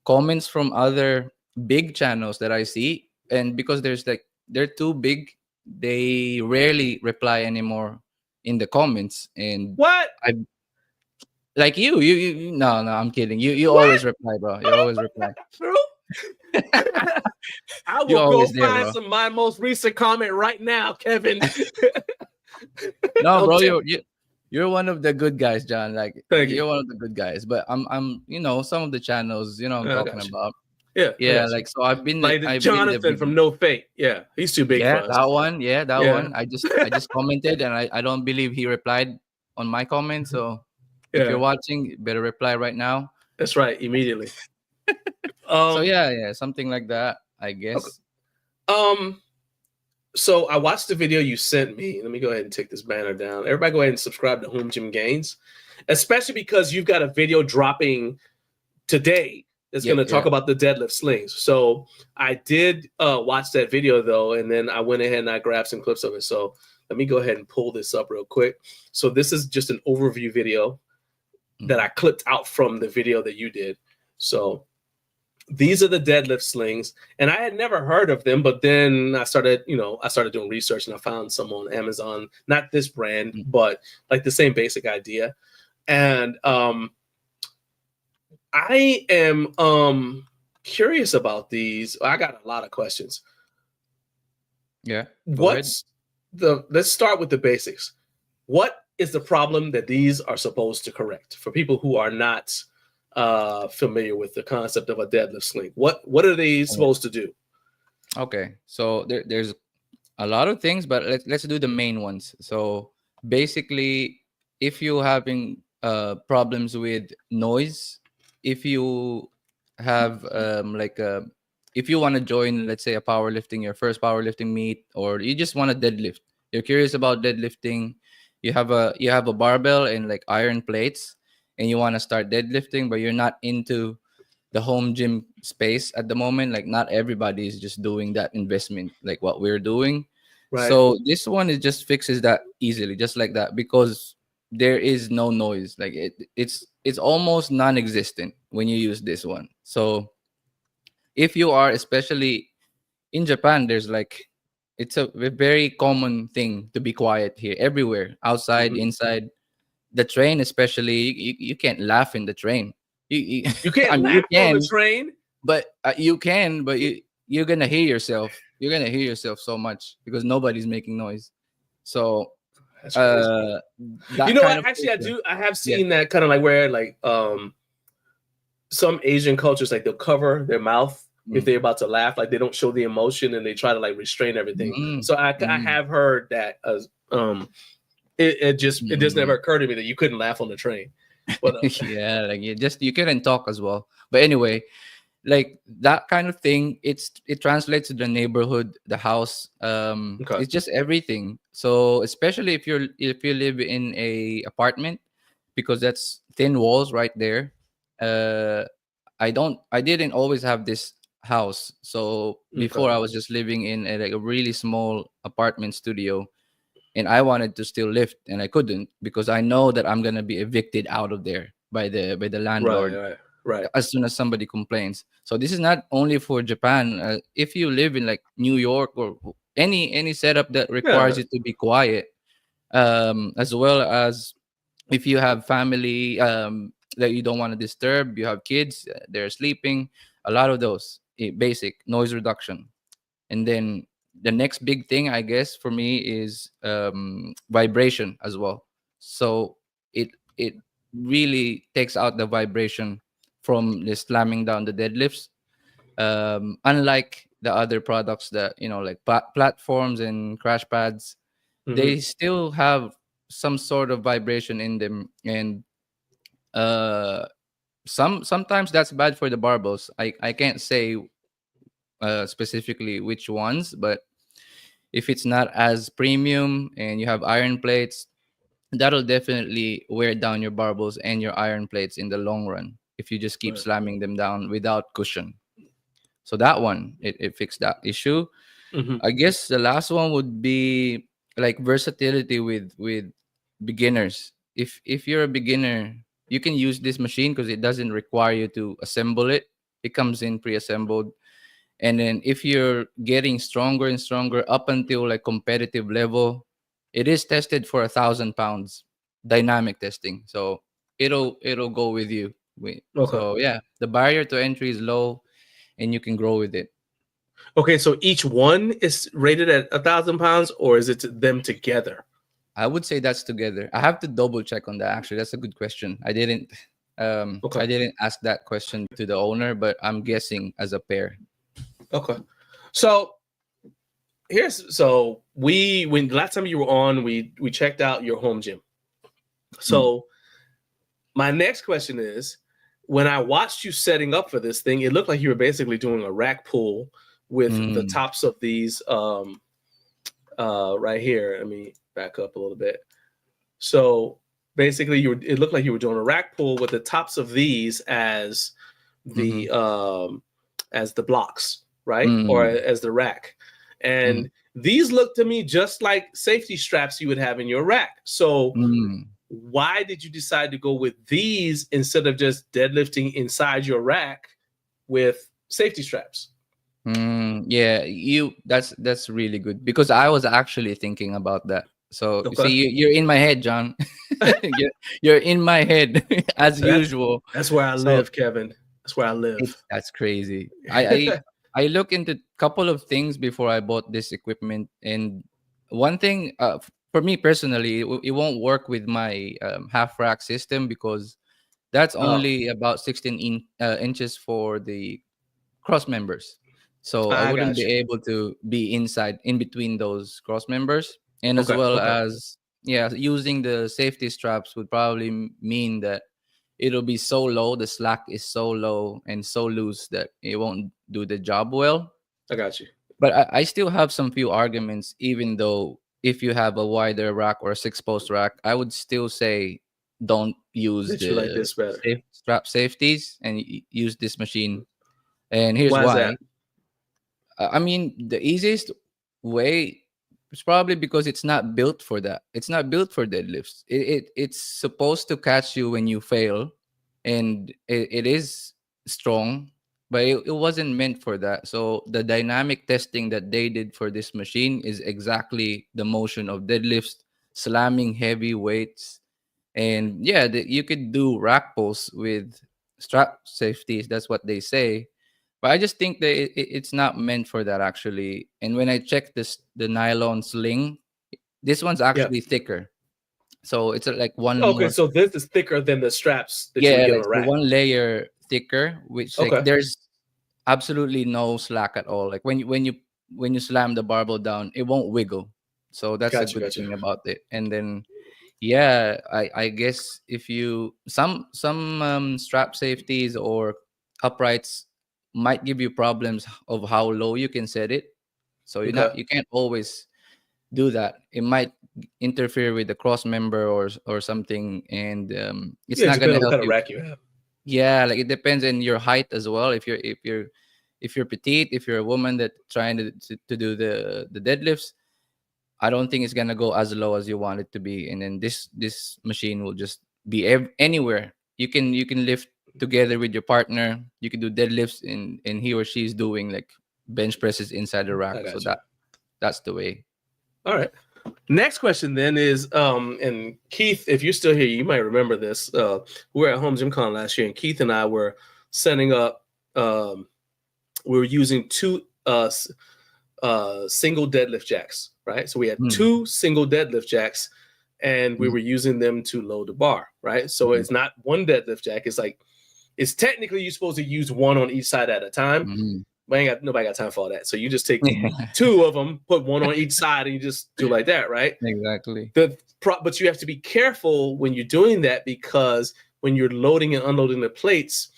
comments from other big channels that I see, and because they're too big, they rarely reply anymore in the comments. And I like you no, I'm kidding. You always reply, bro. You always reply. True. I will go find my most recent comment right now, Kevin. No, bro, you're one of the good guys, John. Like you're one of the good guys. But I'm some of the channels, I'm talking about. Yeah, like so I've been like Jonathan from No Fate. Yeah, he's too big for us. That one. Yeah, that one. I just commented, and I don't believe he replied on my comment. So if you're watching, you better reply right now. That's right, immediately. So yeah, something like that, I guess. Okay. So I watched the video you sent me. Let me go ahead and take this banner down. Everybody go ahead and subscribe to Home Gym Gains, especially because you've got a video dropping today that's going to talk about the deadlift slings. So I did watch that video though, and then I went ahead and I grabbed some clips of it. So let me go ahead and pull this up real quick. So this is just an overview video that I clipped out from the video that you did. So these are the deadlift slings, and I had never heard of them, but then I started doing research and I found some on Amazon, not this brand, but like the same basic idea. And I am curious about these. I got a lot of questions. Yeah. Let's start with the basics. What is the problem that these are supposed to correct for people who are not familiar with the concept of a deadlift sling? What are they supposed to do? Okay, so there's a lot of things, but let's do the main ones. So basically, if you're having problems with noise, if you have if you want to join, let's say, your first powerlifting meet, or you just want to deadlift, you're curious about deadlifting, you have a barbell and like iron plates, and you want to start deadlifting, but you're not into the home gym space at the moment. Like not everybody is just doing that investment like what we're doing. Right. So this one just fixes that easily, just like that, because there is no noise. Like it's almost non-existent when you use this one. So if you are, especially in Japan, there's like, it's a very common thing to be quiet here, everywhere, outside, inside. The train, especially, you can't laugh in the train. You can't laugh on the train, but you can. But you're gonna hear yourself. You're gonna hear yourself so much because nobody's making noise. So That's crazy. You that know kind what? of Actually, culture. I have Yeah. seen that kind of like where like some Asian cultures like they'll cover their mouth if they're about to laugh, like they don't show the emotion and they try to like restrain everything. So I have heard that as it just never occurred to me that you couldn't laugh on the train. But Yeah, like you couldn't talk as well. But anyway, like that kind of thing, it translates to the neighborhood, the house. okay. It's just everything. So especially if you live in a apartment, because that's thin walls right there. Uh, I didn't always have this house. So before Okay. I was just living in like a really small apartment studio, and I wanted to still lift and I couldn't because I know that I'm gonna be evicted out of there by the landlord Right. as soon as somebody complains. So this is not only for Japan. If you live in like New York or any setup that requires Yeah. you to be quiet, as well as if you have family that you don't want to disturb, you have kids, they're sleeping, a lot of those basic noise reduction. And then the next big thing, I guess, for me is vibration as well. So it really takes out the vibration from the slamming down the deadlifts. Unlike the other products that like platforms and crash pads, Mm-hmm. they still have some sort of vibration in them, and uh, sometimes that's bad for the barbells. I can't say specifically which ones, but if it's not as premium and you have iron plates, that'll definitely wear down your barbells and your iron plates in the long run if you just keep Right. slamming them down without cushion. So that one, it fixed that issue. Mm-hmm. I guess the last one would be like versatility with beginners. If you're a beginner, you can use this machine because it doesn't require you to assemble it. It comes in pre-assembled. And then if you're getting stronger and stronger up until like competitive level, it is tested for 1,000 pounds, dynamic testing. So it'll go with you. Okay. So yeah, the barrier to entry is low, and you can grow with it. Okay, so each one is rated at 1,000 pounds, or is it them together? I would say that's together. I have to double check on that. Actually, that's a good question. Okay. I didn't ask that question to the owner, but I'm guessing as a pair. Okay. So when the last time you were on, we checked out your home gym. So my next question is, when I watched you setting up for this thing, it looked like you were basically doing a rack pull with the tops of these right here. Let me back up a little bit. So basically it looked like you were doing a rack pull with the tops of these as the blocks, right? Or as the rack. And these look to me just like safety straps you would have in your rack. So why did you decide to go with these instead of just deadlifting inside your rack with safety straps? Yeah, that's really good because I was actually thinking about that. So Okay. see, you're in my head, John. you're in my head as usual. That's where I live, Kevin. That's where I live. That's crazy. I look into a couple of things before I bought this equipment, and one thing for me personally, it won't work with my half rack system because that's only about 16 inches for the cross members. So I I wouldn't got be you. able to be in between those cross members, and as Okay. well as using the safety straps would probably mean that it'll be so low, the slack is so low and so loose that it won't do the job well. I got you. But I still have some few arguments, even though if you have a wider rack or a 6-post rack, I would still say don't use That you like the this better. strap safeties and use this machine. And here's Why is that? why. I mean, the easiest way is probably because it's not built for that. It's not built for deadlifts. It's supposed to catch you when you fail, and it is strong, but it wasn't meant for that. So the dynamic testing that they did for this machine is exactly the motion of deadlifts, slamming heavy weights, and you could do rack pulls with strap safeties. That's what they say, But I just think that it's not meant for that actually. And when I checked the nylon sling, this one's Yeah. actually thicker. So it's like one Okay, more. so this is thicker than the straps that you would Yeah, get on like a so rack. one layer thicker, which like Okay. there's absolutely no slack at all. Like when you slam the barbell down, it won't wiggle. So that's a Gotcha, good gotcha. thing about it. And then yeah, I guess if you some strap safeties or uprights might give you problems of how low you can set it. So Okay. you can't always do that. It might interfere with the cross member or something, and it's Yeah, it not depends gonna on what help kind of you. rack you have. Yeah, like it depends on your height as well. If you're petite, if you're a woman that trying to do the deadlifts, I don't think it's gonna go as low as you want it to be. And then this machine will just be anywhere. You can lift together with your partner. You can do deadlifts, and he or she is doing like bench presses inside the I rack. So got you. that's the way. All right. Next question then is and Keith, if you're still here, you might remember this. We were at Home Gym Con last year, and Keith and I were setting up. We were using two single deadlift jacks, right? So we had Mm, two single deadlift jacks, and we mm, were using them to load the bar, right? So mm, it's not one deadlift jack. It's technically you're supposed to use one on each side at a time. mm. But nobody got time for all that. So you just take two of them, put one on each side, and you just do like that, right? Exactly. But you have to be careful when you're doing that, because when you're loading and unloading the plates,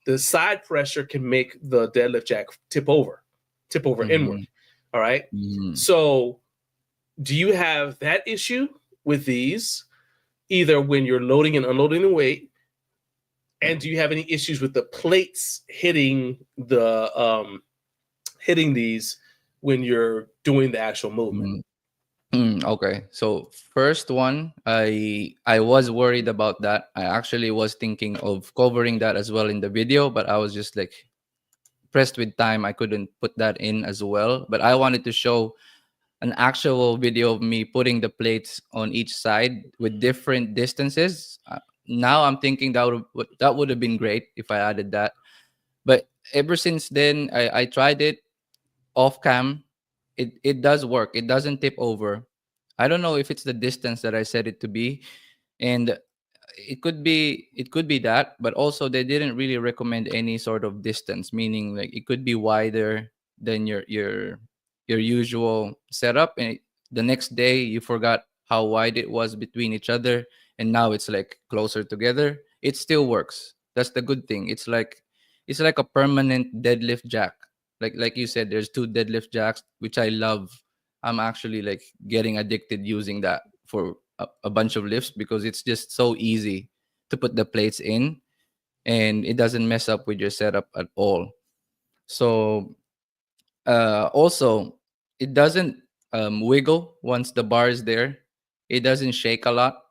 the side pressure can make the deadlift jack tip over inward. Mhm, All right. mhm. So do you have that issue with these, either when you're loading and unloading the weight? And do you have any issues with the plates hitting these when you're doing the actual movement? Mm. Okay. So first one, I was worried about that. I actually was thinking of covering that as well in the video, but I was just like pressed with time. I couldn't put that in as well. But I wanted to show an actual video of me putting the plates on each side with different distances. Now I'm thinking that would have been great if I added that. But ever since then, I tried it off cam. It does work. It doesn't tip over. I don't know if it's the distance that I set it to be, and it could be that, but also they didn't really recommend any sort of distance, meaning like it could be wider than your usual setup, and the next day you forgot how wide it was between each other, and now it's like closer together. It still works. That's the good thing. It's like a permanent deadlift jack. Like you said, there's two deadlift jacks, which I love. I'm actually like getting addicted using that for a bunch of lifts because it's just so easy to put the plates in, and it doesn't mess up with your setup at all. So also it doesn't wiggle once the bar is there. It doesn't shake a lot.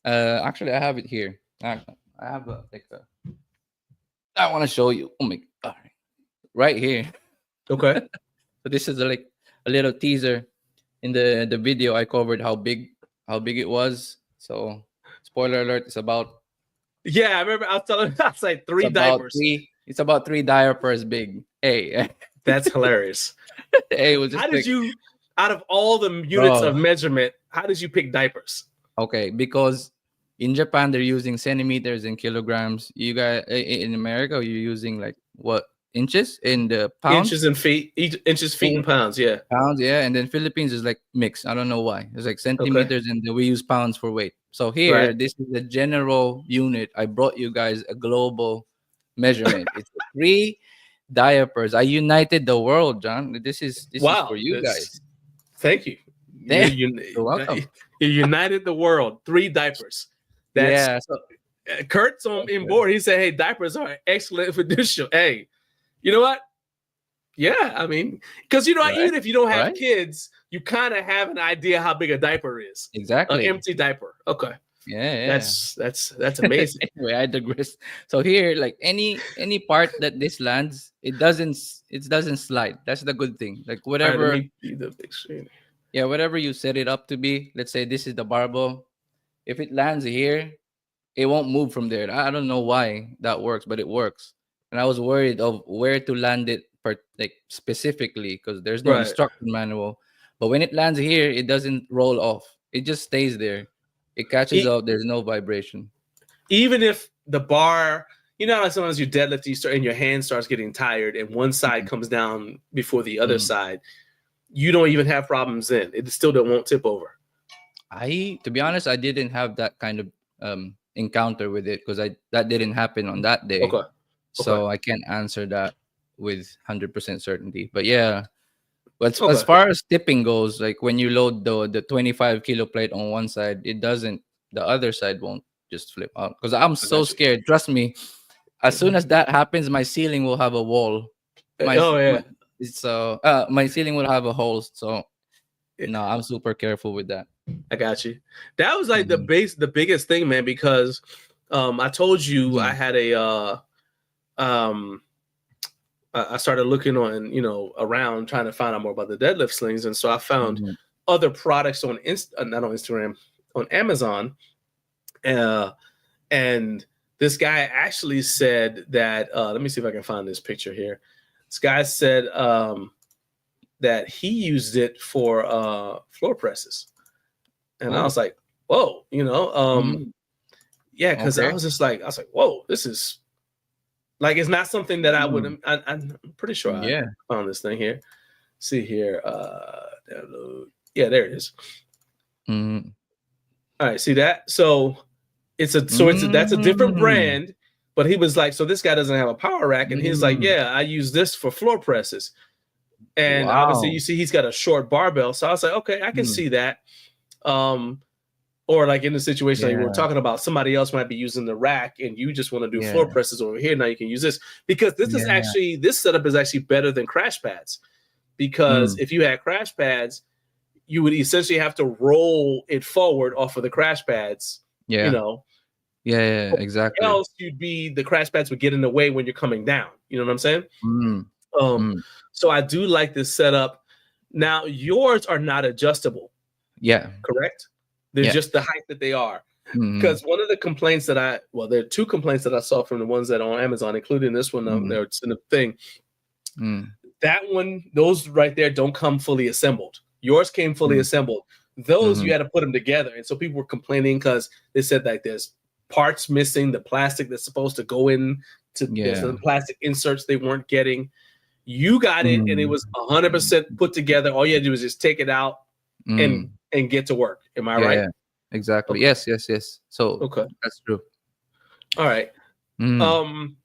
Actually, I have it here. I have I want to show you. Oh my god, right here. Okay. So this is like a little teaser. In the video I covered how big it was. So spoiler alert, Yeah, I remember I was telling I was like three diapers. It's about 3 diapers big. Hey. That's hilarious. Hey, it was just How did like, you, out of all the units of measurement, how did you pick diapers? okay, because in Japan they're using centimeters and kilograms. You guys in America you're using like what, inches and pounds? Inches and feet, inches, feet, and pounds. Yeah. Pounds, yeah. And then Philippines is like mixed. I don't know why. It's like Okay. centimeters, and then we use pounds for weight. So here, Right. this is the general unit. I brought you guys a global measurement. It's 3 diapers. I united the world, John. This is Wow. for you guys. Thank you. You're welcome. You united the world. 3 diapers. That's, Yeah. So, Kurt's in board. He said, "Hey, diapers are excellent for this show." Hey, you know what? Yeah, I mean, because right? even if you don't have Right? kids, you kind of have an idea how big a diaper is. Exactly. An empty diaper. Okay. Yeah. That's amazing. Anyway, I digress. So here, like any part that this lands, it doesn't slide. That's the good thing. Like All right, whatever. let me see the big screen. Yeah, whatever you set it up to be, let's say this is the barbell. If it lands here, it won't move from there. I don't know why that works, but it works. and I was worried of where to land it, like specifically, because there's no Right. instruction manual. But when it lands here, it doesn't roll off. It just stays there. It catches up. There's no vibration. Even if the bar, you know, how sometimes you deadlift, you start and your hand starts getting tired, and one side comes down before the other side, you don't even have problems then. It still won't tip over. To be honest, I didn't have that kind of encounter with it because that didn't happen on that day. Okay. So I can't answer that with 100% certainty. But yeah, but as far as tipping goes, like when you load the 25 kilo plate on one side, the other side won't just flip out. Because I'm so scared. Trust me, as soon as that happens, my ceiling will have a wall. My ceiling will have a hole. So no, I'm super careful with that. I got you. That was like the biggest thing, man, because I told you I had I started looking on, around trying to find out more about the deadlift slings, and so I found other products on not on Instagram, on Amazon, and this guy actually said that. Let me see if I can find this picture here. This guy said that he used it for floor presses. And I was like, whoa, yeah, because I was like, whoa, this is like, it's not something that I would. I'm pretty sure I found this thing here. See here, download. Yeah, there it is. All right, see that? So that's a different brand, but he was like, so this guy doesn't have a power rack, and he's like, yeah, I use this for floor presses, and obviously you see he's got a short barbell, so I was like, okay, I can see that. Or like in the situation like we were talking about, somebody else might be using the rack and you just want to do floor presses over here. Now you can use this because this is actually, this setup is actually better than crash pads, because if you had crash pads, you would essentially have to roll it forward off of the crash pads. Exactly. Else the crash pads would get in the way when you're coming down. You know what I'm saying? So I do like this setup. Now yours are not adjustable. Yeah. Correct? They're just the height that they are. Because one of the complaints that there are two complaints that I saw from the ones that are on Amazon, including this one, it's in the thing. That one, those right there don't come fully assembled. Yours came fully assembled. Those you had to put them together. And so people were complaining because they said like there's parts missing, the plastic that's supposed to go in to there's the plastic inserts they weren't getting. You got it, and it was 100% put together. All you had to do was just take it out and get to work. Am I right? Yeah, exactly. Okay. Yes. So that's true. All right. And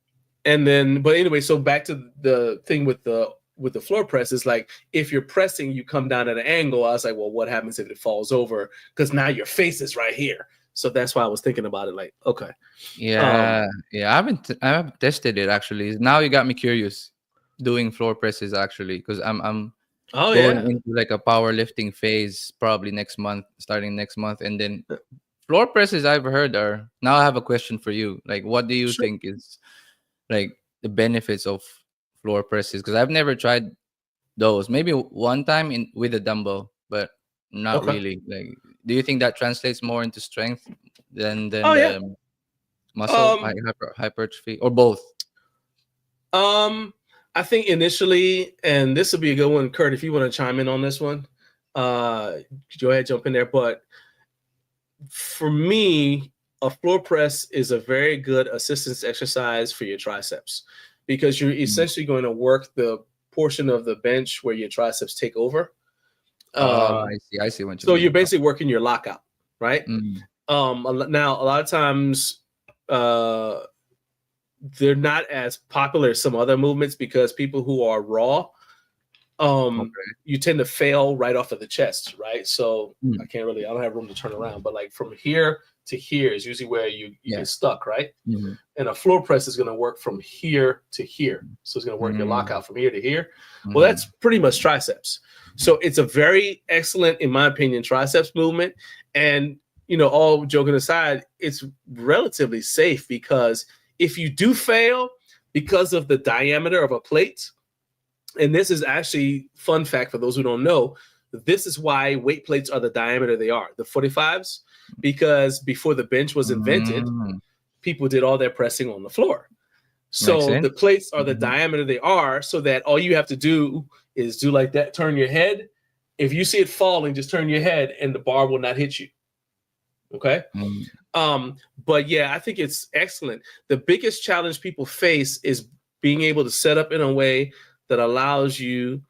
then, but anyway, so back to the thing with the floor press is like, if you're pressing, you come down at an angle. I was like, well, what happens if it falls over? Because now your face is right here. So that's why I was thinking about it. Like, okay. Yeah. I haven't tested it actually. Now you got me curious doing floor presses actually, because I'm going into like a powerlifting phase probably starting next month, and then floor presses I've heard are. Now I have a question for you. Like, what do you think is like the benefits of floor presses? Because I've never tried those. Maybe one time with a dumbbell, but not really. Like, do you think that translates more into strength than muscle hypertrophy, or both? I think initially, and this will be a good one, Kurt, if you want to chime in on this one, go ahead, jump in there. But for me, a floor press is a very good assistance exercise for your triceps, because you're essentially going to work the portion of the bench where your triceps take over. I see what you mean. So you're basically working your lockout, right? Now, a lot of times, they're not as popular as some other movements, because people who are raw, you tend to fail right off of the chest, right? So I don't have room to turn around, but like from here to here is usually where you get stuck, right? And a floor press is going to work from here to here. So it's going to work your lockout from here to here. Well, that's pretty much triceps. So it's a very excellent, in my opinion, triceps movement. And, all joking aside, it's relatively safe, because if you do fail because of the diameter of a plate, and this is actually fun fact for those who don't know, this is why weight plates are the diameter they are, the 45s, because before the bench was invented, people did all their pressing on the floor. So the plates are the diameter they are, so that all you have to do is do like that, turn your head. If you see it falling, just turn your head and the bar will not hit you. Okay. But yeah, I think it's excellent. The biggest challenge people face is being able to set up in a way that allows you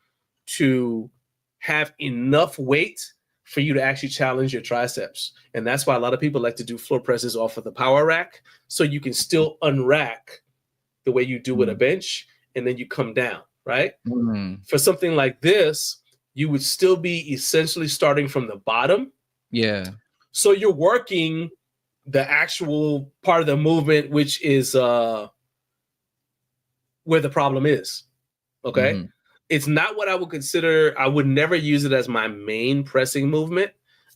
to have enough weight for you to actually challenge your triceps. And that's why a lot of people like to do floor presses off of the power rack, so you can still unrack the way you do with a bench, and then you come down, right? For something like this, you would still be essentially starting from the bottom. Yeah. So you're working the actual part of the movement, which is where the problem is. Okay. It's not what I would consider. I would never use it as my main pressing movement.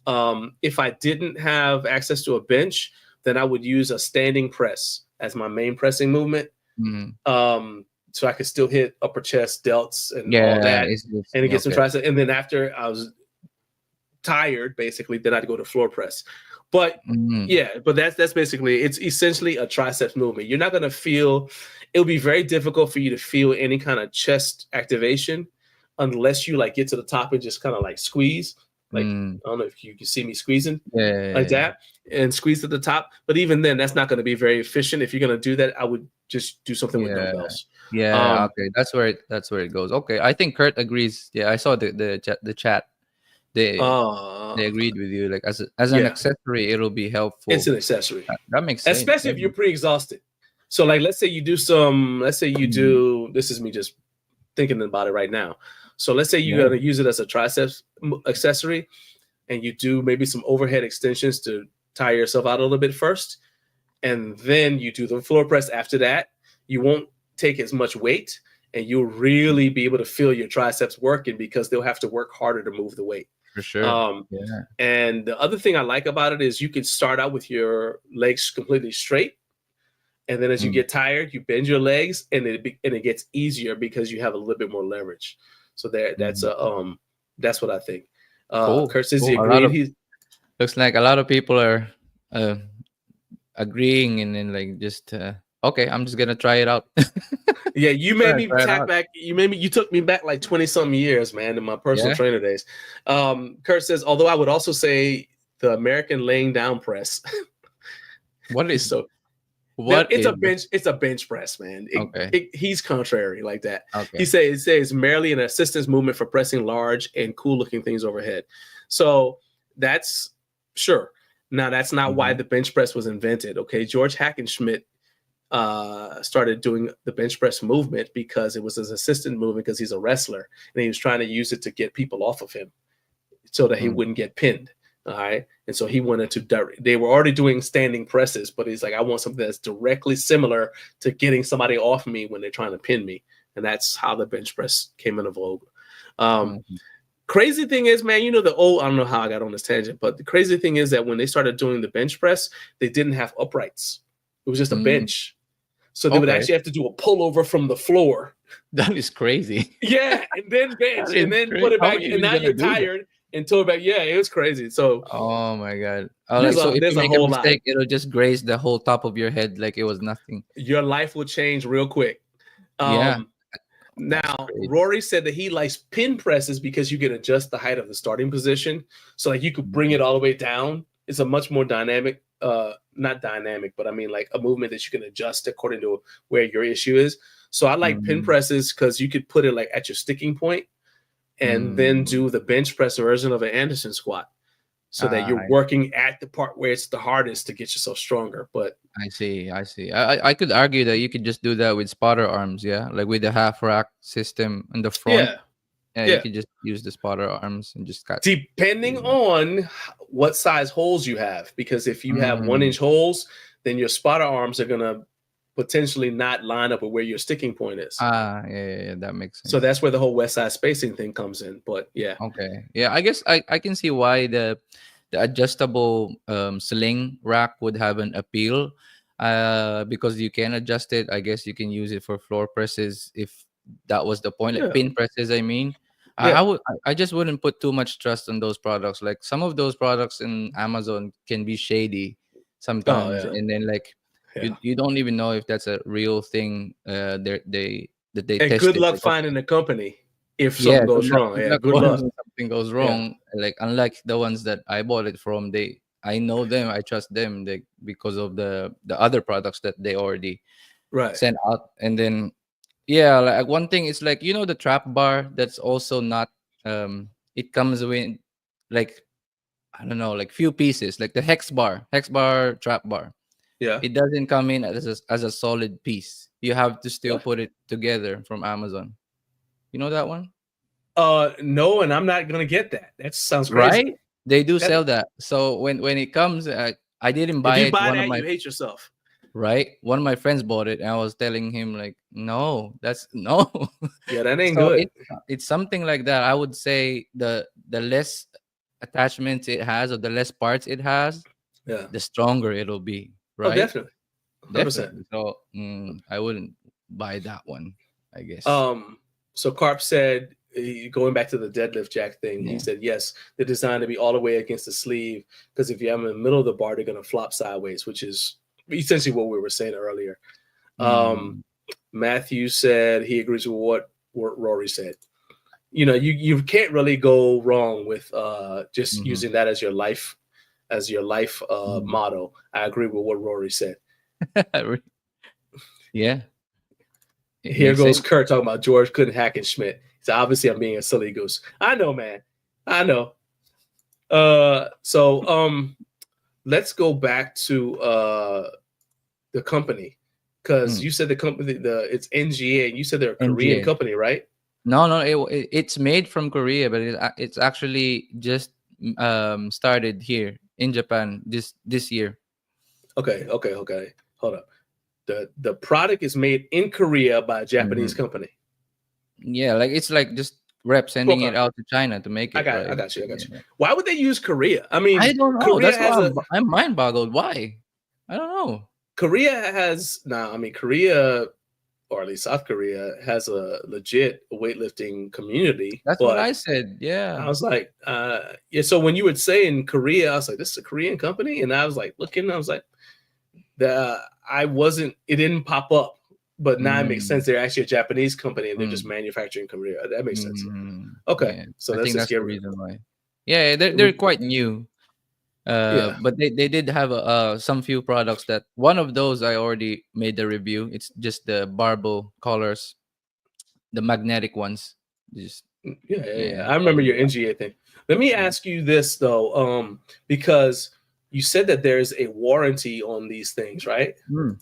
If I didn't have access to a bench, then I would use a standing press as my main pressing movement. So I could still hit upper chest, delts, and all that, and get some triceps. And then after I was tired, basically, then I'd go to floor press. But but that's basically, it's essentially a triceps movement. You're not going to feel, it'll be very difficult for you to feel any kind of chest activation unless you like get to the top and just kind of like squeeze. Like, I don't know if you can see me squeezing that and squeeze to the top. But even then, that's not going to be very efficient. If you're going to do that, I would just do something with dumbbells. Okay, that's where it goes. Okay, I think Kurt agrees. Yeah, I saw the chat. They agreed with you. Like as an accessory, it'll be helpful. It's an accessory. That makes sense. Especially if you're pre-exhausted. So like, let's say you do. This is me just thinking about it right now. So let's say you're going to use it as a triceps accessory, and you do maybe some overhead extensions to tire yourself out a little bit first, and then you do the floor press after that. You won't take as much weight, and you'll really be able to feel your triceps working because they'll have to work harder to move the weight. For sure. And the other thing I like about it is you can start out with your legs completely straight, and then as you get tired, you bend your legs, and it gets easier because you have a little bit more leverage. So that's what I think. Cool. Kurt says he agreed. Looks like a lot of people are agreeing, and then like just okay, I'm just gonna try it out. Yeah, you made me tap back. You took me back like 20-something years, man, in my personal trainer days. Kurt says, although I would also say the American laying down press. What is so? It's a bench press, man. He's contrary like that. He says merely an assistance movement for pressing large and cool looking things overhead. So that's sure. Now that's not why the bench press was invented. Okay, George Hackenschmidt started doing the bench press movement because it was his assistant movement because he's a wrestler, and he was trying to use it to get people off of him so that he wouldn't get pinned. All right. And so he wanted to, they were already doing standing presses, but he's like, I want something that's directly similar to getting somebody off me when they're trying to pin me. And that's how the bench press came into vogue. Crazy thing is, man, I don't know how I got on this tangent, but the crazy thing is that when they started doing the bench press, they didn't have uprights. It was just a bench. So they would actually have to do a pullover from the floor. That is crazy. Yeah. And then bench and then put it back. And now you're tired. And told back, it was crazy. So, oh my god! So if you make a mistake, it'll just graze the whole top of your head like it was nothing. Your life will change real quick. Now, Rory said that he likes pin presses because you can adjust the height of the starting position. So, like, you could bring it all the way down. It's a much more dynamic, not dynamic, but I mean, like a movement that you can adjust according to where your issue is. So, I like pin presses because you could put it like at your sticking point. And then do the bench press version of an Anderson squat so that you're working at the part where it's the hardest to get yourself stronger. But I see. I could argue that you could just do that with spotter arms, like with the half rack system in the front. You could just use the spotter arms and just cut. Depending on what size holes you have, because if you have 1-inch holes, then your spotter arms are gonna potentially not line up with where your sticking point is. That makes sense. So that's where the whole west side spacing thing comes in. But I guess I can see why the adjustable sling rack would have an appeal because you can adjust it. I guess you can use it for floor presses if that was the point, like pin presses. I mean, I just wouldn't put too much trust on those products. Like some of those products in Amazon can be shady sometimes, and then like Yeah. You don't even know if that's a real thing. They And good tested. luck finding a company if Yeah, something goes wrong. good Yeah, luck good when luck. something goes Yeah. wrong. Like unlike the ones that I bought it from, I know them, I trust them, because of the other products that they already Right. sent out. And then yeah, like one thing is like the trap bar that's also not it comes with like I don't know, like few pieces, like the hex bar trap bar. Yeah. It doesn't come in as a solid piece. You have to still What? put it together from Amazon. You know that one? No, and I'm not gonna get that. That sounds crazy. Right? They do That, sell that. So when it comes, I didn't if buy you it. buy that, you hate yourself. One of my friends bought it, and I was telling him like, no, that's no. Yeah, that ain't So good. it's something like that. I would say the less attachments it has, or the less parts it has, Yeah. the stronger it'll be. Oh, Right? definitely. 100%. Definitely. So I wouldn't buy that one, I guess. So Carp said, going back to the deadlift jack thing, he said, yes, they're designed to be all the way against the sleeve, because if you have them in the middle of the bar, they're going to flop sideways, which is essentially what we were saying earlier. Matthew said he agrees with what Rory said. You can't really go wrong with just using that as your life motto. I agree with what Rory said. Yeah. Here goes Kurt talking about George couldn't hack and Schmidt. So obviously I'm being a silly goose. I know, man. I know. So let's go back to the company, because you said the company, it's NGA, and you said they're a Korean company, right? No, it's made from Korea, but it's actually just started here in Japan this year. Okay. Hold up. The product is made in Korea by a Japanese company. Yeah, like it's like just rep sending it out to China to make it. I got you. Why would they use Korea? I mean, I don't know. Korea That's why I'm mind boggled. Why? I don't know. Korea, or at least South Korea, has a legit weightlifting community. That's what I said. Yeah. I was like, yeah. So when you would say in Korea, I was like, this is a Korean company, and I was like looking. I was like, it didn't pop up, but now it makes sense. They're actually a Japanese company, and they're just manufacturing in Korea. That makes sense. Okay, yeah. so I think that's the reason why. Yeah, they're quite new. But they did have some few products that one of those I already made the review. It's just the barbell collars, the magnetic ones. I remember your NGA thing. Let me ask you this though, because you said that there's a warranty on these things, right?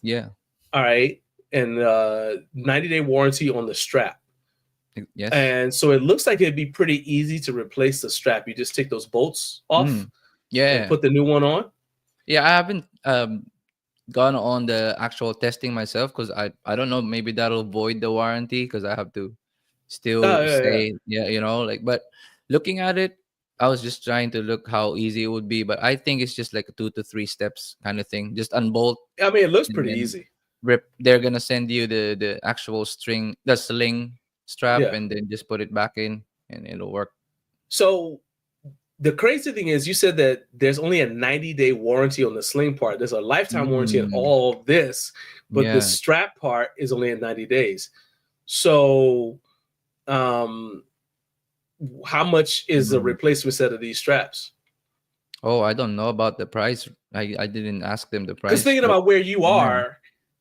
Yeah. All right, and 90-day warranty on the strap. Yes. And so it looks like it'd be pretty easy to replace the strap. You just take those bolts off. And put the new one on. Yeah, I haven't gone on the actual testing myself, because I don't know, maybe that'll void the warranty, because I have to still but looking at it, I was just trying to look how easy it would be, but I think it's just like a 2 to 3 steps kind of thing. Just unbolt. I mean, it looks pretty easy. They're gonna send you the actual sling strap, and then just put it back in, and it'll work. So the crazy thing is, you said that there's only a 90-day warranty on the sling part. There's a lifetime warranty on all of this, but the strap part is only in 90 days. So how much is the replacement set of these straps? Oh, I don't know about the price. I didn't ask them the price. Because thinking about where you are,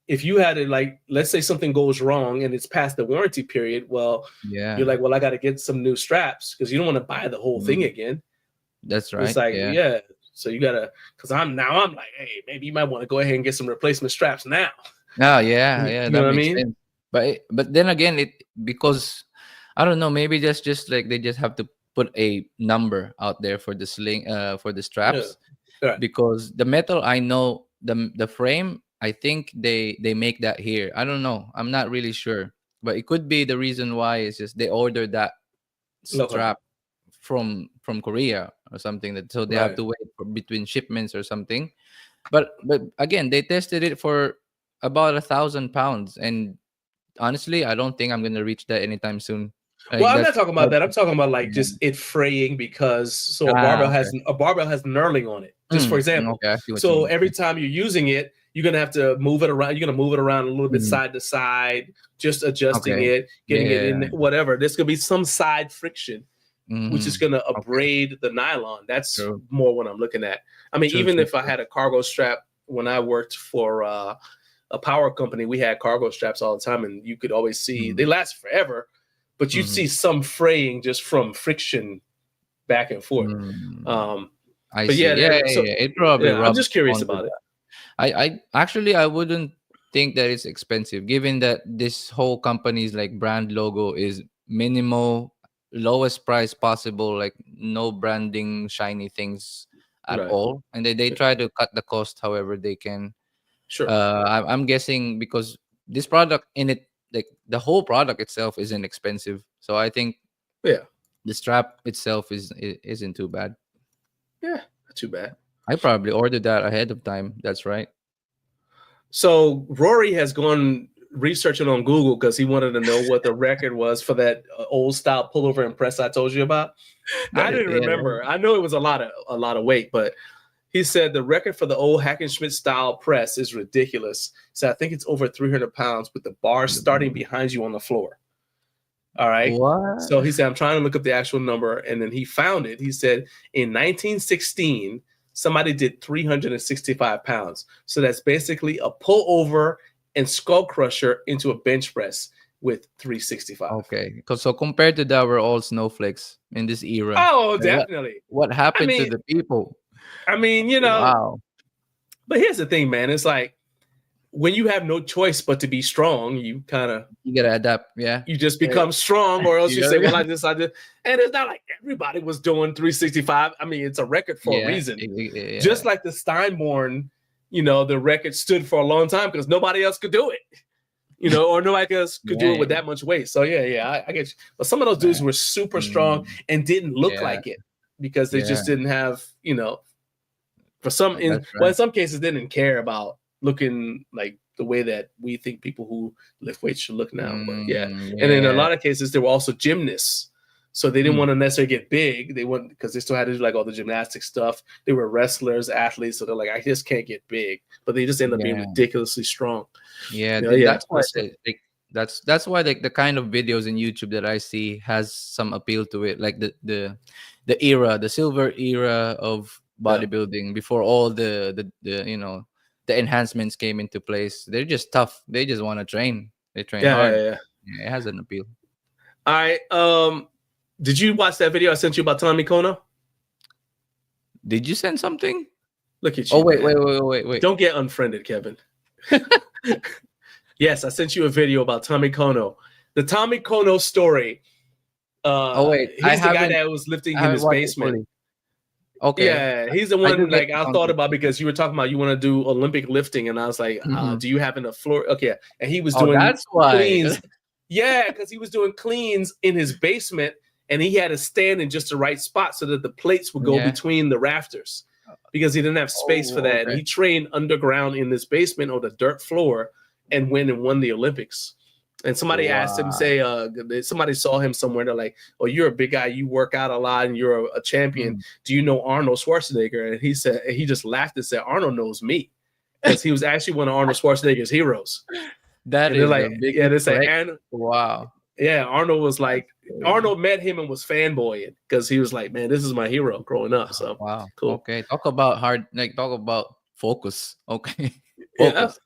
if you had it, like, let's say something goes wrong and it's past the warranty period, well, you're like, well, I got to get some new straps, because you don't want to buy the whole thing again. That's right. It's like, so you gotta, because I'm like, hey, maybe you might want to go ahead and get some replacement straps now. Oh yeah, you know what I mean? Sense. But then again, because I don't know, maybe just like they just have to put a number out there for the sling, for the straps, because the metal, I know the frame, I think they make that here. I don't know, I'm not really sure, but it could be the reason why is just they ordered that strap from Korea or something, that so they have to wait for between shipments or something. But again, they tested it for about 1,000 pounds, and honestly, I don't think I'm gonna reach that anytime soon. Like, well, I'm not talking about that. I'm talking about like just it fraying, because a barbell has knurling on it. Just for example, so every time you're using it, you're gonna have to move it around. You're gonna move it around a little bit side to side, just adjusting it, getting it in, whatever. There's gonna be some side friction, which is gonna abrade the nylon. That's more what I'm looking at. I mean, even if I had a cargo strap when I worked for a power company, we had cargo straps all the time, and you could always see they last forever, but you'd see some fraying just from friction back and forth. I see. It probably. I'm just curious about it. I actually I wouldn't think that it's expensive, given that this whole company's like brand logo is minimal, lowest price possible, like no branding, shiny things at all, and they try to cut the cost however they can. Sure. I'm guessing because this product in it, like the whole product itself, isn't expensive, so I think the strap itself isn't too bad. Yeah, not too bad. I probably ordered that ahead of time. That's right. So Rory has gone researching on Google because he wanted to know what the record was for that old style pullover and press I told you about. I didn't remember. I know it was a lot of weight, but he said the record for the old Hackenschmidt style press is ridiculous. So I think it's over 300 pounds with the bar starting behind you on the floor. All right. What? So he said, I'm trying to look up the actual number. And then he found it. He said in 1916, somebody did 365 pounds. So that's basically a pullover and skull crusher into a bench press with 365. Okay. So compared to that, we're all snowflakes in this era. Oh, definitely. What happened to the people? I mean, wow. But here's the thing, man. It's like, when you have no choice but to be strong, you gotta adapt. Yeah, you just become strong, or else you say, "Well, I just." And it's not like everybody was doing 365. I mean, it's a record for a reason. Just like the Steinborn, the record stood for a long time because nobody else could do it, or nobody else could do it with that much weight. So I get you. But some of those dudes were super strong and didn't look like it because they just didn't have, for some, in some cases, they didn't care about looking like the way that we think people who lift weights should look now. But and in a lot of cases they were also gymnasts, so they didn't want to necessarily get big. They want, because they still had to do like all the gymnastic stuff. They were wrestlers, athletes, so they're like, I just can't get big, but they just end up being ridiculously strong. That's why that's why the kind of videos in YouTube that I see has some appeal to it, like the era, the silver era of bodybuilding before all the the enhancements came into place. They're just tough. They just want to train. They train hard. Yeah, it has an appeal. All right. Did you watch that video I sent you about Tommy Kono? Did you send something? Look at you. Oh, wait. Don't get unfriended, Kevin. Yes, I sent you a video about Tommy Kono. The Tommy Kono story. He's the guy that was lifting in his basement. Okay. Yeah, he's the one I thought about because you were talking about you want to do Olympic lifting, and I was like, do you have enough floor? Okay, and he was doing cleans. Yeah, because he was doing cleans in his basement, and he had to stand in just the right spot so that the plates would go between the rafters because he didn't have space for that. Okay. And he trained underground in this basement on the dirt floor and went and won the Olympics. And somebody asked him, somebody saw him somewhere. They're like, "Oh, you're a big guy. You work out a lot, and you're a champion. Do you know Arnold Schwarzenegger?" And he said, he just laughed and said, "Arnold knows me," because he was actually one of Arnold Schwarzenegger's heroes. That is like, they say, wow. Yeah, Arnold was like, Arnold met him and was fanboying because he was like, "Man, this is my hero growing up." So wow, cool. Okay, talk about focus. Okay, focus.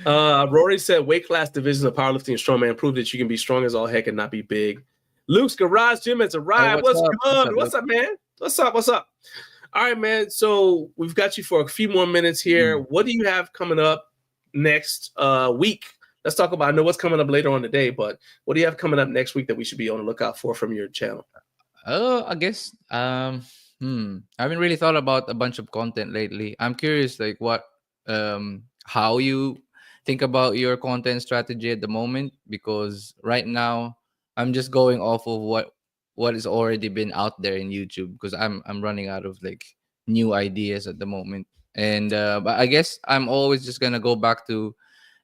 Rory said weight class divisions of powerlifting and strongman prove that you can be strong as all heck and not be big. Luke's Garage Gym has arrived. What's good? What's up, man? What's up? All right, man. So we've got you for a few more minutes here. What do you have coming up next week? Let's talk about, I know what's coming up later on today, but what do you have coming up next week that we should be on the lookout for from your channel? I guess I haven't really thought about a bunch of content lately. I'm curious, like how you think about your content strategy at the moment, because right now I'm just going off of what has already been out there in YouTube, because I'm running out of like new ideas at the moment. And but I guess I'm always just gonna go back to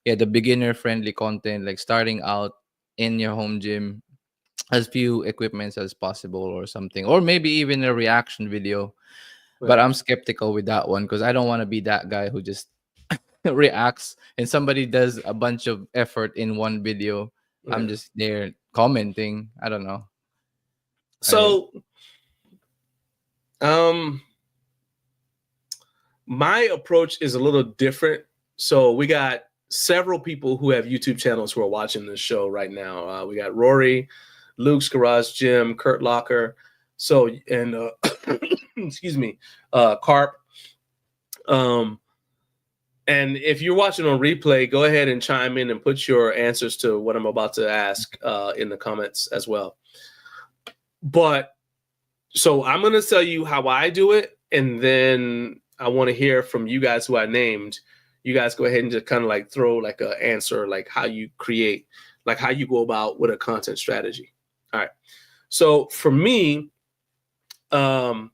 the beginner friendly content, like starting out in your home gym, as few equipments as possible or something, or maybe even a reaction video. But I'm skeptical with that one because I don't want to be that guy who just reacts and somebody does a bunch of effort in one video, I'm just there commenting. I don't know. So, my approach is a little different. So we got several people who have YouTube channels who are watching this show right now. We got Rory, Luke's Garage Gym, Kurt Locker, so and excuse me, Carp. And if you're watching on replay, go ahead and chime in and put your answers to what I'm about to ask in the comments as well. But so I'm going to tell you how I do it, and then I want to hear from you guys who I named. You guys go ahead and just kind of like throw like an answer, like how you create, like how you go about with a content strategy. All right. So for me, the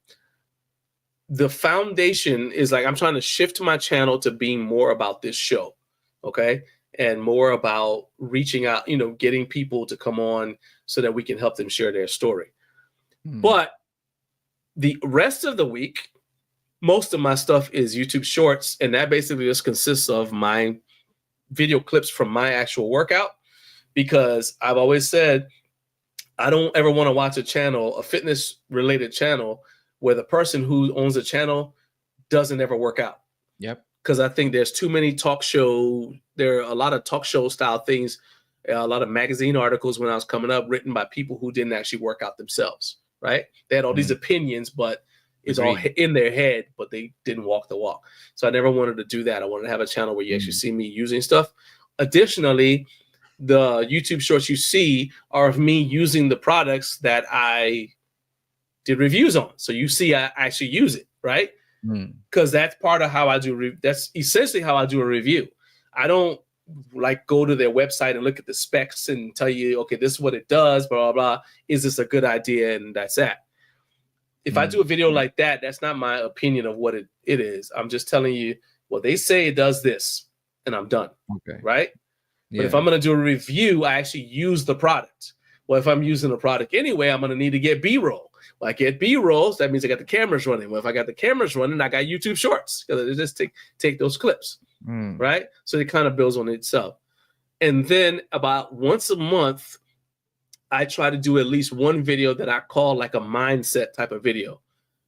foundation is like I'm trying to shift my channel to being more about this show, okay, and more about reaching out, you know, getting people to come on so that we can help them share their story. But the rest of the week, most of my stuff is YouTube Shorts, and that basically just consists of my video clips from my actual workout, because I've always said I don't ever want to watch a channel, a fitness-related channel, where the person who owns the channel doesn't ever work out. Yep. Because I think there's too many talk show. There are a lot of talk show style things, a lot of magazine articles when I was coming up written by people who didn't actually work out themselves, right? They had all these opinions, but it's all in their head, but they didn't walk the walk. So I never wanted to do that. I wanted to have a channel where you actually see me using stuff. Additionally, the YouTube shorts you see are of me using the products that I did reviews on. So you see I actually use it, right? Because that's part of how I do. That's essentially how I do a review. I don't like go to their website and look at the specs and tell you, okay, this is what it does, blah, blah, blah. Is this a good idea? And that's that. If I do a video like that, that's not my opinion of what it is. I'm just telling you, well, they say it does this, and I'm done. Okay. Right? Yeah. But if I'm going to do a review, I actually use the product. Well, if I'm using the product anyway, I'm going to need to get B-roll. Well, I get B-rolls, that means I got the cameras running. Well, if I got the cameras running, I got YouTube Shorts. Because they just take those clips. Right? So it kind of builds on itself. And then about once a month, I try to do at least one video that I call like a mindset type of video,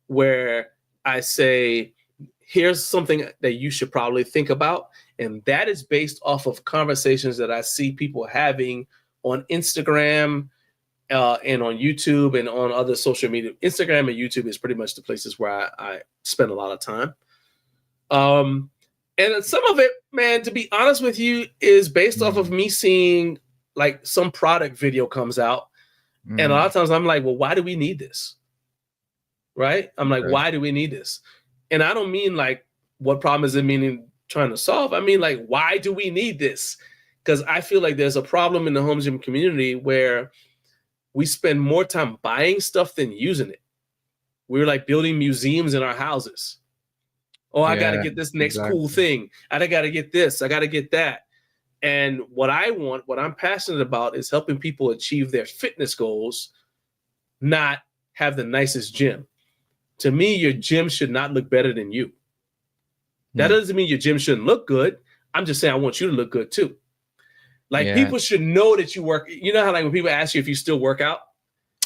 where I say, here's something that you should probably think about. And that is based off of conversations that I see people having on Instagram and on YouTube and on other social media. Instagram and YouTube is pretty much the places where I spend a lot of time. And some of it, man, to be honest with you, is based off of me seeing like some product video comes out. And a lot of times I'm like, well, why do we need this? Right? I'm like, why do we need this? And I don't mean like, what problem is it meaning trying to solve? I mean, like, why do we need this? Because I feel like there's a problem in the home gym community where we spend more time buying stuff than using it. We're like building museums in our houses. Oh, I got to get this next cool thing. I got to get this. I got to get that. And what I want, what I'm passionate about is helping people achieve their fitness goals, not have the nicest gym. To me, your gym should not look better than you. That doesn't mean your gym shouldn't look good. I'm just saying I want you to look good too. Like people should know that you work. You know how like when people ask you if you still work out?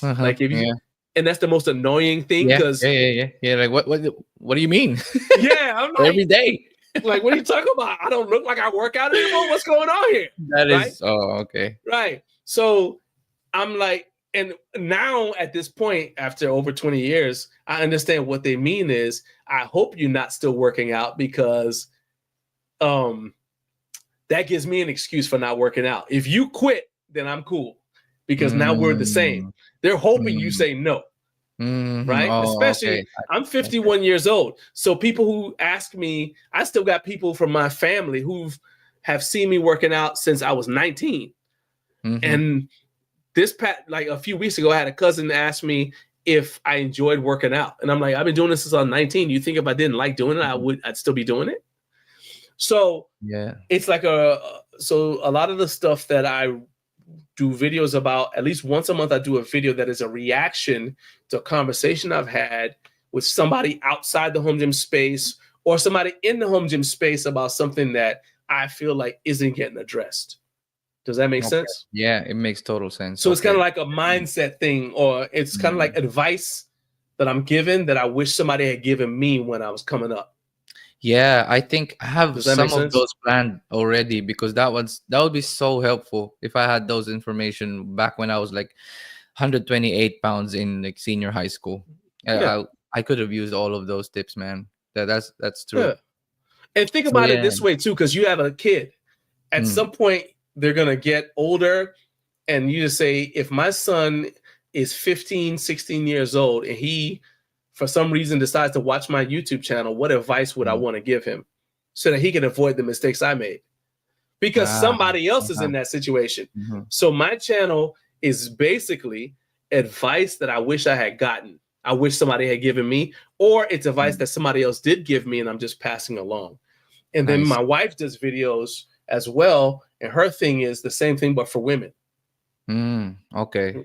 Like if you, and that's the most annoying thing because like what do you mean? I'm like every day. Like, what are you talking about? I don't look like I work out anymore. What's going on here? That is, okay. Right. So I'm like, and now at this point, after over 20 years, I understand what they mean is, I hope you're not still working out because that gives me an excuse for not working out. If you quit, then I'm cool because now we're the same. They're hoping you say no. Right? Especially, I'm 51 years old. So people who ask me, I still got people from my family who have seen me working out since I was 19. And like a few weeks ago, I had a cousin ask me if I enjoyed working out. And I'm like, I've been doing this since I was 19. You think if I didn't like doing it, I'd still be doing it? So it's like so a lot of the stuff that I do videos about, at least once a month, I do a video that is a reaction to a conversation I've had with somebody outside the home gym space or somebody in the home gym space about something that I feel like isn't getting addressed. Does that make sense? Yeah, it makes total sense. So it's kind of like a mindset thing, or it's kind of like advice that I'm given that I wish somebody had given me when I was coming up. Yeah, I think I have Does that some make of sense? those planned already, because that would be so helpful if I had those information back when I was like 128 pounds in like senior high school. Yeah. I could have used all of those tips, man. That's true. Yeah. And think So, about it yeah. this way too, because you have a kid. At some point, they're gonna get older, and you just say, if my son is 15, 16 years old, and he, for some reason, decides to watch my YouTube channel, what advice would I want to give him so that he can avoid the mistakes I made? Because somebody else is in that situation. So my channel is basically advice that I wish I had gotten. I wish somebody had given me, or it's advice that somebody else did give me and I'm just passing along. And then my wife does videos as well, and her thing is the same thing, but for women. Okay.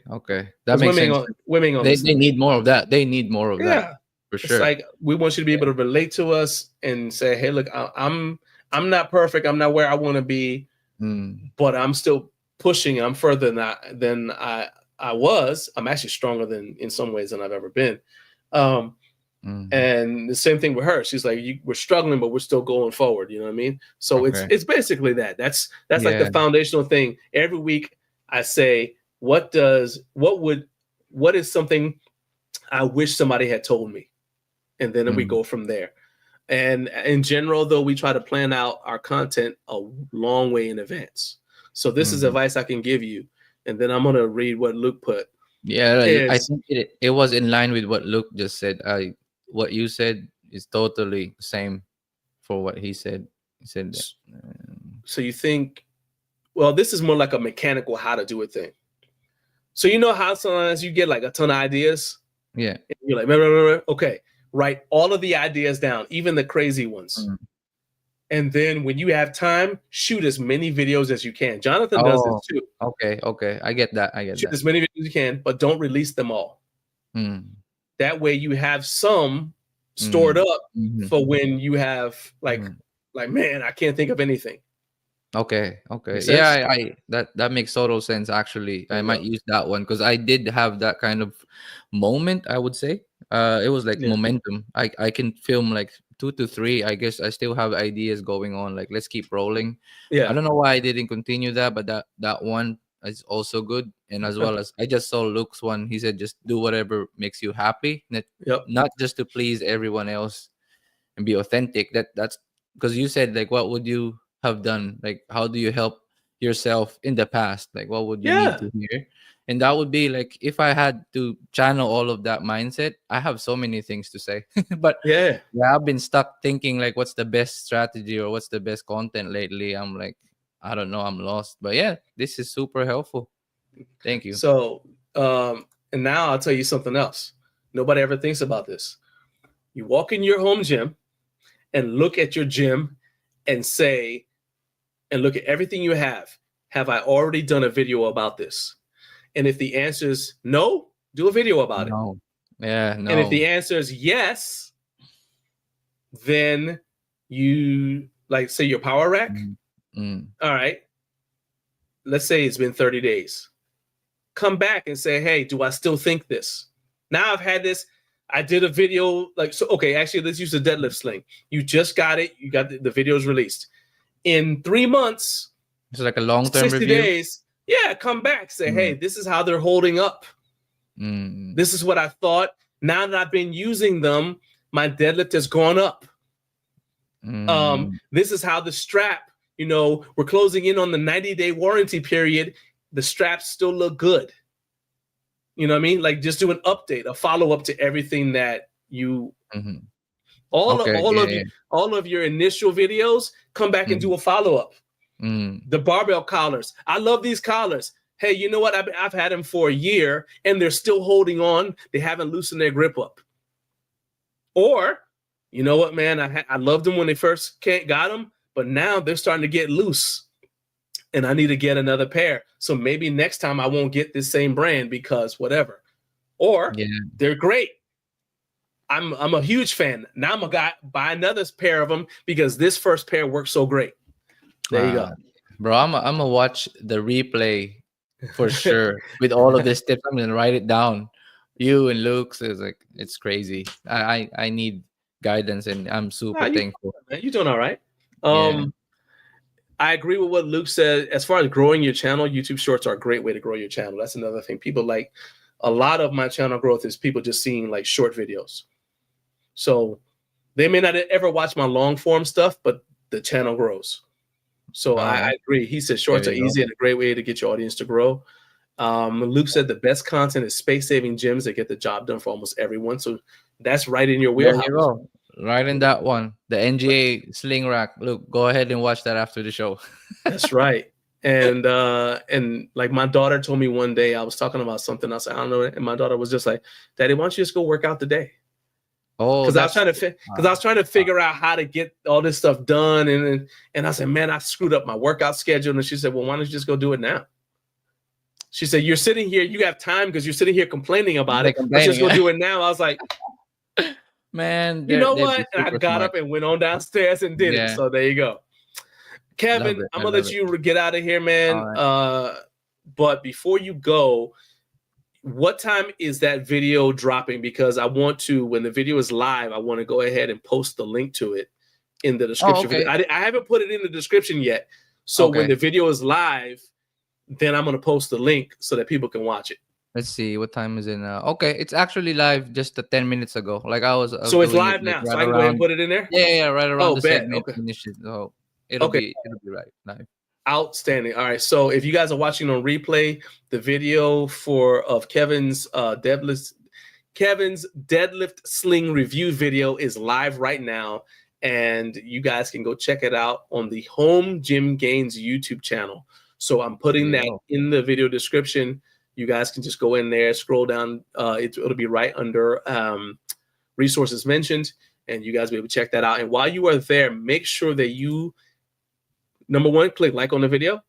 That makes sense. Women they need more of that. They need more of that. For sure. It's like, we want you to be able to relate to us and say, hey, look, I'm not perfect. I'm not where I want to be, but I'm still pushing. I'm further than I was. I'm actually stronger than in some ways than I've ever been. And the same thing with her. She's like, we're struggling, but we're still going forward. You know what I mean? So it's basically that. That's like the foundational thing. Every week I say, what is something I wish somebody had told me? And then we go from there. And in general, though, we try to plan out our content a long way in advance. So this is advice I can give you. And then I'm going to read what Luke put. Yeah, I think it was in line with what Luke just said. What you said is totally the same for what he said. He said that. So you think, well, this is more like a mechanical how to do a thing. So you know how sometimes you get like a ton of ideas? Yeah. And you're like, okay, write all of the ideas down, even the crazy ones. And then when you have time, shoot as many videos as you can. Jonathan does this too. Okay. I get that. Shoot as many videos as you can, but don't release them all. That way you have some stored up for when you have like, man, I can't think of anything. Okay. Yeah, that makes total sense. Actually, I might use that one because I did have that kind of moment. I would say it was like momentum. I can film like 2 to 3. I guess I still have ideas going on. Like, let's keep rolling. I don't know why I didn't continue that, but that one is also good. And as well as I just saw Luke's one. He said just do whatever makes you happy, not just to please everyone else, and be authentic. That's because you said like, what would you have done? Like, how do you help yourself in the past? Like, what would you need to hear? And that would be like, if I had to channel all of that mindset, I have so many things to say. But I've been stuck thinking like, what's the best strategy or what's the best content lately? I'm like, I don't know, I'm lost. But yeah, this is super helpful. Thank you. So and now I'll tell you something else. Nobody ever thinks about this. You walk in your home gym and look at your gym and say, and look at everything you have. Have I already done a video about this? And if the answer is no, do a video about it. Yeah, no. And if the answer is yes, then you like say your power rack. All right. Let's say it's been 30 days. Come back and say, hey, do I still think this? Now I've had this. I did a video like, so, okay, actually, let's use the deadlift sling. You just got it. You got the videos released. In 3 months, it's like a long-term 60 review. days. Yeah, come back. Say, hey, this is how they're holding up. This is what I thought. Now that I've been using them, my deadlift has gone up. This is how the strap, we're closing in on the 90-day warranty period. The straps still look good. You know what I mean? Like, just do an update, a follow-up to everything that you all of your initial videos, come back and do a follow-up. The barbell collars. I love these collars. Hey, you know what? I've had them for a year and they're still holding on. They haven't loosened their grip up. Or, you know what, man? I loved them when they first got them, but now they're starting to get loose and I need to get another pair. So maybe next time I won't get this same brand because whatever. Or they're great. I'm a huge fan. Now I'm gonna buy another pair of them because this first pair works so great. There you go. Bro, I'm gonna watch the replay for sure with all of these tips. I'm gonna write it down. You and Luke's is like, it's crazy. I need guidance, and I'm super thankful. You're doing all right. Yeah. I agree with what Luke said. As far as growing your channel, YouTube Shorts are a great way to grow your channel. That's another thing. People like, a lot of my channel growth is people just seeing like short videos. So they may not ever watch my long form stuff, but the channel grows. So I agree. He said shorts are easy and a great way to get your audience to grow. Luke said the best content is space-saving gyms that get the job done for almost everyone. So that's right in your wheelhouse. There you go. Right in that one. The NGA sling rack. Luke, go ahead and watch that after the show. That's right. And like my daughter told me one day, I was talking about something. I said, I don't know. And my daughter was just like, Daddy, why don't you just go work out today? Oh, because I was trying to figure out how to get all this stuff done, and I said, man, I screwed up my workout schedule. And she said, well, why don't you just go do it now? She said, you're sitting here, you have time because you're sitting here complaining about it. Let's just go do it now. I was like, man, you know what? And I got up and went on downstairs and did it. So there you go. Kevin, I'm gonna let you get out of here, man. Right. But before you go, what time is that video dropping? Because I want to, when the video is live, I want to go ahead and post the link to it in the description. Oh, okay. I haven't put it in the description yet. So when the video is live, then I'm going to post the link so that people can watch it. Let's see. What time is it now? Okay. It's actually live just 10 minutes ago. Like I was so it's live now. Right, so I can go ahead and put it in there? Yeah, right around the segment. So it'll be right live. Outstanding. All right. So if you guys are watching on replay, the video of Kevin's deadlift sling review video is live right now, and you guys can go check it out on the Home Gym Gains YouTube channel. So I'm putting that in the video description. You guys can just go in there, scroll down. It'll be right under resources mentioned, and you guys will be able to check that out. And while you are there, make sure that you, number one, click like on the video.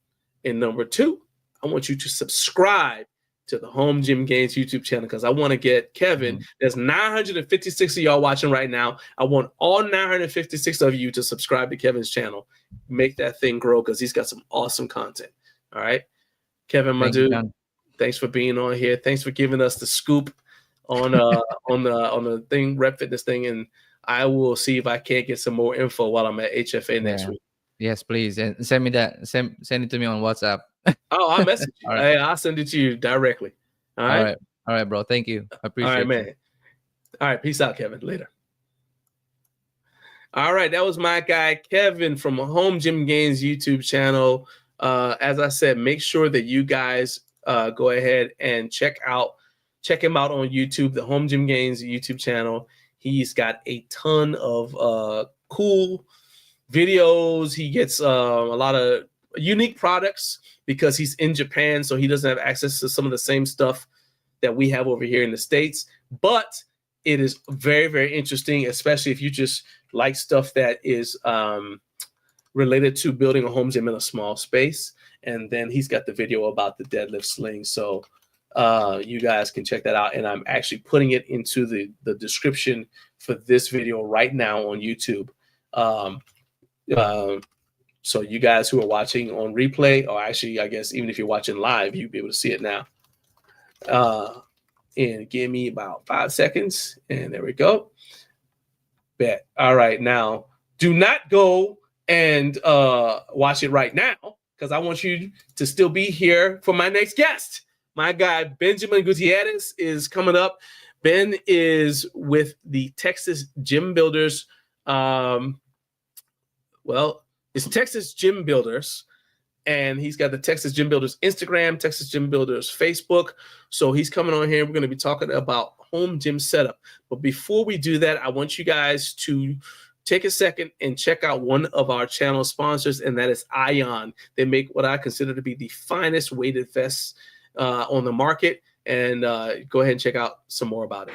And number two, I want you to subscribe to the Home Gym Gains YouTube channel because I want to get Kevin. There's 956 of y'all watching right now. I want all 956 of you to subscribe to Kevin's channel. Make that thing grow because he's got some awesome content. All right. Kevin, my dude, thanks for being on here. Thanks for giving us the scoop on the thing, Rep Fitness thing. And I will see if I can't get some more info while I'm at HFA next week. Yes, please. And send me that. Send it to me on WhatsApp. Oh, I'll message you. Right. Hey, I'll send it to you directly. All right. All right, bro. Thank you. I appreciate it. All right, man. All right. Peace out, Kevin. Later. All right. That was my guy, Kevin, from Home Gym Gains YouTube channel. As I said, make sure that you guys go ahead and check him out on YouTube, the Home Gym Gains YouTube channel. He's got a ton of cool videos. He gets a lot of unique products because he's in Japan, so he doesn't have access to some of the same stuff that we have over here in the States. But it is very, very interesting, especially if you just like stuff that is related to building a home gym in a small space. And then he's got the video about the deadlift sling. So you guys can check that out. And I'm actually putting it into the description for this video right now on YouTube. So you guys who are watching on replay, or actually, I guess, even if you're watching live, you'll be able to see it now. And give me about 5 seconds. And there we go. Bet. All right. Now, do not go and watch it right now, because I want you to still be here for my next guest. My guy, Benjamin Gutierrez, is coming up. Ben is with the Texas Gym Builders. It's Texas Gym Builders, and he's got the Texas Gym Builders Instagram, Texas Gym Builders Facebook. So he's coming on here. We're going to be talking about home gym setup. But before we do that, I want you guys to take a second and check out one of our channel sponsors, and that is Ion. They make what I consider to be the finest weighted vests on the market. And go ahead and check out some more about it.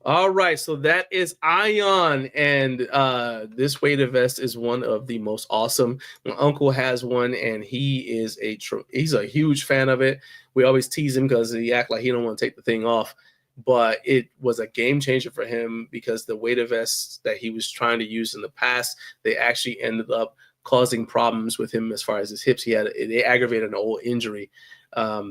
All right, so that is Ion, and this weighted vest is one of the most awesome. My uncle has one, and he's a huge fan of it. We always tease him because he act like he don't want to take the thing off, but it was a game changer for him because the weighted vests that he was trying to use in the past, they actually ended up causing problems with him as far as his hips. They aggravated an old injury.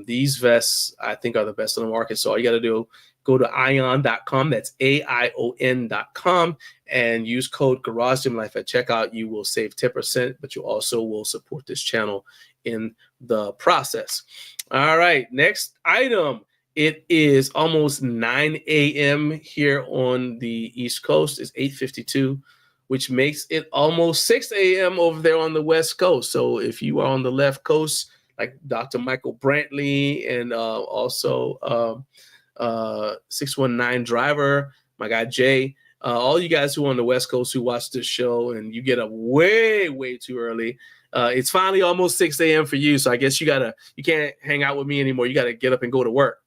These vests, I think, are the best on the market. So all you got to do, go to ion.com. That's AION.com, and use code GarageGymLife at checkout. You will save 10%, but you also will support this channel in the process. All right, next item. It is almost 9 a.m. here on the East Coast. It's 8:52, which makes it almost 6 a.m. over there on the West Coast. So if you are on the left coast, like Dr. Michael Brantley and also 619 Driver, my guy Jay, all you guys who are on the West Coast who watch this show and you get up way too early, it's finally almost 6 a.m. for you. So I guess you can't hang out with me anymore. You got to get up and go to work.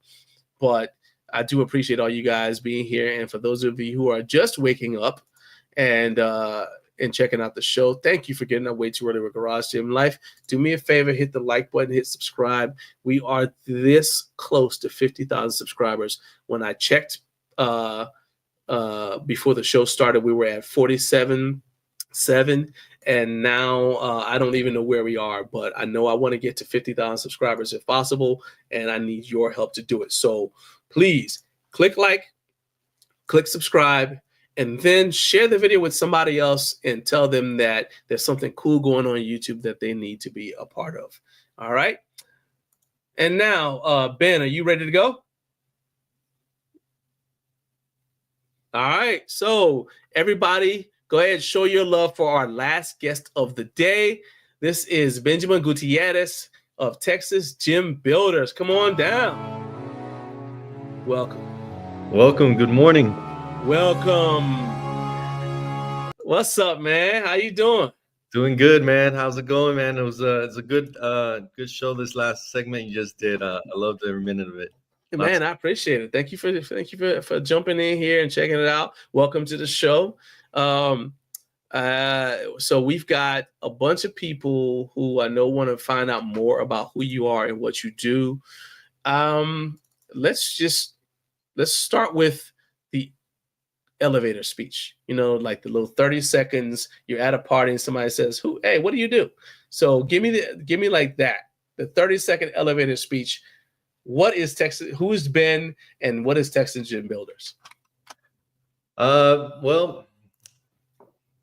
But I do appreciate all you guys being here. And for those of you who are just waking up and checking out the show, thank you for getting up way too early with Garage Gym Life. Do me a favor, hit the like button, hit subscribe. We are this close to 50,000 subscribers. When I checked before the show started, we were at 47.7, and now I don't even know where we are, but I know I want to get to 50,000 subscribers if possible, and I need your help to do it. So please click like, click subscribe, and then share the video with somebody else and tell them that there's something cool going on YouTube that they need to be a part of. All right. And now, Ben, are you ready to go? All right. So everybody, go ahead and show your love for our last guest of the day. This is Benjamin Gutierrez of Texas Gym Builders. Come on down. Welcome. Welcome. Good morning. Welcome. What's up, man? How you doing? Doing good, man. How's it going, man? It's a good show. This last segment you just did. I loved every minute of it. Man, I appreciate it. Thank you for jumping in here and checking it out. Welcome to the show. So we've got a bunch of people who I know want to find out more about who you are and what you do. Let's start with the elevator speech, like the little 30 seconds. You're at a party and somebody says, hey, what do you do? So give me like that, the 30-second elevator speech. What is Texas? Who is Ben, and what is Texas Gym Builders? Well,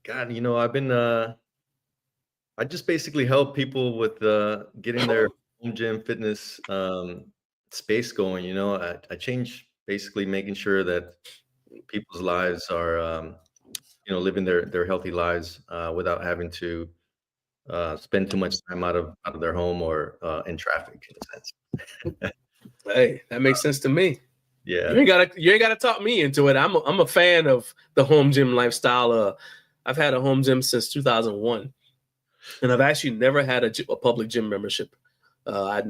God, I've been I just basically help people with getting their home gym fitness space going. I change, basically making sure that people's lives are living their healthy lives without having to spend too much time out of their home or in traffic, in a sense. Hey, that makes sense to me. Yeah, you ain't gotta talk me into it. I'm a fan of the home gym lifestyle. I've had a home gym since 2001, and I've actually never had a public gym membership. I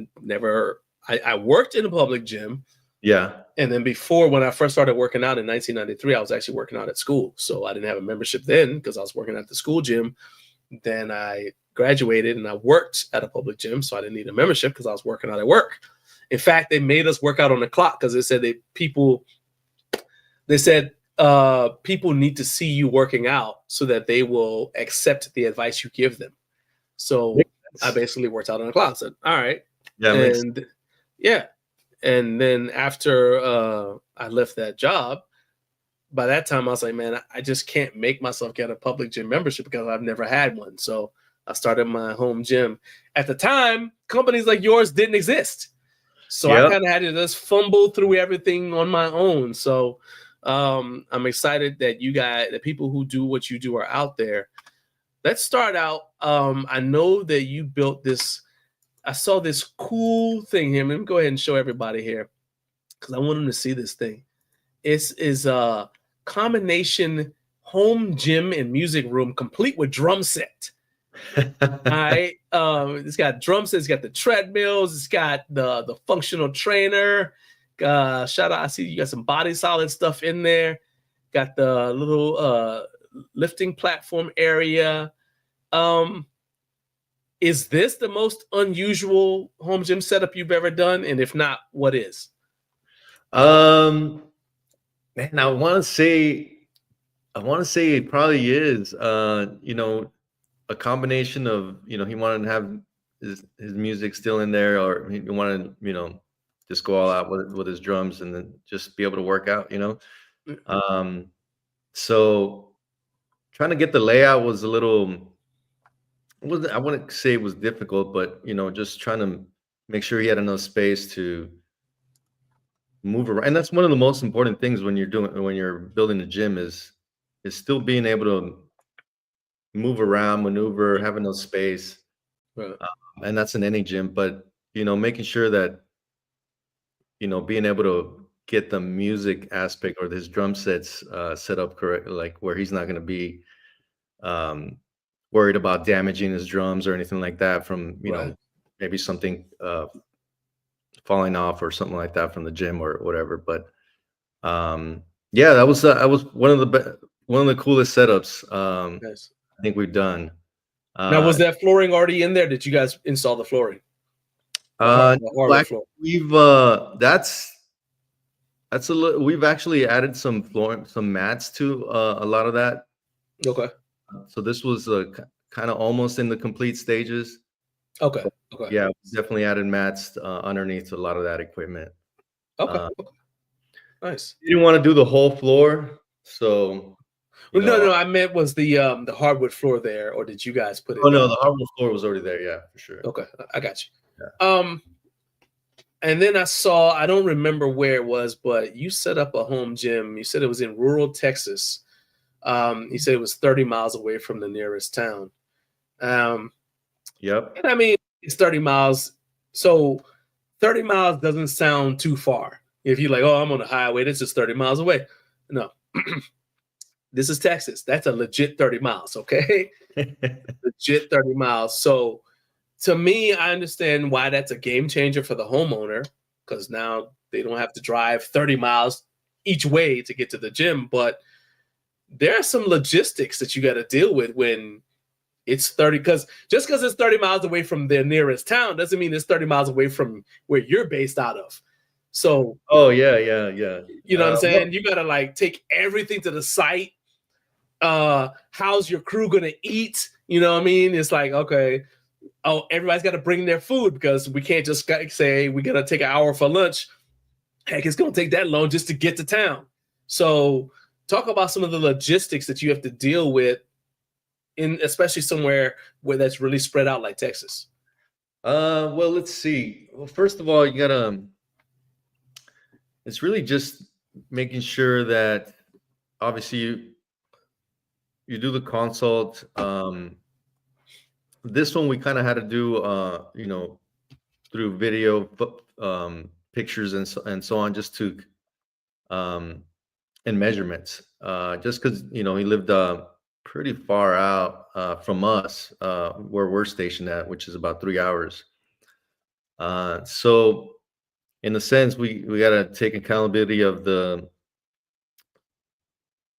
worked in a public gym. Yeah. And then before, when I first started working out in 1993, I was actually working out at school. So I didn't have a membership then because I was working at the school gym. Then I graduated and I worked at a public gym. So I didn't need a membership because I was working out at work. In fact, they made us work out on the clock because they said people need to see you working out so that they will accept the advice you give them. So I basically worked out on the clock. I said, all right. Yeah. And then after I left that job, by that time I was like, man, I just can't make myself get a public gym membership because I've never had one. So I started my home gym. At the time, companies like yours didn't exist. So I kind of had to just fumble through everything on my own. So I'm excited that the people who do what you do are out there. Let's start out. I know that you built this. I saw this cool thing here. Let me go ahead and show everybody here because I want them to see this thing. It is a combination home gym and music room complete with drum set. All right. It's got drum sets, it's got the treadmills, it's got the functional trainer. Shout out, I see you got some body solid stuff in there. got the little lifting platform area. Is this the most unusual home gym setup you've ever done? And if not, what is? Man, I want to say it probably is. You know, a combination of, you know, he wanted to have his music still in there, or he wanted, you know, just go all out with his drums and then just be able to work out, you know. So trying to get the layout was a little, I wouldn't say it was difficult, but you know, just trying to make sure he had enough space to move around. And that's one of the most important things when you're building a gym is still being able to move around, maneuver, have enough space. Right. And that's in any gym, but you know, making sure that, you know, being able to get the music aspect or his drum sets set up correct, like where he's not going to be worried about damaging his drums or anything like that from, you know, maybe something falling off or something like that from the gym or whatever. But yeah, that was one of the coolest setups I think we've done. Now, was that flooring already in there? Did you guys install the flooring? We've we've actually added some mats to a lot of that. Okay. So this was kind of almost in the complete stages. Okay. Okay. Yeah, definitely added mats underneath a lot of that equipment. Okay. Nice. You didn't want to do the whole floor, so. No. I meant was the hardwood floor there, or did you guys put it? Oh no, the hardwood floor was already there. Yeah, for sure. Okay, I got you. Yeah. And then I saw, I don't remember where it was, but you set up a home gym. You said it was in rural Texas. You said it was 30 miles away from the nearest town. Yep. And I mean, it's 30 miles. So 30 miles doesn't sound too far. If you're like, oh, I'm on the highway, this is 30 miles away. No. This is Texas. That's a legit 30 miles, okay? Legit 30 miles. So to me, I understand why that's a game changer for the homeowner, because now they don't have to drive 30 miles each way to get to the gym. But there are some logistics that you got to deal with when it's 30, because just because it's 30 miles away from their nearest town doesn't mean it's 30 miles away from where you're based out of. So, oh yeah. You know what I'm saying? You got to like take everything to the site. How's your crew going to eat? You know what I mean? It's like, okay, oh, everybody's got to bring their food because we can't just say we're going to take an hour for lunch. Heck, it's going to take that long just to get to town. So talk about some of the logistics that you have to deal with, especially somewhere where that's really spread out like Texas. Well, let's see. Well, first of all, you gotta. It's really just making sure that obviously you do the consult. This one we kind of had to do, you know, through video, pictures and so on, just to and measurements. Just because, you know, he lived pretty far out from us, where we're stationed at, which is about 3 hours. So in a sense, we got to take accountability of the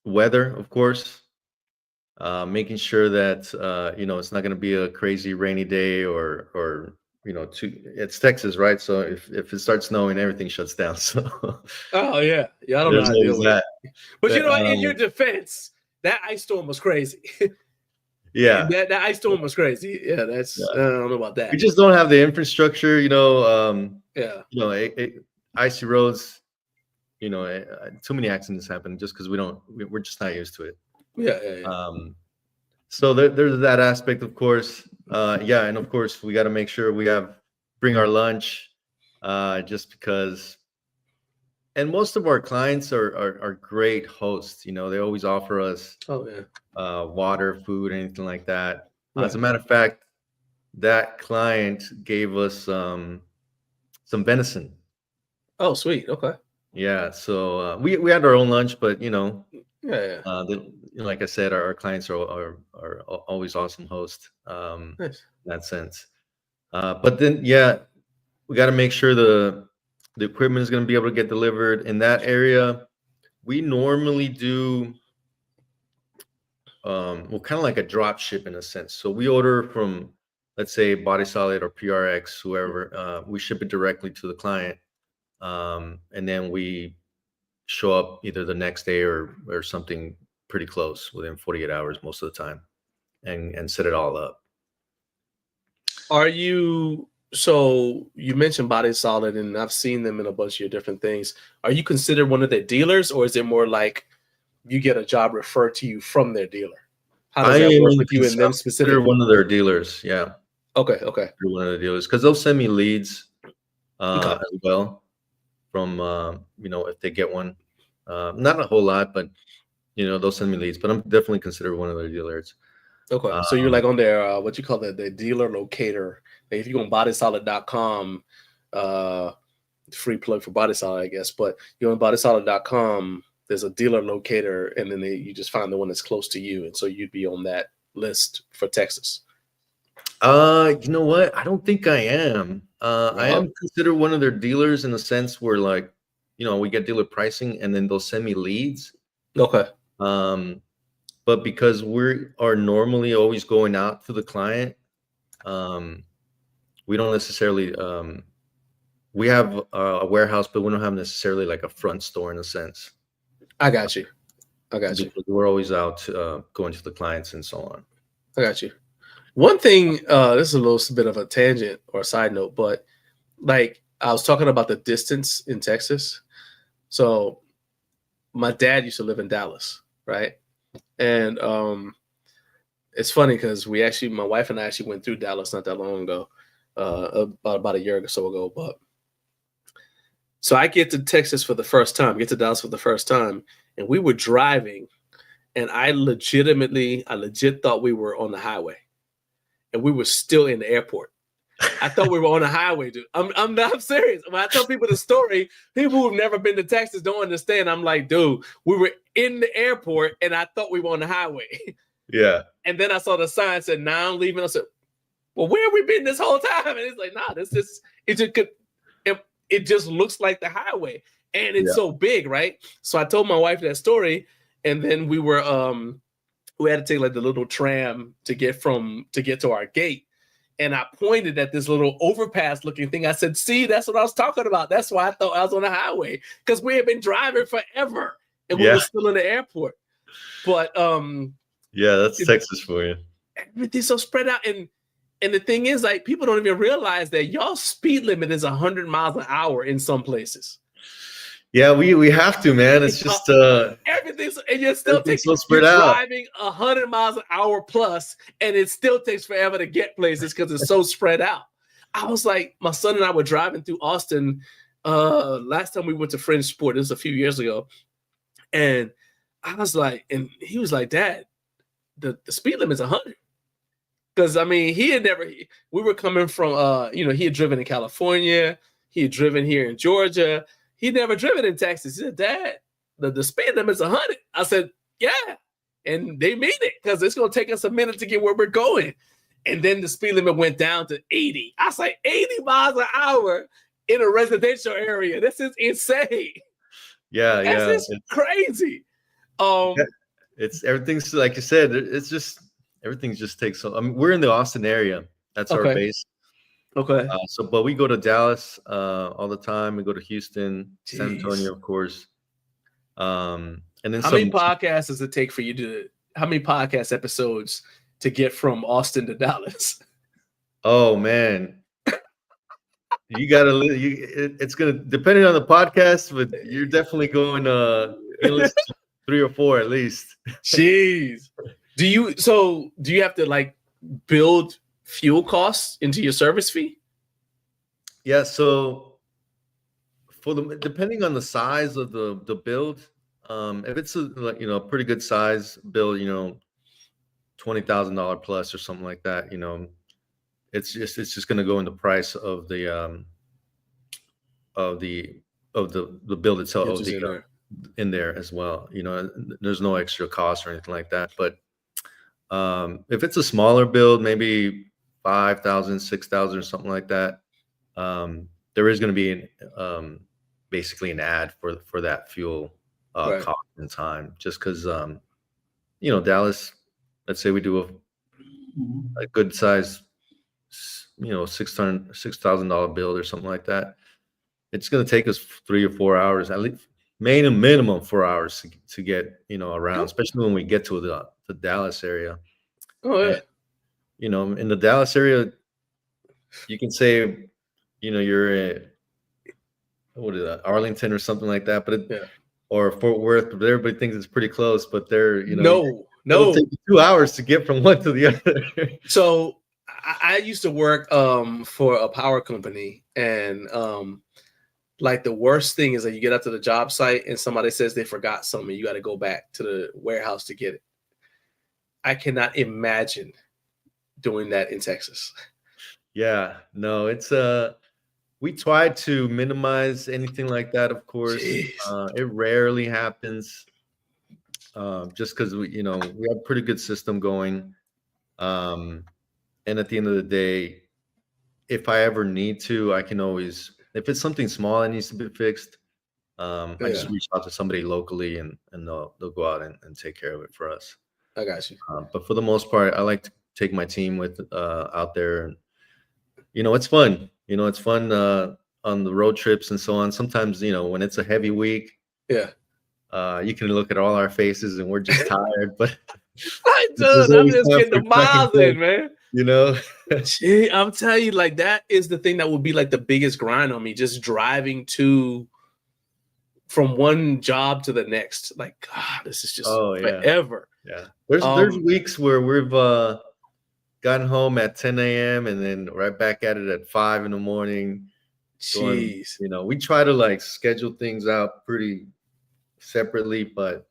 weather, of course, making sure that, you know, it's not going to be a crazy rainy day or, you know, it's Texas, right? So if it starts snowing, everything shuts down. So. Oh yeah. I don't know how to deal with that. But you know, in your defense, that ice storm was crazy. Yeah. That ice storm was crazy. Yeah, that's I don't know about that. We just don't have the infrastructure, you know. Yeah. You know, icy roads. You know, too many accidents happen just because we're just not used to it. Yeah. So there's that aspect, of course. Yeah, and of course we got to make sure we bring our lunch, just because. And most of our clients are great hosts. You know, they always offer us water, food, anything like that. Right. As a matter of fact, that client gave us some venison. Oh, sweet. Okay. Yeah. So we had our own lunch, but you know, like I said, our clients are always awesome hosts. Nice. In that sense. But then, yeah, we got to make sure the equipment is going to be able to get delivered in that area. we normally do well, kind of like a drop ship in a sense. So we order from, let's say, Body Solid or PRX, whoever. We ship it directly to the client, and then we show up either the next day or something pretty close within 48 hours most of the time, and set it all up. Are you, so you mentioned Body Solid, and I've seen them in a bunch of your different things. Are you considered one of their dealers, or is it more like you get a job referred to you from their dealer? How does that work with you and them specifically? One of their dealers, yeah. Okay. One of the dealers, because they'll send me leads Okay. as well from if they get one. Not a whole lot, but they'll send me leads. But I'm definitely considered one of their dealers. Okay, so you're like on their what you call the dealer locator. Like if you go on bodysolid.com, free plug for Body Solid, I guess. But you're on bodysolid.com, there's a dealer locator, and then you just find the one that's close to you, and so you'd be on that list for Texas. You know what? I don't think I am. I am considered one of their dealers in the sense where, like, we get dealer pricing, and then they'll send me leads. Okay. But because we are normally always going out to the client, we don't necessarily. We have a warehouse, but we don't have necessarily like a front store in a sense. I got you. Because we're always out going to the clients and so on. I got you. One thing, this is a little bit of a tangent or a side note, but like I was talking about the distance in Texas. So my dad used to live in Dallas, right? And it's funny because my wife and I actually went through Dallas not that long ago, about a year or so ago. But so I get to Dallas for the first time, and we were driving, and I legit thought we were on the highway, and we were still in the airport. I thought we were on a highway, dude. I'm serious. When I tell people the story, people who've never been to Texas don't understand. I'm like, dude, we were in the airport and I thought we were on the highway. Yeah. And then I saw the sign said, "Now I'm leaving." I said, "Well, where have we been this whole time?" And it's like, "Nah, it just looks like the highway, and it's so big, right?" So I told my wife that story, and then we had to take like the little tram to get to our gate. And I pointed at this little overpass looking thing. I said, "See, that's what I was talking about. That's why I thought I was on the highway, because we had been driving forever and we were still in the airport." But that's Texas for you. Everything's so spread out. And the thing is, like, people don't even realize that y'all's speed limit is 100 miles an hour in some places. Yeah, we have to, man. It's just everything's, and you're still so spread out. Driving 100 miles an hour plus, and it still takes forever to get places because it's so spread out. I was like, my son and I were driving through Austin last time we went to Fringe Sport. This was a few years ago, and I was like, and he was like, "Dad, the speed limit is 100." Because I mean, we were coming from he had driven in California, he had driven here in Georgia. He'd never driven in Texas. He said, "Dad, the speed limit is 100. I said, "Yeah." And they mean it, because it's going to take us a minute to get where we're going. And then the speed limit went down to 80. I was like, 80 miles an hour in a residential area. This is insane. Yeah. It's crazy. It's everything's, like you said, it's just, everything just takes so. I mean, we're in the Austin area. That's our base. Okay. But we go to Dallas all the time. We go to Houston, San Antonio, of course. And then how many podcasts does it take for you how many podcast episodes to get from Austin to Dallas? Oh man, you gotta. It's gonna, depending on the podcast, but you're definitely going listen to 3 or 4 at least. Jeez. Do you have to like build fuel costs into your service fee? Yeah, so depending on the size of the build, if it's a pretty good size build, $20,000 plus or something like that, it's just going to go in the price of the build itself, in there as well. There's no extra cost or anything like that. But if it's a smaller build, maybe 5,000, 6,000 or something like that, there is going to be basically an ad for that fuel Right. cost and time, just because you know, Dallas, let's say we do a good size, you know, $6,000 build or something like that. It's going to take us 3 or 4 hours, at least minimum 4 hours to get, you know, around, especially when we get to the Dallas area. Oh yeah. And, you know, in the Dallas area, you can say, you know, you're in, what is that, Arlington or something like that, but or Fort Worth, but everybody thinks it's pretty close, but they're, you know, it'll take you 2 hours to get from one to the other. So I used to work for a power company, and like the worst thing is that you get up to the job site and somebody says they forgot something. You got to go back to the warehouse to get it. I cannot imagine doing that in Texas. Yeah, no, it's we try to minimize anything like that, of course. It rarely happens, just because we, you know, we have a pretty good system going. And at the end of the day, if I ever need to, I can always, if it's something small that needs to be fixed, I just reach out to somebody locally, and they'll go out and take care of it for us. I got you. But for the most part, I like to take my team with out there, and you know, it's fun. You know, it's fun on the road trips and so on. Sometimes, you know, when it's a heavy week, you can look at all our faces and we're just tired. But I'm just getting the miles in, man. You know, Gee, I'm telling you, like that is the thing that would be like the biggest grind on me, just driving from one job to the next. Like, God, this is just forever. Yeah. There's weeks where we've gotten home at 10 a.m. and then right back at it at 5 in the morning. Jeez. You know, we try to like schedule things out pretty separately, but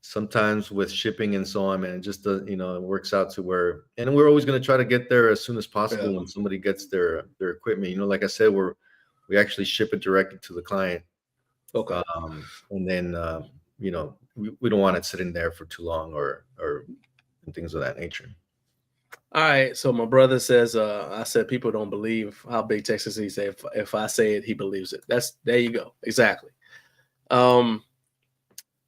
sometimes with shipping and so on, man, it just you know, it works out to where, and we're always going to try to get there as soon as possible when somebody gets their equipment. You know, like I said, we actually ship it directly to the client. Okay. And then you know, we don't want it sitting there for too long or and things of that nature. All right. So my brother says, I said people don't believe how big Texas is. He said if I say it, he believes it. There you go. Exactly.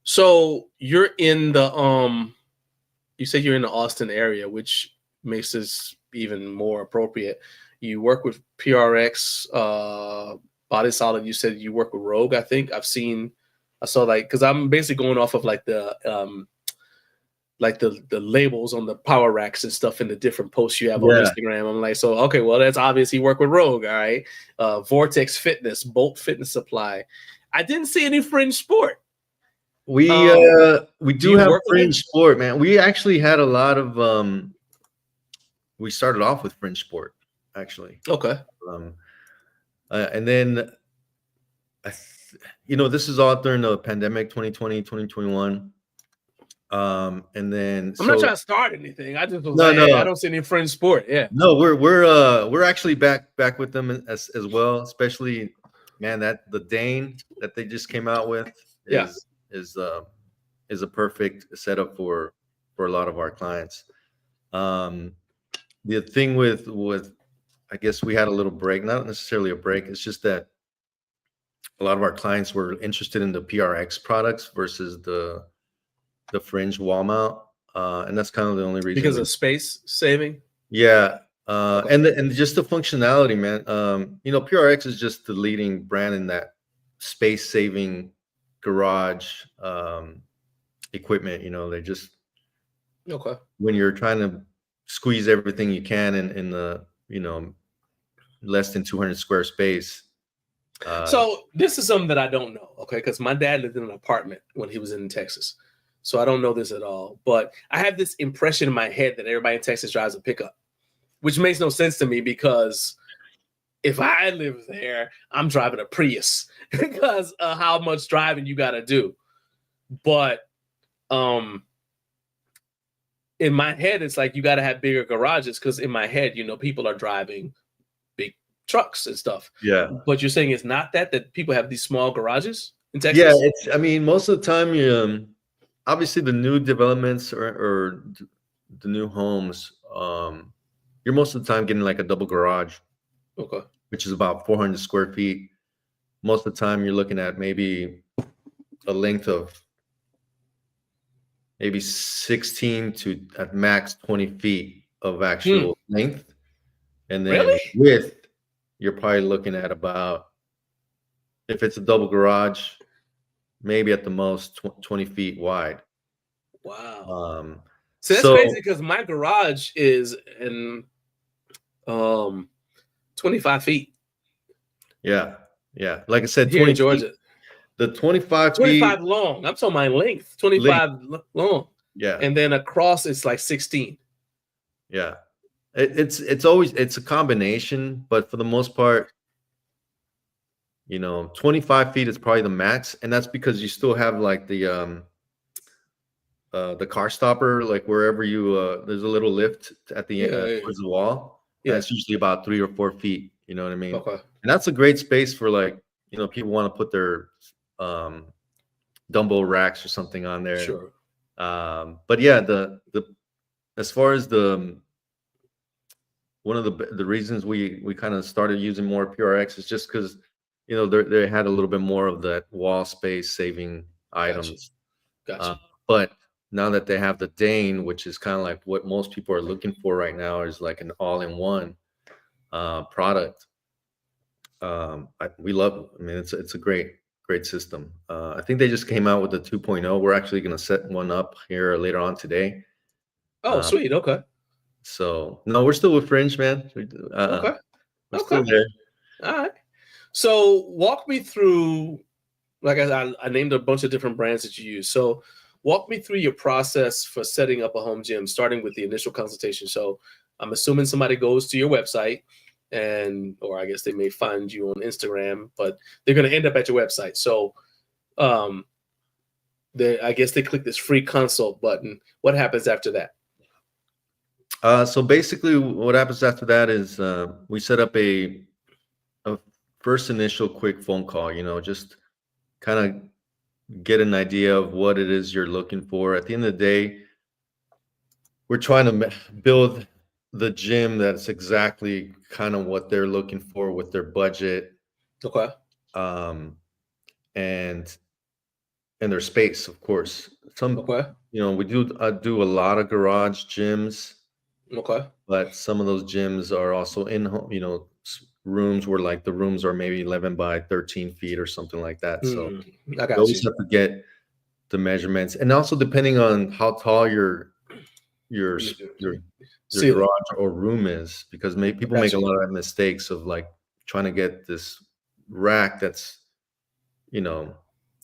So you're in the you said you're in the Austin area, which makes this even more appropriate. You work with PRX, Body Solid. You said you work with Rogue. I think I saw like, because I'm basically going off of like the labels on the power racks and stuff in the different posts you have on Instagram. I'm like, so okay, well, that's obvious you work with Rogue. All right. Vortex Fitness, Bolt Fitness Supply. I didn't see any Fringe Sport. We do have Fringe Sport, man. We actually had a lot of we started off with Fringe Sport, actually. Okay. And then you know, this is all during the pandemic, 2020, 2021. And then I'm not trying to start anything. I just was I don't see any Fringe Sport. Yeah. No, we're actually back with them as well, especially, man, that the Dane that they just came out with is a perfect setup for a lot of our clients. The thing with I guess we had a little break, not necessarily a break. It's just that a lot of our clients were interested in the PRX products versus the Fringe wall mount, and that's kind of the only reason. Because of space saving. Yeah, and just the functionality, man. You know, PRX is just the leading brand in that space saving garage equipment. You know, they just when you're trying to squeeze everything you can in the, you know, less than 200 square space. So this is something that I don't know, okay? Because my dad lived in an apartment when he was in Texas, so I don't know this at all. But I have this impression in my head that everybody in Texas drives a pickup, which makes no sense to me because if I live there, I'm driving a Prius because of how much driving you got to do. But in my head, it's like you got to have bigger garages because in my head, you know, people are driving big trucks and stuff. Yeah. But you're saying it's not that people have these small garages in Texas? Yeah, I mean, most of the time, you obviously the new developments or the new homes, you're most of the time getting like a double garage. Okay. Which is about 400 square feet. Most of the time, you're looking at maybe a length of maybe 16 to at max 20 feet of actual length. And then Really? width, you're probably looking at about, if it's a double garage, maybe at the most 20 feet wide. Wow. So that's crazy because my garage is in 25 feet. Yeah. Yeah. Like I said, Here 20 in Georgia. feet, the 25 25 feet long. I'm talking my length. 25 long. Yeah. And then across it's like 16. Yeah. It's always, it's a combination, but for the most part, 25 feet is probably the max. And that's because you still have like the car stopper, like wherever you, there's a little lift at the towards the wall. Yeah. That's usually about 3 or 4 feet. You know what I mean? Okay. And that's a great space for, like, people want to put their dumbbell racks or something on there. Sure. But yeah, the as far as one of the reasons we kind of started using more PRX is just because they had a little bit more of that wall space saving items. Gotcha. But now that they have the Dane, which is kind of like what most people are looking for right now, is like an all-in-one product. We love it. I mean, it's a great system. I think they just came out with the 2.0. We're actually going to set one up here later on today. Oh, sweet. Okay. So no, we're still with Fringe, man. Okay. We're still there. All right. So walk me through, like I named a bunch of different brands that you use. So walk me through your process for setting up a home gym, starting with the initial consultation. So I'm assuming somebody goes to your website or I guess they may find you on Instagram, but they're going to end up at your website. So I guess they click this free consult button. What happens after that? So basically what happens after that is we set up a first initial quick phone call, just kind of get an idea of what it is you're looking for. At the end of the day, we're trying to build the gym that's exactly kind of what they're looking for with their budget. Okay. And their space, of course. We do a lot of garage gyms. Okay. But some of those gyms are also in home, rooms where like the rooms are maybe 11 by 13 feet or something like that. So I got you always have to get the measurements, and also depending on how tall your garage or room is, because people make a lot of mistakes of like trying to get this rack that's,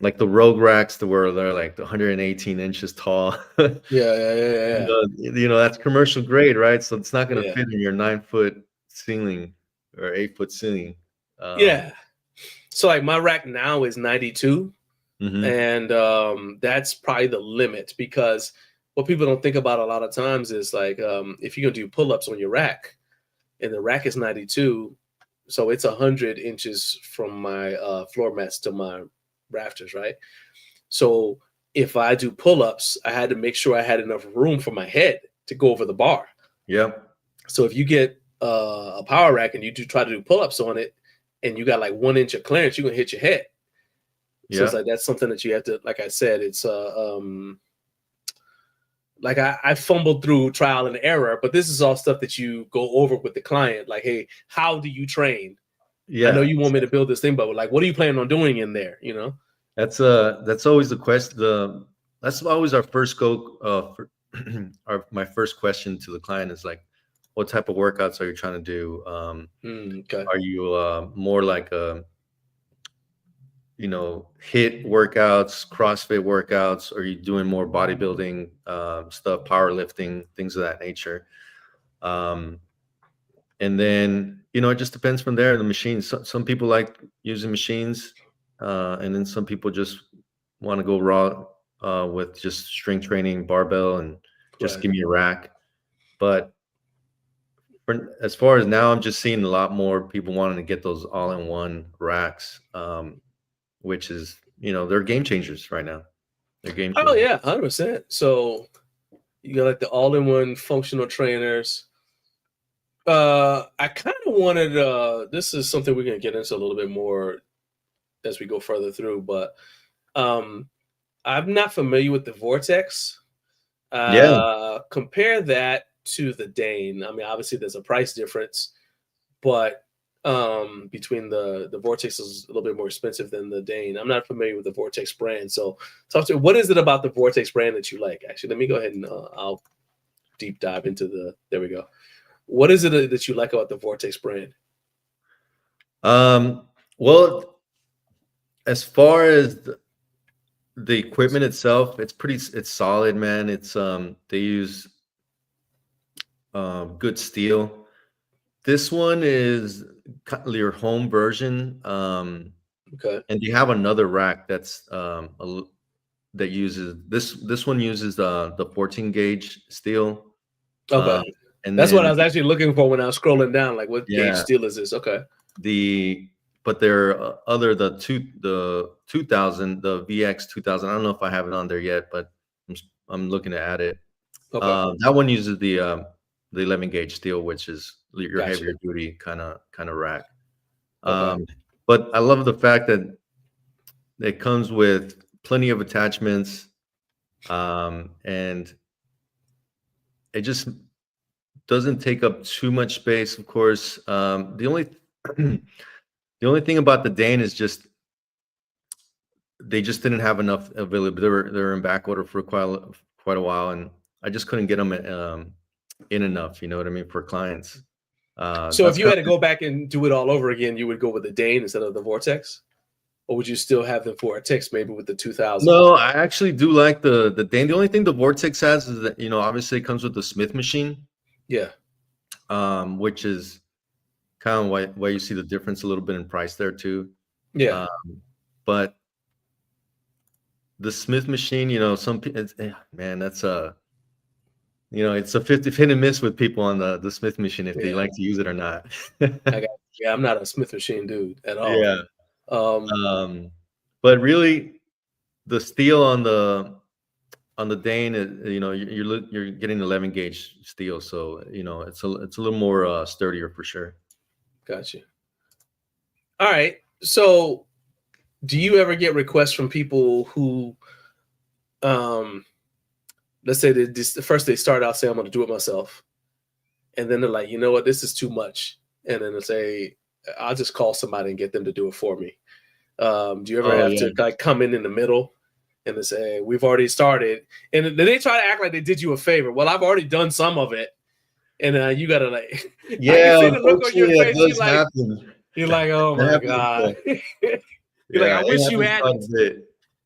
like the Rogue racks where they're like 118 inches tall. Yeah. That's commercial grade, right? So it's not going to fit in your 9-foot ceiling or 8-foot ceiling. So like my rack now is 92, and that's probably the limit, because what people don't think about a lot of times is like if you're gonna do pull-ups on your rack, and the rack is 92, so it's 100 inches from my floor mats to my rafters, right? So if I do pull-ups, I had to make sure I had enough room for my head to go over the bar. Yep. So if you get a power rack and you try to do pull-ups on it, and you got like 1 inch of clearance, you're gonna hit your head. So it's like that's something that you have to, like I said, it's like I fumbled through trial and error, but this is all stuff that you go over with the client. Like, hey, how do you train? I know you want me to build this thing, but like, what are you planning on doing in there? That's always the question. That's always our first go. My first question to the client is like, what type of workouts are you trying to do? Are you more like HIIT workouts, CrossFit workouts? Are you doing more bodybuilding stuff, powerlifting, things of that nature? And then, it just depends from there. The machines, some people like using machines, and then some people just want to go raw with just strength training, barbell, and just give me a rack. But as far as now, I'm just seeing a lot more people wanting to get those all-in-one racks, which is, they're game changers right now. They're game changers. Oh yeah, 100%. So you got like the all-in-one functional trainers. I kind of wanted, this is something we're going to get into a little bit more as we go further through, but I'm not familiar with the Vortex. Yeah. Compare that to the Dane. I mean, obviously there's a price difference, but between the Vortex is a little bit more expensive than the Dane. I'm not familiar with the Vortex brand, so talk to what is it about the Vortex brand that you like? Actually, let me go ahead and I'll deep dive into the. There we go. What is it that you like about the Vortex brand? Well, as far as the equipment itself, it's solid, man. It's they use good steel. This one is your home version. Okay. And you have another rack that's that uses this one uses the 14 gauge steel. Okay. And that's then, what I was actually looking for when I was scrolling down. Like, what gauge yeah, steel is this? Okay. But there are other the 2000 the VX 2000. I don't know if I have it on there yet, but I'm looking to add it. Okay. That one uses the 11 gauge steel, which is your Gotcha. heavier duty kind of rack. Okay. But I love the fact that it comes with plenty of attachments, and it just doesn't take up too much space. Of course, the only the only thing about the Dane is just they just didn't have enough available. They were in back order for quite a while, and I just couldn't get them in enough. You know what I mean, for clients. So if you had to go back and do it all over again, you would go with the Dane instead of the Vortex, or would you still have the Vortex maybe with the 2000? No, I actually do like the Dane. The only thing the Vortex has is that, you know, obviously it comes with the Smith machine. Yeah. Which is kind of why you see the difference a little bit in price there too. Yeah. But the Smith machine, you know, man, that's you know, it's a 50 hit and miss with people on the Smith machine if they like to use it or not. I'm not a Smith machine dude at all. Yeah. But really, the steel on the Dane, you know, you're getting 11 gauge steel, so you know it's a little more sturdier for sure. Gotcha. All right. So, do you ever get requests from people who, let's say first they start out saying I'm going to do it myself, and then they're like, you know what, this is too much, and then they say I'll just call somebody and get them to do it for me. Do you ever have to like come in the middle and they say we've already started, and then they try to act like they did you a favor? Well, I've already done some of it, and you gotta like, yeah, I can see the look on your face. You're like, oh my happens, god. You're like, I wish you hadn't.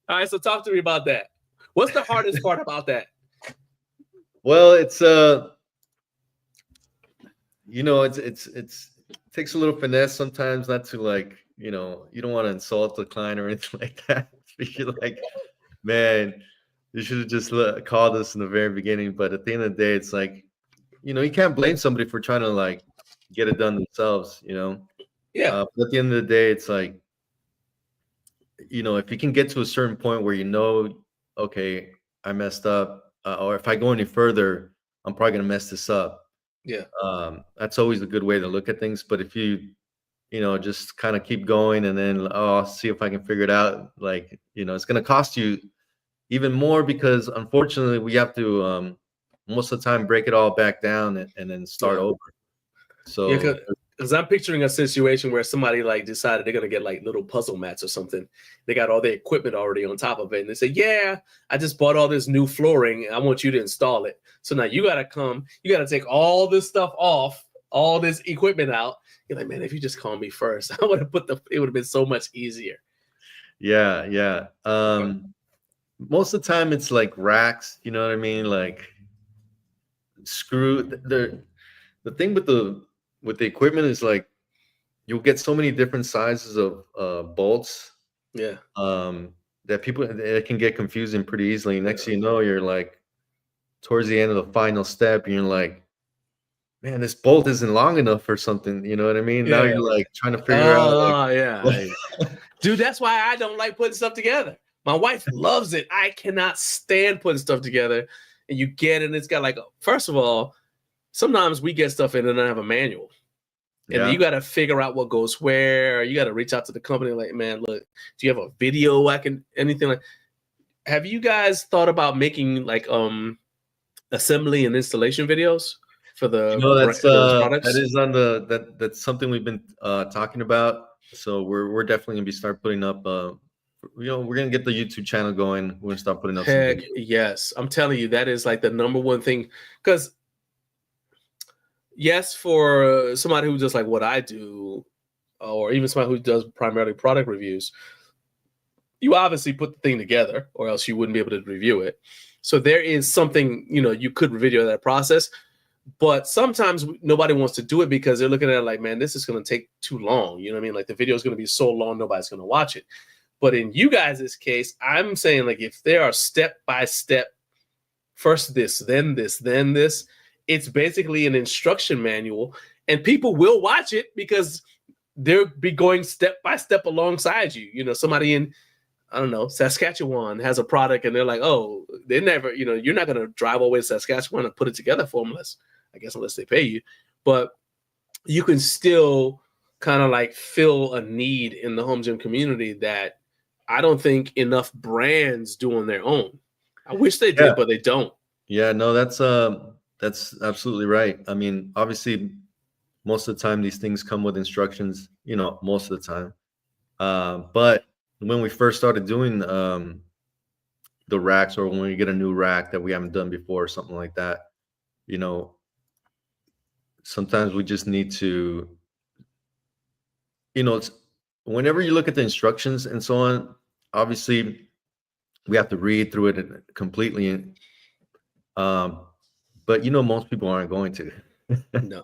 All right, so talk to me about that. What's the hardest part about that? Well, it's you know, it takes a little finesse sometimes not to, like, you know, you don't want to insult the client or anything like that. You're like, man, you should have just called us in the very beginning. But at the end of the day, it's like, you know, you can't blame somebody for trying to like get it done themselves, you know? Yeah. But at the end of the day, it's like, you know, if you can get to a certain point where you know, okay, I messed up, or if I go any further, I'm probably gonna mess this up. Yeah. That's always a good way to look at things. But if you know, just kind of keep going and then, oh, I'll see if I can figure it out, like, you know, it's gonna cost you even more because unfortunately we have to most of the time break it all back down and then start over. So yeah, because I'm picturing a situation where somebody like decided they're gonna get like little puzzle mats or something. They got all their equipment already on top of it, and they say, "Yeah, I just bought all this new flooring. I want you to install it." So now you gotta come. You gotta take all this stuff off, all this equipment out. You're like, man, if you just called me first, I would have it would have been so much easier. Yeah, yeah. Most of the time it's like racks, you know what I mean? Like the thing with the equipment is like you'll get so many different sizes of bolts. Yeah. That it can get confusing pretty easily. Next thing you know, you're like towards the end of the final step, and you're like, man, this bolt isn't long enough or something. You know what I mean? Yeah. Now you're like trying to figure out. Oh, yeah. Dude, that's why I don't like putting stuff together. My wife loves it. I cannot stand putting stuff together. And you get it, and it's got like, first of all, sometimes we get stuff in and don't have a manual. And then you got to figure out what goes where. You got to reach out to the company like, man, look, do you have a video anything like? have you guys thought about making like assembly and installation videos for the That's those products? that is on that's something we've been talking about. So we're definitely gonna be start putting up. We're gonna get the YouTube channel going. We're gonna start putting up some Heck videos. yes, I'm telling you, that is like the number one thing. Because yes, for somebody who does like what I do, or even somebody who does primarily product reviews, you obviously put the thing together, or else you wouldn't be able to review it. So there is something, you could video that process, but sometimes nobody wants to do it because they're looking at it like, man, this is going to take too long. You know what I mean? Like the video is going to be so long, nobody's going to watch it. But in you guys' case, I'm saying like if there are step-by-step, first this, then this, then this, it's basically an instruction manual, and people will watch it because they'll be going step-by-step alongside you. Somebody in, I don't know, Saskatchewan has a product and they're like, oh, they never, you're not going to drive all the way to Saskatchewan and put it together for them unless they pay you. But you can still kind of like fill a need in the home gym community that I don't think enough brands do on their own. I wish they did, but they don't. Yeah, no, that's absolutely right. I mean, obviously, most of the time these things come with instructions, most of the time. But when we first started doing the racks, or when we get a new rack that we haven't done before or something like that, sometimes we just need to, it's whenever you look at the instructions and so on, obviously we have to read through it completely. But most people aren't going to. No.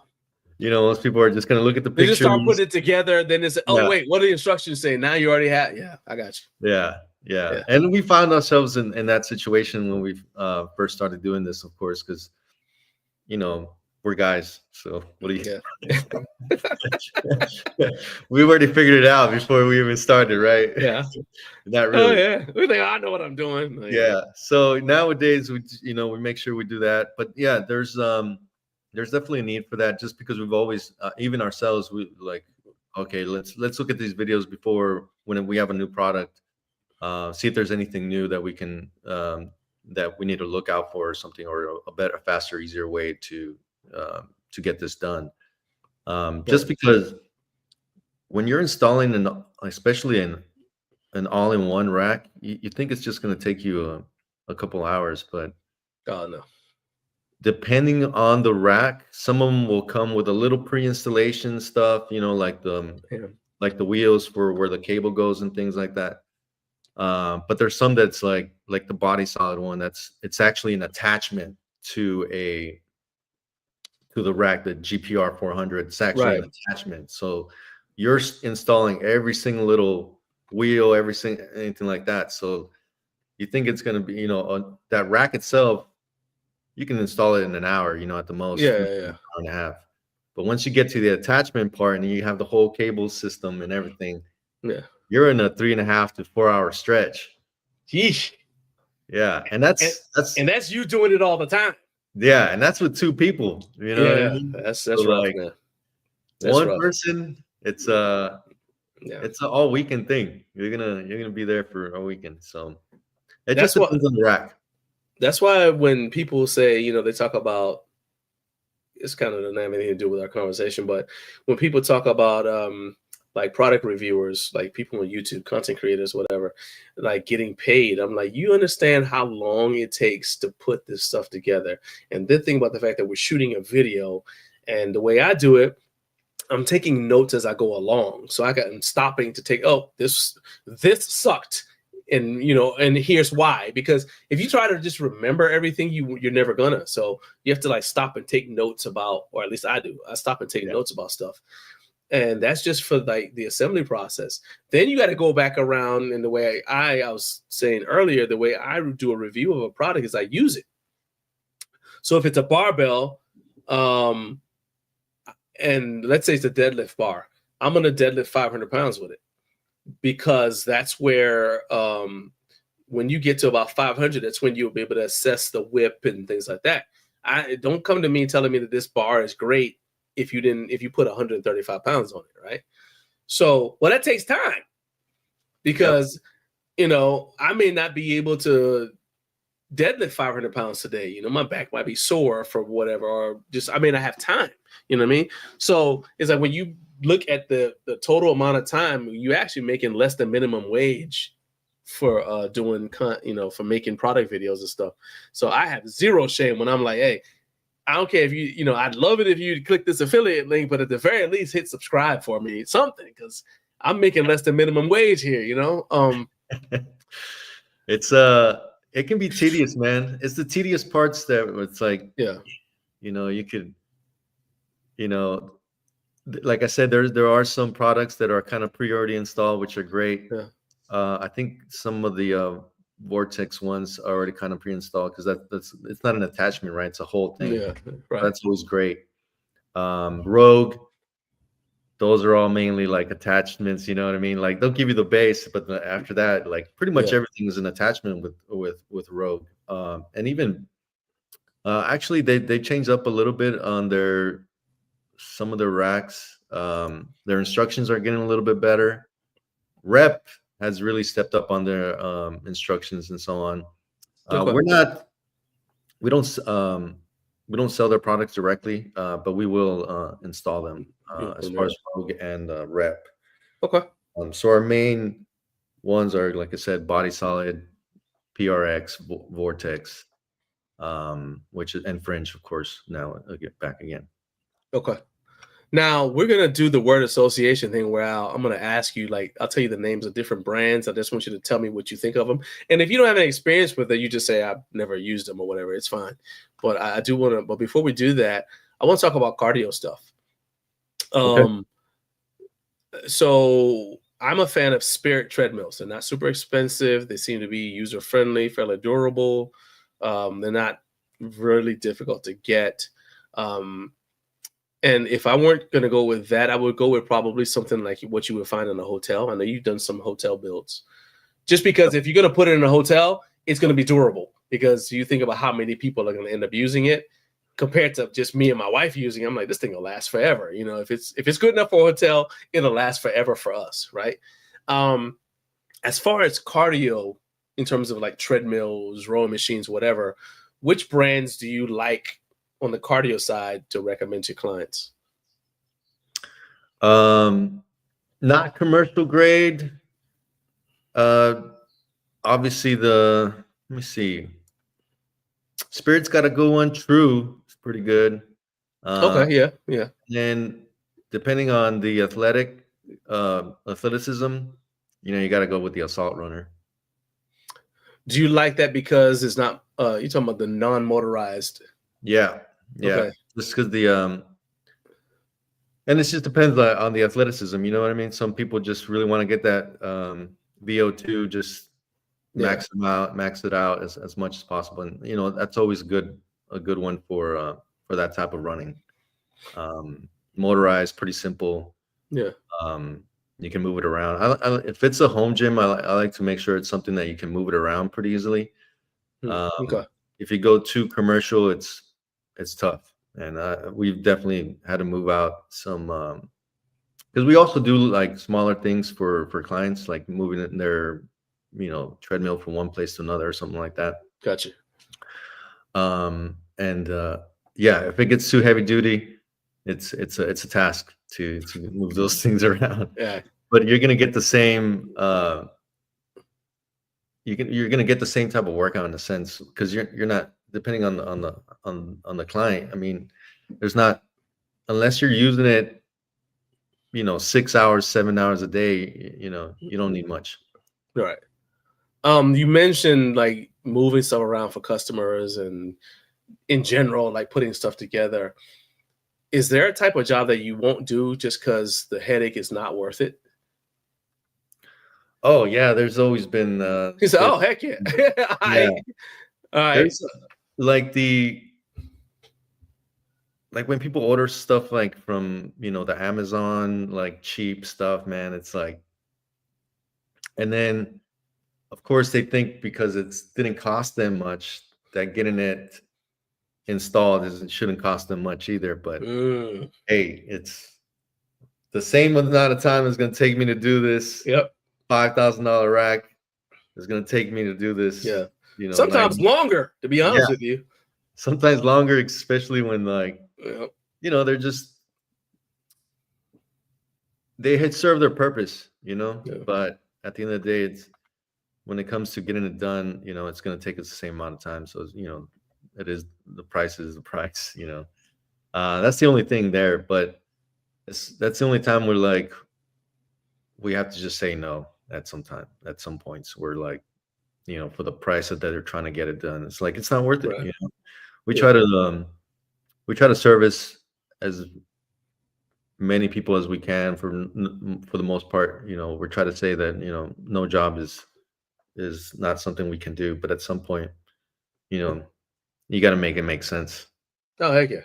Most people are just going to look at the pictures. They just start putting it together. Then it's, wait, what do the instructions say? Now you already have. Yeah, I got you. Yeah. And we found ourselves in that situation when we first started doing this, of course, because, we're guys. So what do you? Yeah. We already figured it out before we even started, right? Yeah. Not really. Oh yeah. We think I know what I'm doing. Yeah. So nowadays we make sure we do that. But yeah, there's definitely a need for that, just because we've always even ourselves, we like, okay, let's look at these videos before when we have a new product, see if there's anything new that we can that we need to look out for or something, or a better, faster, easier way to get this done. Just because when you're installing especially an all-in-one rack, you think it's just going to take you a couple hours, but no. Depending on the rack, some of them will come with a little pre-installation stuff, like the wheels for where the cable goes and things like that. But there's some that's like the body solid one, it's actually an attachment to the rack, the GPR 400. It's actually an attachment. So you're installing every single little wheel, anything like that. So you think it's going to be, that rack itself, you can install it in an hour, at the most. Yeah. An hour and a half. But once you get to the attachment part and you have the whole cable system and everything, you're in a 3.5 to 4 hour stretch. Yeesh. Yeah, and that's you doing it all the time. Yeah, and that's with 2 people. You know what I mean? That's so rough, man. That's one rough. person, it's it's an all weekend thing. You're gonna be there for a weekend. So it just depends on the rack. That's why when people say, they talk about, it's kind of doesn't have anything to do with our conversation, but when people talk about like product reviewers, like people on YouTube, content creators, whatever, like getting paid, I'm like, you understand how long it takes to put this stuff together. And then think about the fact that we're shooting a video, and the way I do it, I'm taking notes as I go along. So I'm stopping to take, this sucked. And, and here's why, because if you try to just remember everything, you're never gonna. So you have to like stop and take notes about, or at least I do. I stop and take notes about stuff. And that's just for like the assembly process. Then you got to go back around, and the way I was saying earlier, the way I do a review of a product is I use it. So if it's a barbell, and let's say it's a deadlift bar, I'm gonna deadlift 500 pounds with it, because that's where when you get to about 500, that's when you'll be able to assess the whip and things like that. Don't come to me telling me that this bar is great if you put 135 pounds on it, right? So, that takes time, because you know, I may not be able to deadlift 500 pounds today. You know, my back might be sore for whatever, or just I may not have time. You know what I mean? So it's like when you look at the total amount of time, you actually making less than minimum wage for doing for making product videos and stuff. So I have zero shame when I'm like, hey, I don't care if you know, I'd love it if you click this affiliate link, but at the very least hit subscribe for me, something, because I'm making less than minimum wage here, you know. It's it can be tedious, man. It's the tedious parts that it's like, yeah, you know, you could, you know, like I said, there are some products that are kind of pre-already installed, which are great. Yeah. I think some of the Vortex ones are already kind of pre-installed because that's it's not an attachment, right? It's a whole thing. Yeah, right. That's always great. Rogue, those are all mainly like attachments. You know what I mean? Like they'll give you the base, but after that, like pretty much everything is an attachment with Rogue. And even actually, they changed up a little bit on some of their racks. Their instructions are getting a little bit better. Rep has really stepped up on their instructions and so on. We don't sell their products directly, but we will install them as far as Rogue and Rep. Okay. So our main ones are, like I said, Body Solid, PRX, Vortex, which is, and Fringe, of course. Now I'll get back again. Okay. Now we're gonna do the word association thing where I'm gonna ask you, like, I'll tell you the names of different brands. I just want you to tell me what you think of them. And if you don't have any experience with it, you just say I've never used them or whatever. It's fine. But I do want to. But before we do that, I want to talk about cardio stuff. Okay. So I'm a fan of Spirit treadmills. They're not super expensive. They seem to be user friendly, fairly durable. They're not really difficult to get. And if I weren't going to go with that, I would go with probably something like what you would find in a hotel. I know you've done some hotel builds. Just because if you're going to put it in a hotel, it's going to be durable, because you think about how many people are going to end up using it compared to just me and my wife using it. I'm like, this thing will last forever. You know, if it's good enough for a hotel, it'll last forever for us, right? As far as cardio, in terms of like treadmills, rowing machines, whatever, which brands do you like on the cardio side to recommend to clients? Not commercial grade. Obviously let me see. Spirit's got a good one. True, it's pretty good. Okay, yeah. And depending on the athleticism, you know, you got to go with the Assault Runner. Do you like that because it's not? You're talking about the non-motorized. Yeah. Okay. Just because and it just depends on the athleticism. You know what I mean? Some people just really want to get that VO2, just max it out as much as possible, and you know that's always a good one for that type of running. Motorized, pretty simple. Yeah. You can move it around. If it's a home gym, I like to make sure it's something that you can move it around pretty easily. Okay. If you go too commercial, it's tough, and we've definitely had to move out some because we also do like smaller things for clients, like moving in their treadmill from one place to another or something like that. Gotcha. If it gets too heavy duty, it's a task to move those things around. Yeah. But you're gonna get the same you're gonna get the same type of workout in a sense, because you're not depending on the client. I mean, there's not, unless you're using it 6 hours, 7 hours a day, you don't need much. Right. You mentioned like moving stuff around for customers and in general, like putting stuff together. Is there a type of job that you won't do just because the headache is not worth it? Oh yeah, there's always been. He said, "Oh heck yeah!" Yeah. All right. There's like when people order stuff like from the Amazon, like cheap stuff, man. It's like, and then of course they think because it didn't cost them much that getting it installed shouldn't cost them much either. But hey, it's the same amount of time it's going to take me to do this. Yep. $5,000 rack. it's gonna take me to do this. Yeah. You know, Sometimes longer, to be honest with you. Sometimes longer, especially when like Yeah. you know they had served their purpose, you know. Yeah. But at the end of the day, it's when it comes to getting it done, you know, it's going to take us the same amount of time. So you know, it is the price is the price, you know. That's the only thing there, but that's the only time we're like we have to just say no at some time. At some points, we're like, you know, for the price that they're trying to get it done, it's like it's not worth it. Right. You know, we try to service as many people as we can for the most part. You know, we try to say that, you know, no job is not something we can do, but at some point, you know, you got to make it make sense. Oh, heck yeah.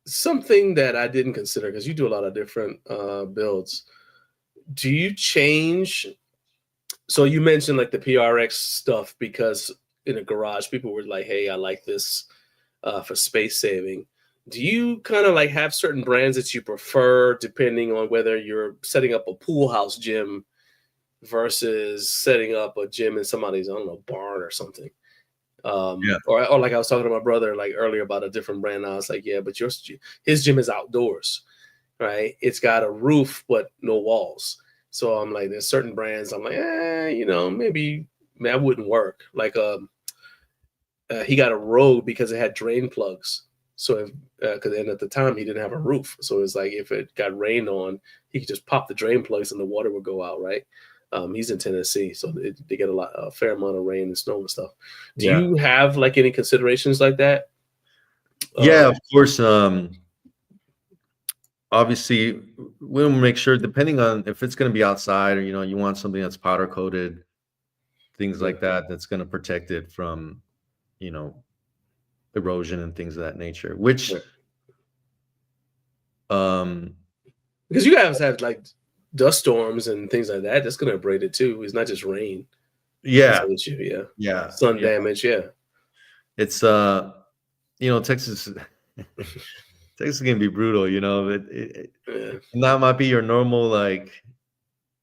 Something that I didn't consider, because you do a lot of different builds. Do you change? So you mentioned like the PRX stuff because in a garage, people were like, "Hey, I like this for space saving." Do you kind of like have certain brands that you prefer depending on whether you're setting up a pool house gym versus setting up a gym in somebody's, I don't know, barn or something? Or like I was talking to my brother like earlier about a different brand. I was like, yeah, but his gym is outdoors, right? It's got a roof but no walls. So I'm like, there's certain brands I'm like, you know, maybe that wouldn't work. Like he got a Rogue because it had drain plugs. So if because then at the time he didn't have a roof, so it's like if it got rained on, he could just pop the drain plugs and the water would go out, right? He's in Tennessee, so they get a fair amount of rain and snow and stuff. Do you have like any considerations like that? Yeah, of course. Obviously, we'll make sure, depending on if it's going to be outside or, you know, you want something that's powder coated, things like that, that's going to protect it from, you know, erosion and things of that nature, which, because you guys have like dust storms and things like that, that's going to abrade it too. It's not just rain. Yeah. Yeah. Sun damage. Yeah. It's, you know, Texas can be brutal, you know. It not might be your normal like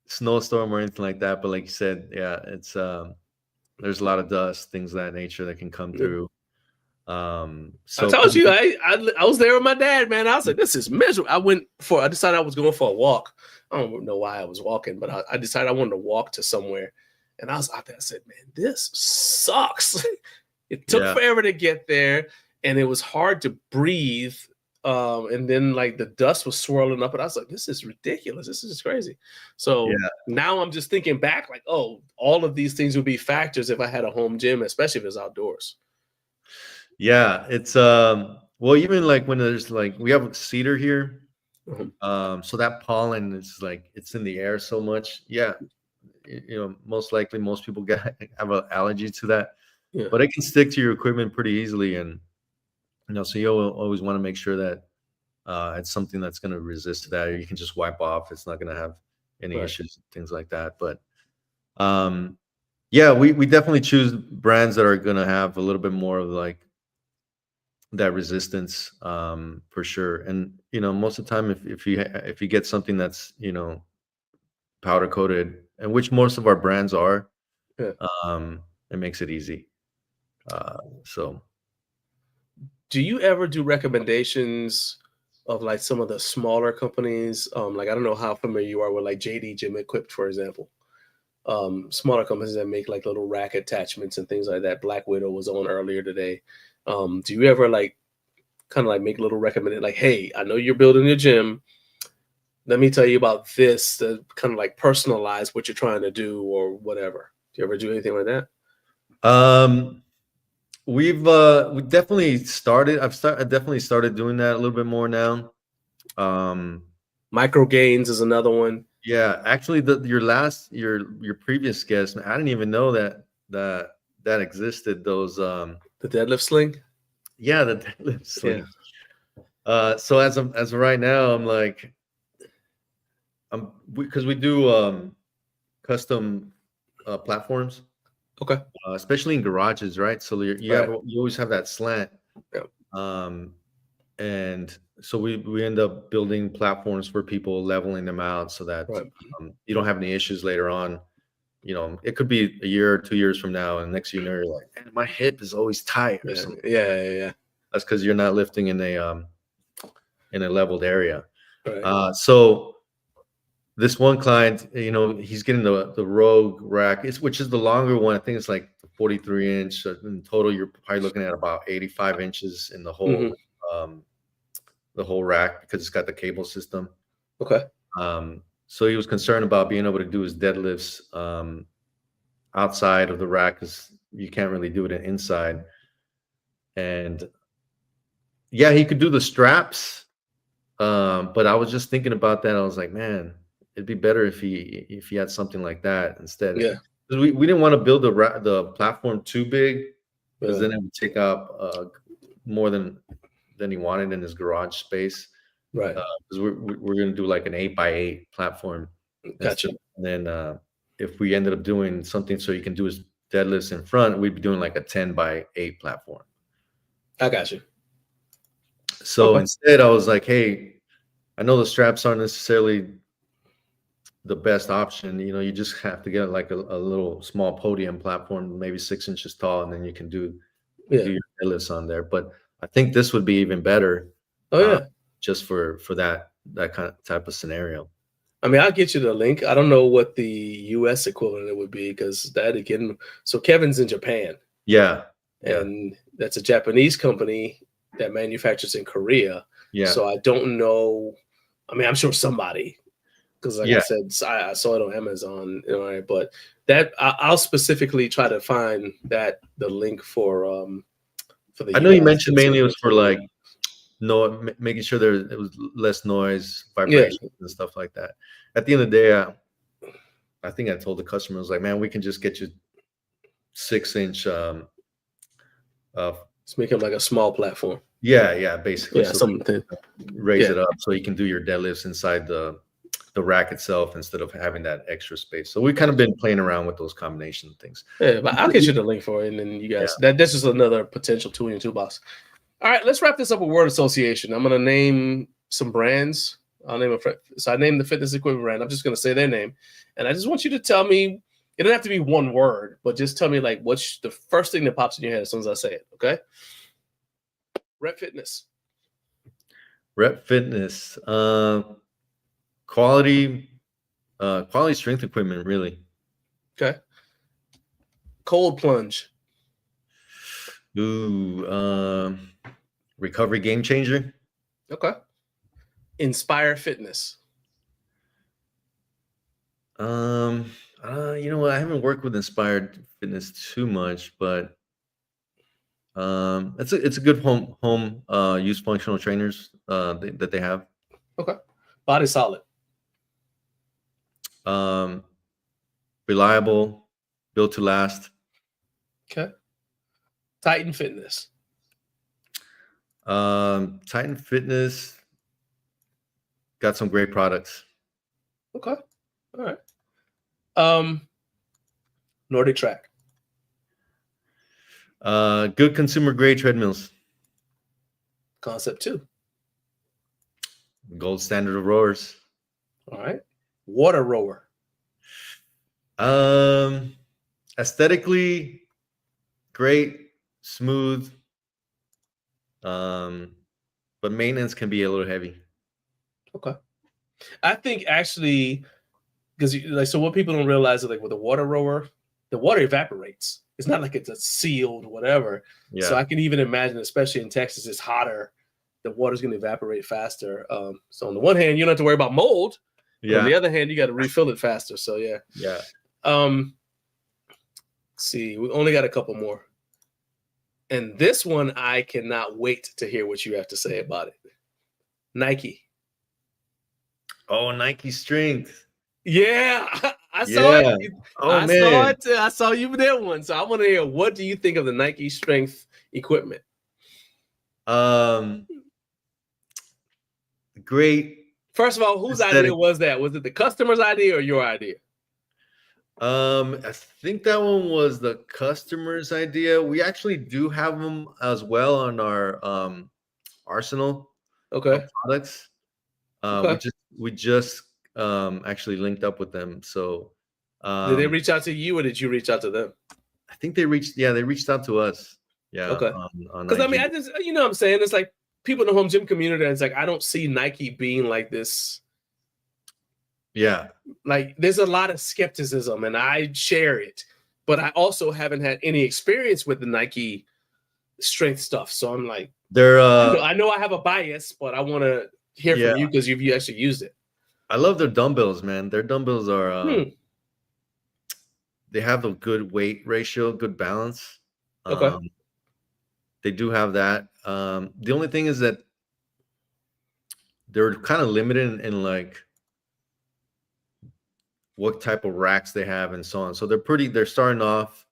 snowstorm or anything like that, but like you said, yeah, it's there's a lot of dust, things of that nature that can come through. So I told you, I was there with my dad, man. I was like, this is miserable. I decided I was going for a walk. I don't know why I was walking, but I decided I wanted to walk to somewhere. And I was out there. I said, man, this sucks. It took forever to get there, and it was hard to breathe. And then like the dust was swirling up, and I was like, this is ridiculous. This is crazy. So now I'm just thinking back, like, oh, all of these things would be factors if I had a home gym, especially if it's outdoors. Yeah, it's well, even like when there's like we have cedar here, so that pollen is like it's in the air so much. Yeah, you know, most likely most people have an allergy to that, but it can stick to your equipment pretty easily, and you know, so you always want to make sure that it's something that's going to resist that, or you can just wipe off. It's not going to have any issues, things like that. But yeah, we definitely choose brands that are going to have a little bit more of like that resistance for sure. And you know, most of the time if you get something that's, you know, powder coated, and which most of our brands are, it makes it easy. So do you ever do recommendations of like some of the smaller companies? Like I don't know how familiar you are with like JD Gym Equipped, for example. Smaller companies that make like little rack attachments and things like that. Black Widow was on earlier today. Do you ever like kind of like make little recommended, like, hey, I know you're building a gym. Let me tell you about this to kind of like personalize what you're trying to do or whatever. Do you ever do anything like that? We definitely started. I definitely started doing that a little bit more now. Micro gains is another one. Yeah, actually, your previous guest, I didn't even know that existed. Those the deadlift sling. Yeah, the deadlift sling. Yeah. So as of right now, I'm like, because we do custom platforms. Okay. Especially in garages, right? So you always have that slant. Yeah. And so we end up building platforms for people, leveling them out so that Right. you don't have any issues later on. You know, it could be a year or 2 years from now, and next year you're like, man, my hip is always tight or something. Yeah. That's because you're not lifting in a leveled area. Right. So this one client, you know, he's getting the Rogue rack, which is the longer one. I think it's like 43 inch. So in total, you're probably looking at about 85 inches in the whole rack because it's got the cable system. Okay. So he was concerned about being able to do his deadlifts outside of the rack because you can't really do it inside. And yeah, he could do the straps, but I was just thinking about that. I was like, man, it'd be better if he had something like that instead. Yeah. We didn't want to build the platform too big because then it would take up more than he wanted in his garage space. Right. Because we're going to do like an 8x8 platform. Gotcha. And then if we ended up doing something so you can do his deadlifts in front, we'd be doing like a 10x8 platform. I got you. So instead, I was like, hey, I know the straps aren't necessarily the best option. You know, you just have to get like a little small podium platform, maybe 6 inches tall, and then you can do your deadlifts on there. But I think this would be even better. Just for that kind of type of scenario. I mean, I'll get you the link. I don't know what the US equivalent it would be because that again. So Kevin's in Japan. Yeah. And that's a Japanese company that manufactures in Korea. Yeah. So I don't know. I mean, I'm sure somebody, because like I said, I saw it on Amazon. You know, but that I'll specifically try to find the link for the. I know you mentioned mainly it was for like making sure it was less noise, vibrations, and stuff like that. At the end of the day, I think I told the customer, I was like, man, we can just get you 6 inch. Let's make it like a small platform. Yeah, basically. Yeah, so something. Raise it up so you can do your deadlifts inside the rack itself instead of having that extra space. So we've kind of been playing around with those combination things. Yeah, but I'll get you the link for it, and then you guys. This is another potential tool in your toolbox. All right, let's wrap this up with word association. I'm going to name some brands. I'll name so I named the fitness equipment brand. I'm just going to say their name, and I just want you to tell me. It doesn't have to be one word, but just tell me like what's the first thing that pops in your head as soon as I say it. Okay. Rep Fitness. Rep Fitness. Quality strength equipment, really. Okay. Cold Plunge. Ooh, Recovery Game Changer. Okay. Inspire Fitness. You know what? I haven't worked with Inspired Fitness too much, but it's a good home use functional trainers that they have. Okay. Body Solid. Reliable, built to last. Okay. Titan Fitness. Titan Fitness got some great products. Okay. All right. Nordic Track. Good consumer grade treadmills. Concept 2. Gold standard of rowers. All right. Water Rower. Aesthetically great, smooth. But maintenance can be a little heavy. Okay. I think actually, because like, so what people don't realize is like with a water rower, the water evaporates. It's not like it's a sealed whatever. Yeah. So I can even imagine, especially in Texas, it's hotter. The water's going to evaporate faster. So on the one hand, you don't have to worry about mold. Yeah. On the other hand, you got to refill it faster. So yeah. Yeah. Let's see, we only got a couple more. And this one, I cannot wait to hear what you have to say about it. Nike. Oh, Nike Strength. Yeah, I saw it. Oh, man. Saw it too. I saw you that one. So I want to hear, what do you think of the Nike Strength equipment? Great. First of all, whose idea was that? Was it the customer's idea or your idea? I think that one was the customer's idea. We actually do have them as well on our arsenal. products. We just actually linked up with them. So did they reach out to you, or did you reach out to them? I think they reached out to us. Yeah. Okay. On Because I mean, IG. I just, you know what I'm saying? It's like people in the home gym community, it's like I don't see Nike being like this. Yeah. Like there's a lot of skepticism, and I share it, but I also haven't had any experience with the Nike strength stuff. So I'm like, I know I have a bias, but I want to hear from you because you actually used it. I love their dumbbells, man. Their dumbbells are they have a good weight ratio, good balance. Okay. They do have that. The only thing is that they're kind of limited in like what type of racks they have and so on. So they're starting off,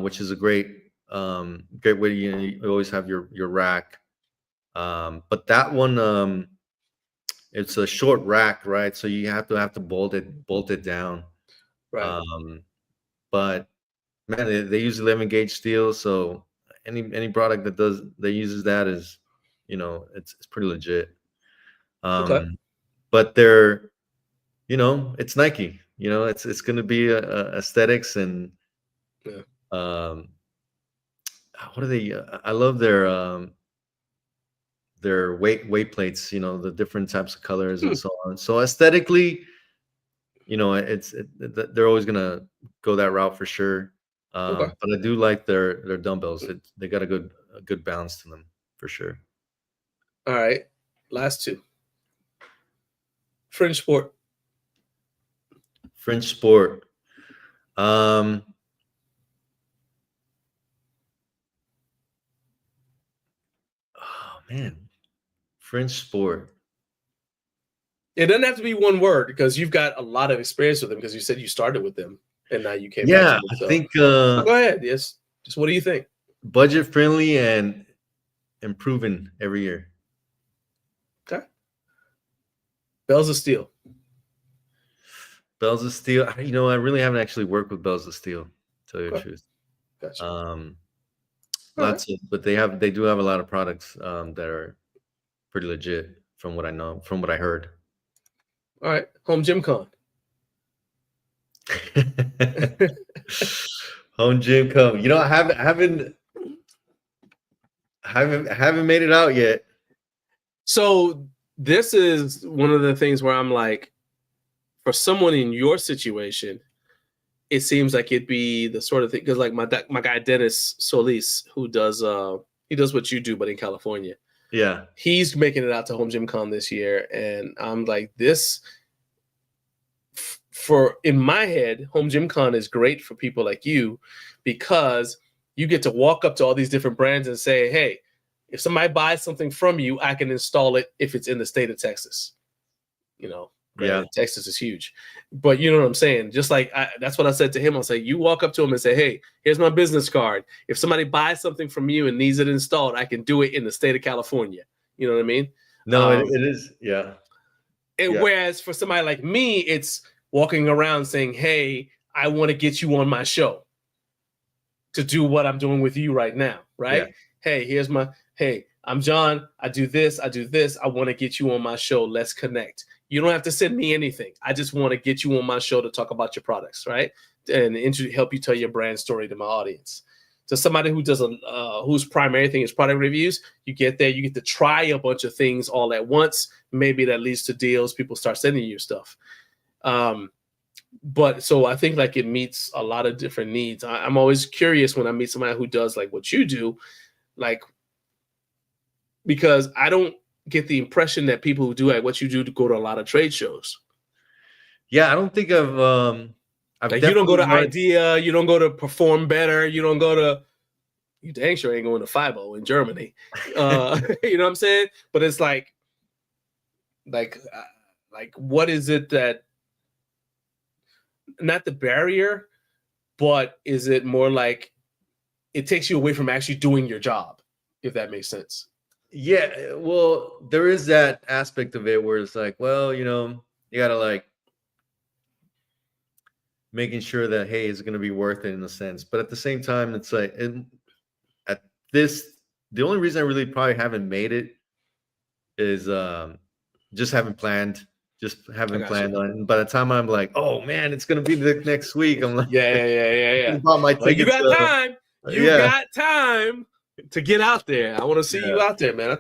which is a great way to, you always have your rack. But that one, it's a short rack, right? So you have to bolt it down. Right. But man, they use 11 gauge steel, so any product that uses that is, it's pretty legit. Okay. But they're, it's Nike. It's going to be aesthetics and what are they? I love their weight plates. The different types of colors and so on. So aesthetically, they're always gonna go that route for sure. But I do like their dumbbells. They got a good balance to them for sure. All right, last two. Fringe Sport. Oh man, Fringe Sport. It doesn't have to be one word because you've got a lot of experience with them because you said you started with them and now you came back to them. I think go ahead. Yes. Just what do you think? Budget friendly and improving every year. Okay. Bells of Steel. Bells of Steel. I really haven't actually worked with Bells of Steel, to tell you the truth. Gotcha. But they do have a lot of products that are pretty legit from what I know, from what I heard. All right, Home Gym Con. Home Gym Con. I haven't made it out yet. So this is one of the things where I'm like, for someone in your situation, it seems like it'd be the sort of thing because like my guy Dennis Solis, who does he does what you do, but in California. Yeah, he's making it out to Home Gym Con this year, and I'm like, this. In my head, Home Gym Con is great for people like you because you get to walk up to all these different brands and say, hey, if somebody buys something from you, I can install it if it's in the state of Texas. Texas is huge. But you know what I'm saying? Just like that's what I said to him. I'll say, you walk up to him and say, hey, here's my business card. If somebody buys something from you and needs it installed, I can do it in the state of California. You know what I mean? No, it is. Yeah. Whereas for somebody like me, it's walking around saying, hey, I want to get you on my show to do what I'm doing with you right now. Right. Yeah. Hey, I'm John. I do this. I want to get you on my show. Let's connect. You don't have to send me anything. I just want to get you on my show to talk about your products, right? And help you tell your brand story to my audience. To somebody who does whose primary thing is product reviews, you get there, you get to try a bunch of things all at once. Maybe that leads to deals. People start sending you stuff. But so I think like it meets a lot of different needs. I'm always curious when I meet somebody who does like what you do, like, because I don't get the impression that people who do like what you do to go to a lot of trade shows. Yeah, I don't think I've like you don't go to Idea, you don't go to Perform Better, you don't go to, you dang sure ain't going to FIBO in Germany. You know what I'm saying? But it's like what is it that, not the barrier, but is it more like it takes you away from actually doing your job, if that makes sense? Yeah, well, there is that aspect of it where it's like, well, you gotta like making sure that, hey, it's going to be worth it in a sense. But at the same time, it's like, the only reason I really probably haven't made it is just haven't planned. Just haven't got planned you. on. By the time I'm like, oh man, it's gonna be the next week. I'm like, Yeah. bought my Well, you tickets. got time. You Yeah. got time to get out there. I want to see you out there, man.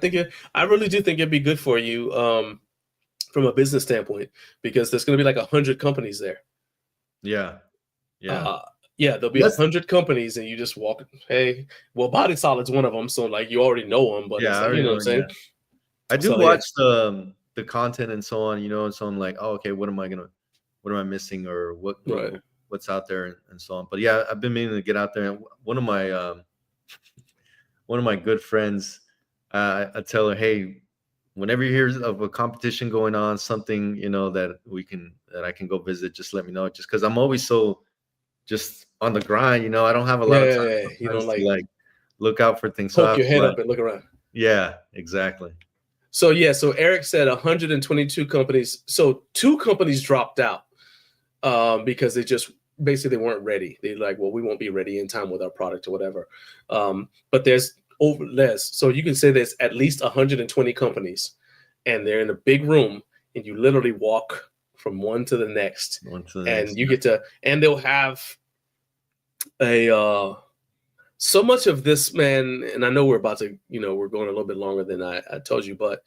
I really do think it'd be good for you from a business standpoint, because there's going to be like 100 companies there. Yeah. There'll be 100 companies, and you just walk. Hey, well, Body Solid's one of them, so like you already know them, but yeah, it's I like, already you know know, what I'm saying. yeah. I do watch the content and so on, and so I'm like, oh, okay, what am I missing, or what's out there and so on. But yeah, I've been meaning to get out there. And one of my good friends, I tell her, hey, whenever you hear of a competition going on, something that I can go visit, just let me know. Just because I'm always so just on the grind, I don't have a lot of time to like look out for things. Poke your head up and look around. Yeah, exactly. So Eric said 122 companies. So 2 companies dropped out because they just basically weren't ready. They're like, well, we won't be ready in time with our product or whatever. But there's less. So you can say there's at least 120 companies, and they're in a big room, and you literally walk from one to the next. You get to, and they'll have so much of this, man, and I know we're about to, we're going a little bit longer than I told you, but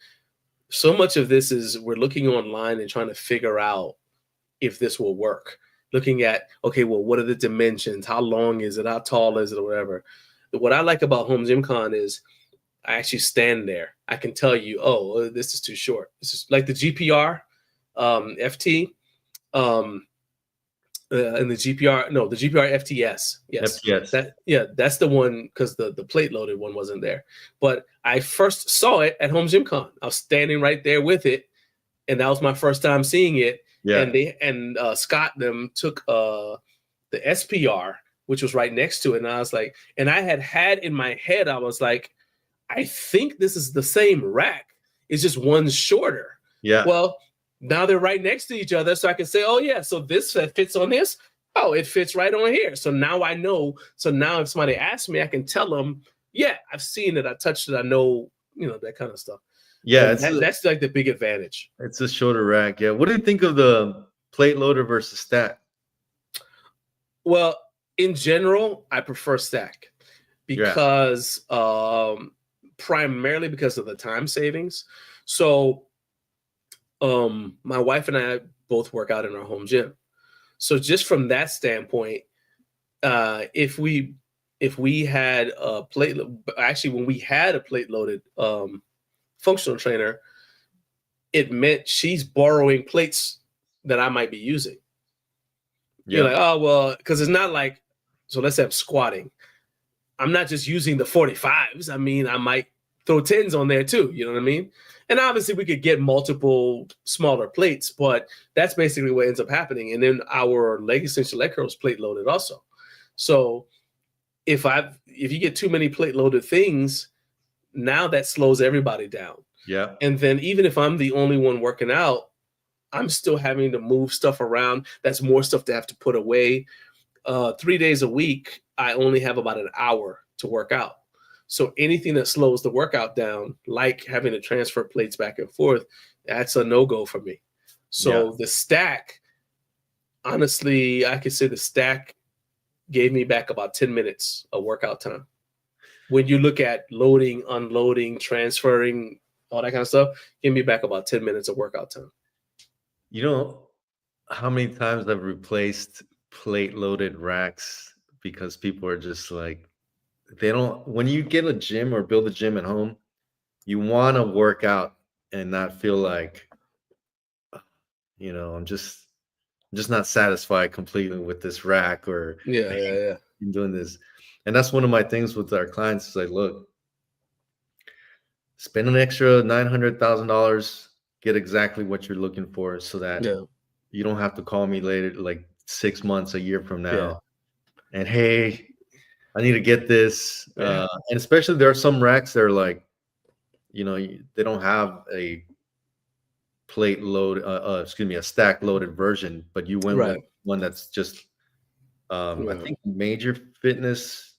so much of this is we're looking online and trying to figure out if this will work. Looking at, okay, well, what are the dimensions? How long is it? How tall is it, or whatever? What I like about Home Gym Con is I actually stand there. I can tell you, oh, this is too short. This is like the GPR FT. And the GPR FTS. Yes. FTS. That's the one, because the plate loaded one wasn't there. But I first saw it at Home Gym Con. I was standing right there with it, and that was my first time seeing it. Yeah. And Scott them took the SPR, which was right next to it, and I was like, and I had in my head, I was like, I think this is the same rack. It's just one's shorter. Yeah. Well, now they're right next to each other, so I can say, oh yeah, so this fits on this. Oh, it fits right on here. So now I know. So now if somebody asks me, I can tell them, yeah, I've seen it, I touched it, I know, that kind of stuff. Yeah, that's like the big advantage. It's a shorter rack. Yeah. What do you think of the plate loader versus stack? Well, in general, I prefer stack because primarily because of the time savings. So my wife and I both work out in our home gym. So just from that standpoint, if we had a plate, actually when we had a plate loaded functional trainer, it meant she's borrowing plates that I might be using. Yeah. You're like, oh, well, because it's not like, so let's say I'm squatting. I'm not just using the 45s. I mean, I might throw 10s on there too. You know what I mean? And obviously we could get multiple smaller plates, but that's basically what ends up happening. And then our leg extension leg curls plate loaded also. So if you get too many plate loaded things, now that slows everybody down. Yeah. And then even if I'm the only one working out, I'm still having to move stuff around. That's more stuff to have to put away. 3 days a week, I only have about an hour to work out. So anything that slows the workout down, like having to transfer plates back and forth, that's a no-go for me. So the stack, honestly, I could say the stack gave me back about 10 minutes of workout time. When you look at loading, unloading, transferring, all that kind of stuff, give me back about 10 minutes of workout time. You know how many times I've replaced plate loaded racks because people are just like, when you get a gym or build a gym at home, you want to work out and not feel like, I'm just not satisfied completely with this rack or I'm doing this. And that's one of my things with our clients is like, look, spend an extra $900,000, get exactly what you're looking for so that you don't have to call me later, like 6 months, a year from now. And hey, I need to get this. And especially there are some racks that are like, they don't have a plate load, a stack loaded version, but you went with one that's just, I think Major Fitness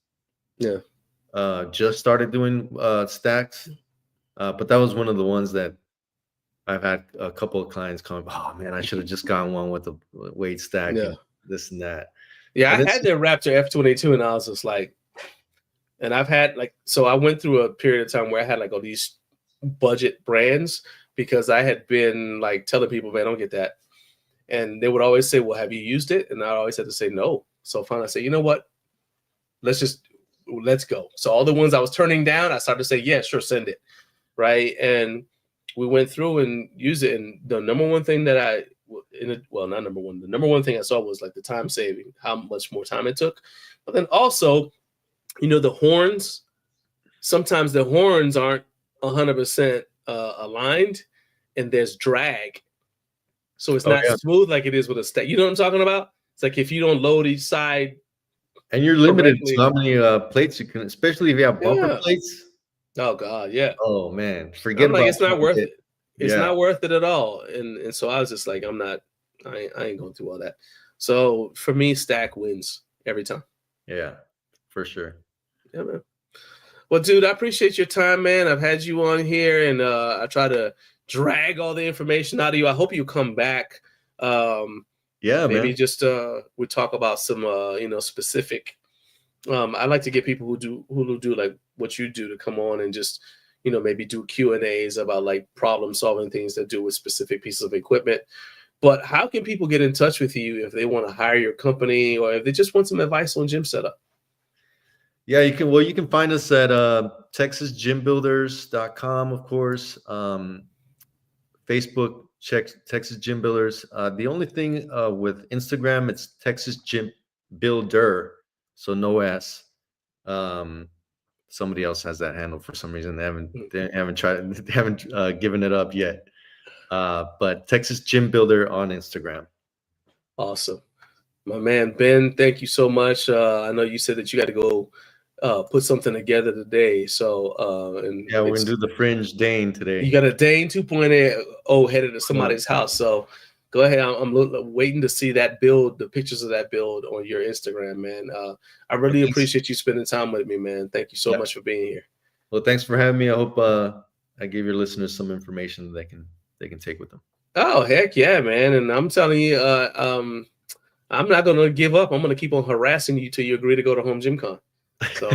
just started doing stacks. But that was one of the ones that I've had a couple of clients come, oh man, I should have just gotten one with the weight stack and this and that. Yeah, And I had the Raptor F22 and I was just like, and I've had like, so I went through a period of time where I had like all these budget brands because I had been like telling people, man, don't get that. And they would always say, well, have you used it? And I always had to say no. So finally I said, you know what? Let's go. So all the ones I was turning down, I started to say, yeah, sure, send it. Right. And we went through and used it. And the number one thing that not number one, the number one thing I saw was like the time saving, how much more time it took. But then also, you know, the horns, sometimes the horns aren't 100% aligned and there's drag. So it's not smooth like it is with a stack. You know what I'm talking about? It's like if you don't load each side. And you're limited to how many plates you can, especially if you have bumper plates. Oh God, yeah. Oh man, forget about it's not worth it. It's not worth it at all. And so I was just like, I ain't going through all that. So for me, stack wins every time. Yeah, for sure. Yeah, man. Well, dude, I appreciate your time, man. I've had you on here and I try to drag all the information out of you. I hope you come back. Maybe man. Just we talk about some specific. I like to get people who do like what you do to come on and just maybe do Q&As about like problem solving things that do with specific pieces of equipment. But how can people get in touch with you if they want to hire your company or if they just want some advice on gym setup? Yeah, you can. Well, you can find us at TexasGymBuilders.com, of course. Facebook, check Texas Gym Builders. The only thing with Instagram, it's Texas Gym Builder, so no S. Somebody else has that handle for some reason. They haven't given it up yet. But Texas Gym Builder on Instagram. Awesome, my man Ben. Thank you so much. I know you said that you got to go put something together today. So we're gonna do the Fringe Dane today. You got a Dane 2.0 headed to somebody's house. So go ahead. I'm waiting to see that build, the pictures of that build on your Instagram, man. I really appreciate you spending time with me, man. Thank you so much for being here. Well, thanks for having me. I hope I gave your listeners some information that they can take with them. Oh, heck yeah, man. And I'm telling you, I'm not going to give up. I'm going to keep on harassing you till you agree to go to Home Gym Con. So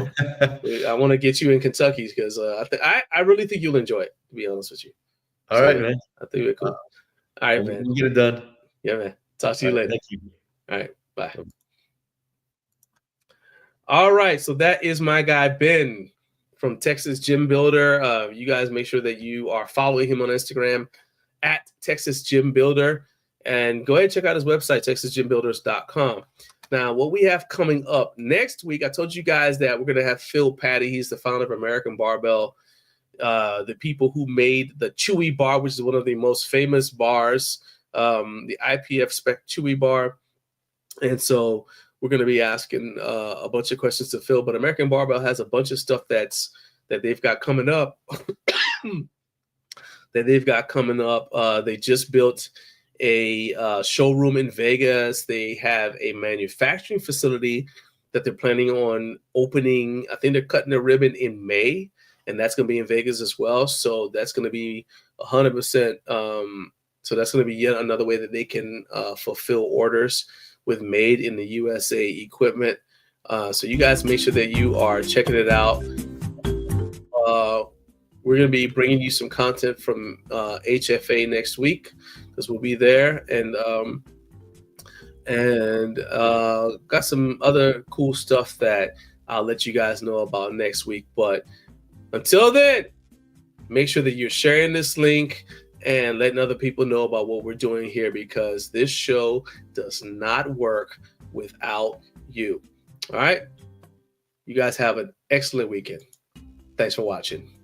I want to get you in Kentucky because I really think you'll enjoy it, to be honest with you. All right, man. I think we're cool. All right, man. We'll get it done. Yeah, man. Talk to you later. Thank you. All right. Bye. All right. So that is my guy, Ben from Texas Gym Builder. You guys make sure that you are following him on Instagram at Texas Gym Builder. And go ahead and check out his website, TexasGymBuilders.com. Now, what we have coming up next week, I told you guys that we're going to have Phil Patty. He's the founder of American Barbell, the people who made the Chewy bar, which is one of the most famous bars, the IPF Spec Chewy bar. And so we're going to be asking a bunch of questions to Phil. But American Barbell has a bunch of stuff that they've got coming up. They just built a showroom in Vegas. They have a manufacturing facility that they're planning on opening. I think they're cutting the ribbon in May, and that's going to be in Vegas as well. So that's going to be 100%. So that's going to be yet another way that they can fulfill orders with made in the USA equipment. So you guys make sure that you are checking it out. We're going to be bringing you some content from HFA next week because we'll be there and got some other cool stuff that I'll let you guys know about next week. But until then, make sure that you're sharing this link and letting other people know about what we're doing here because this show does not work without you. All right? You guys have an excellent weekend. Thanks for watching.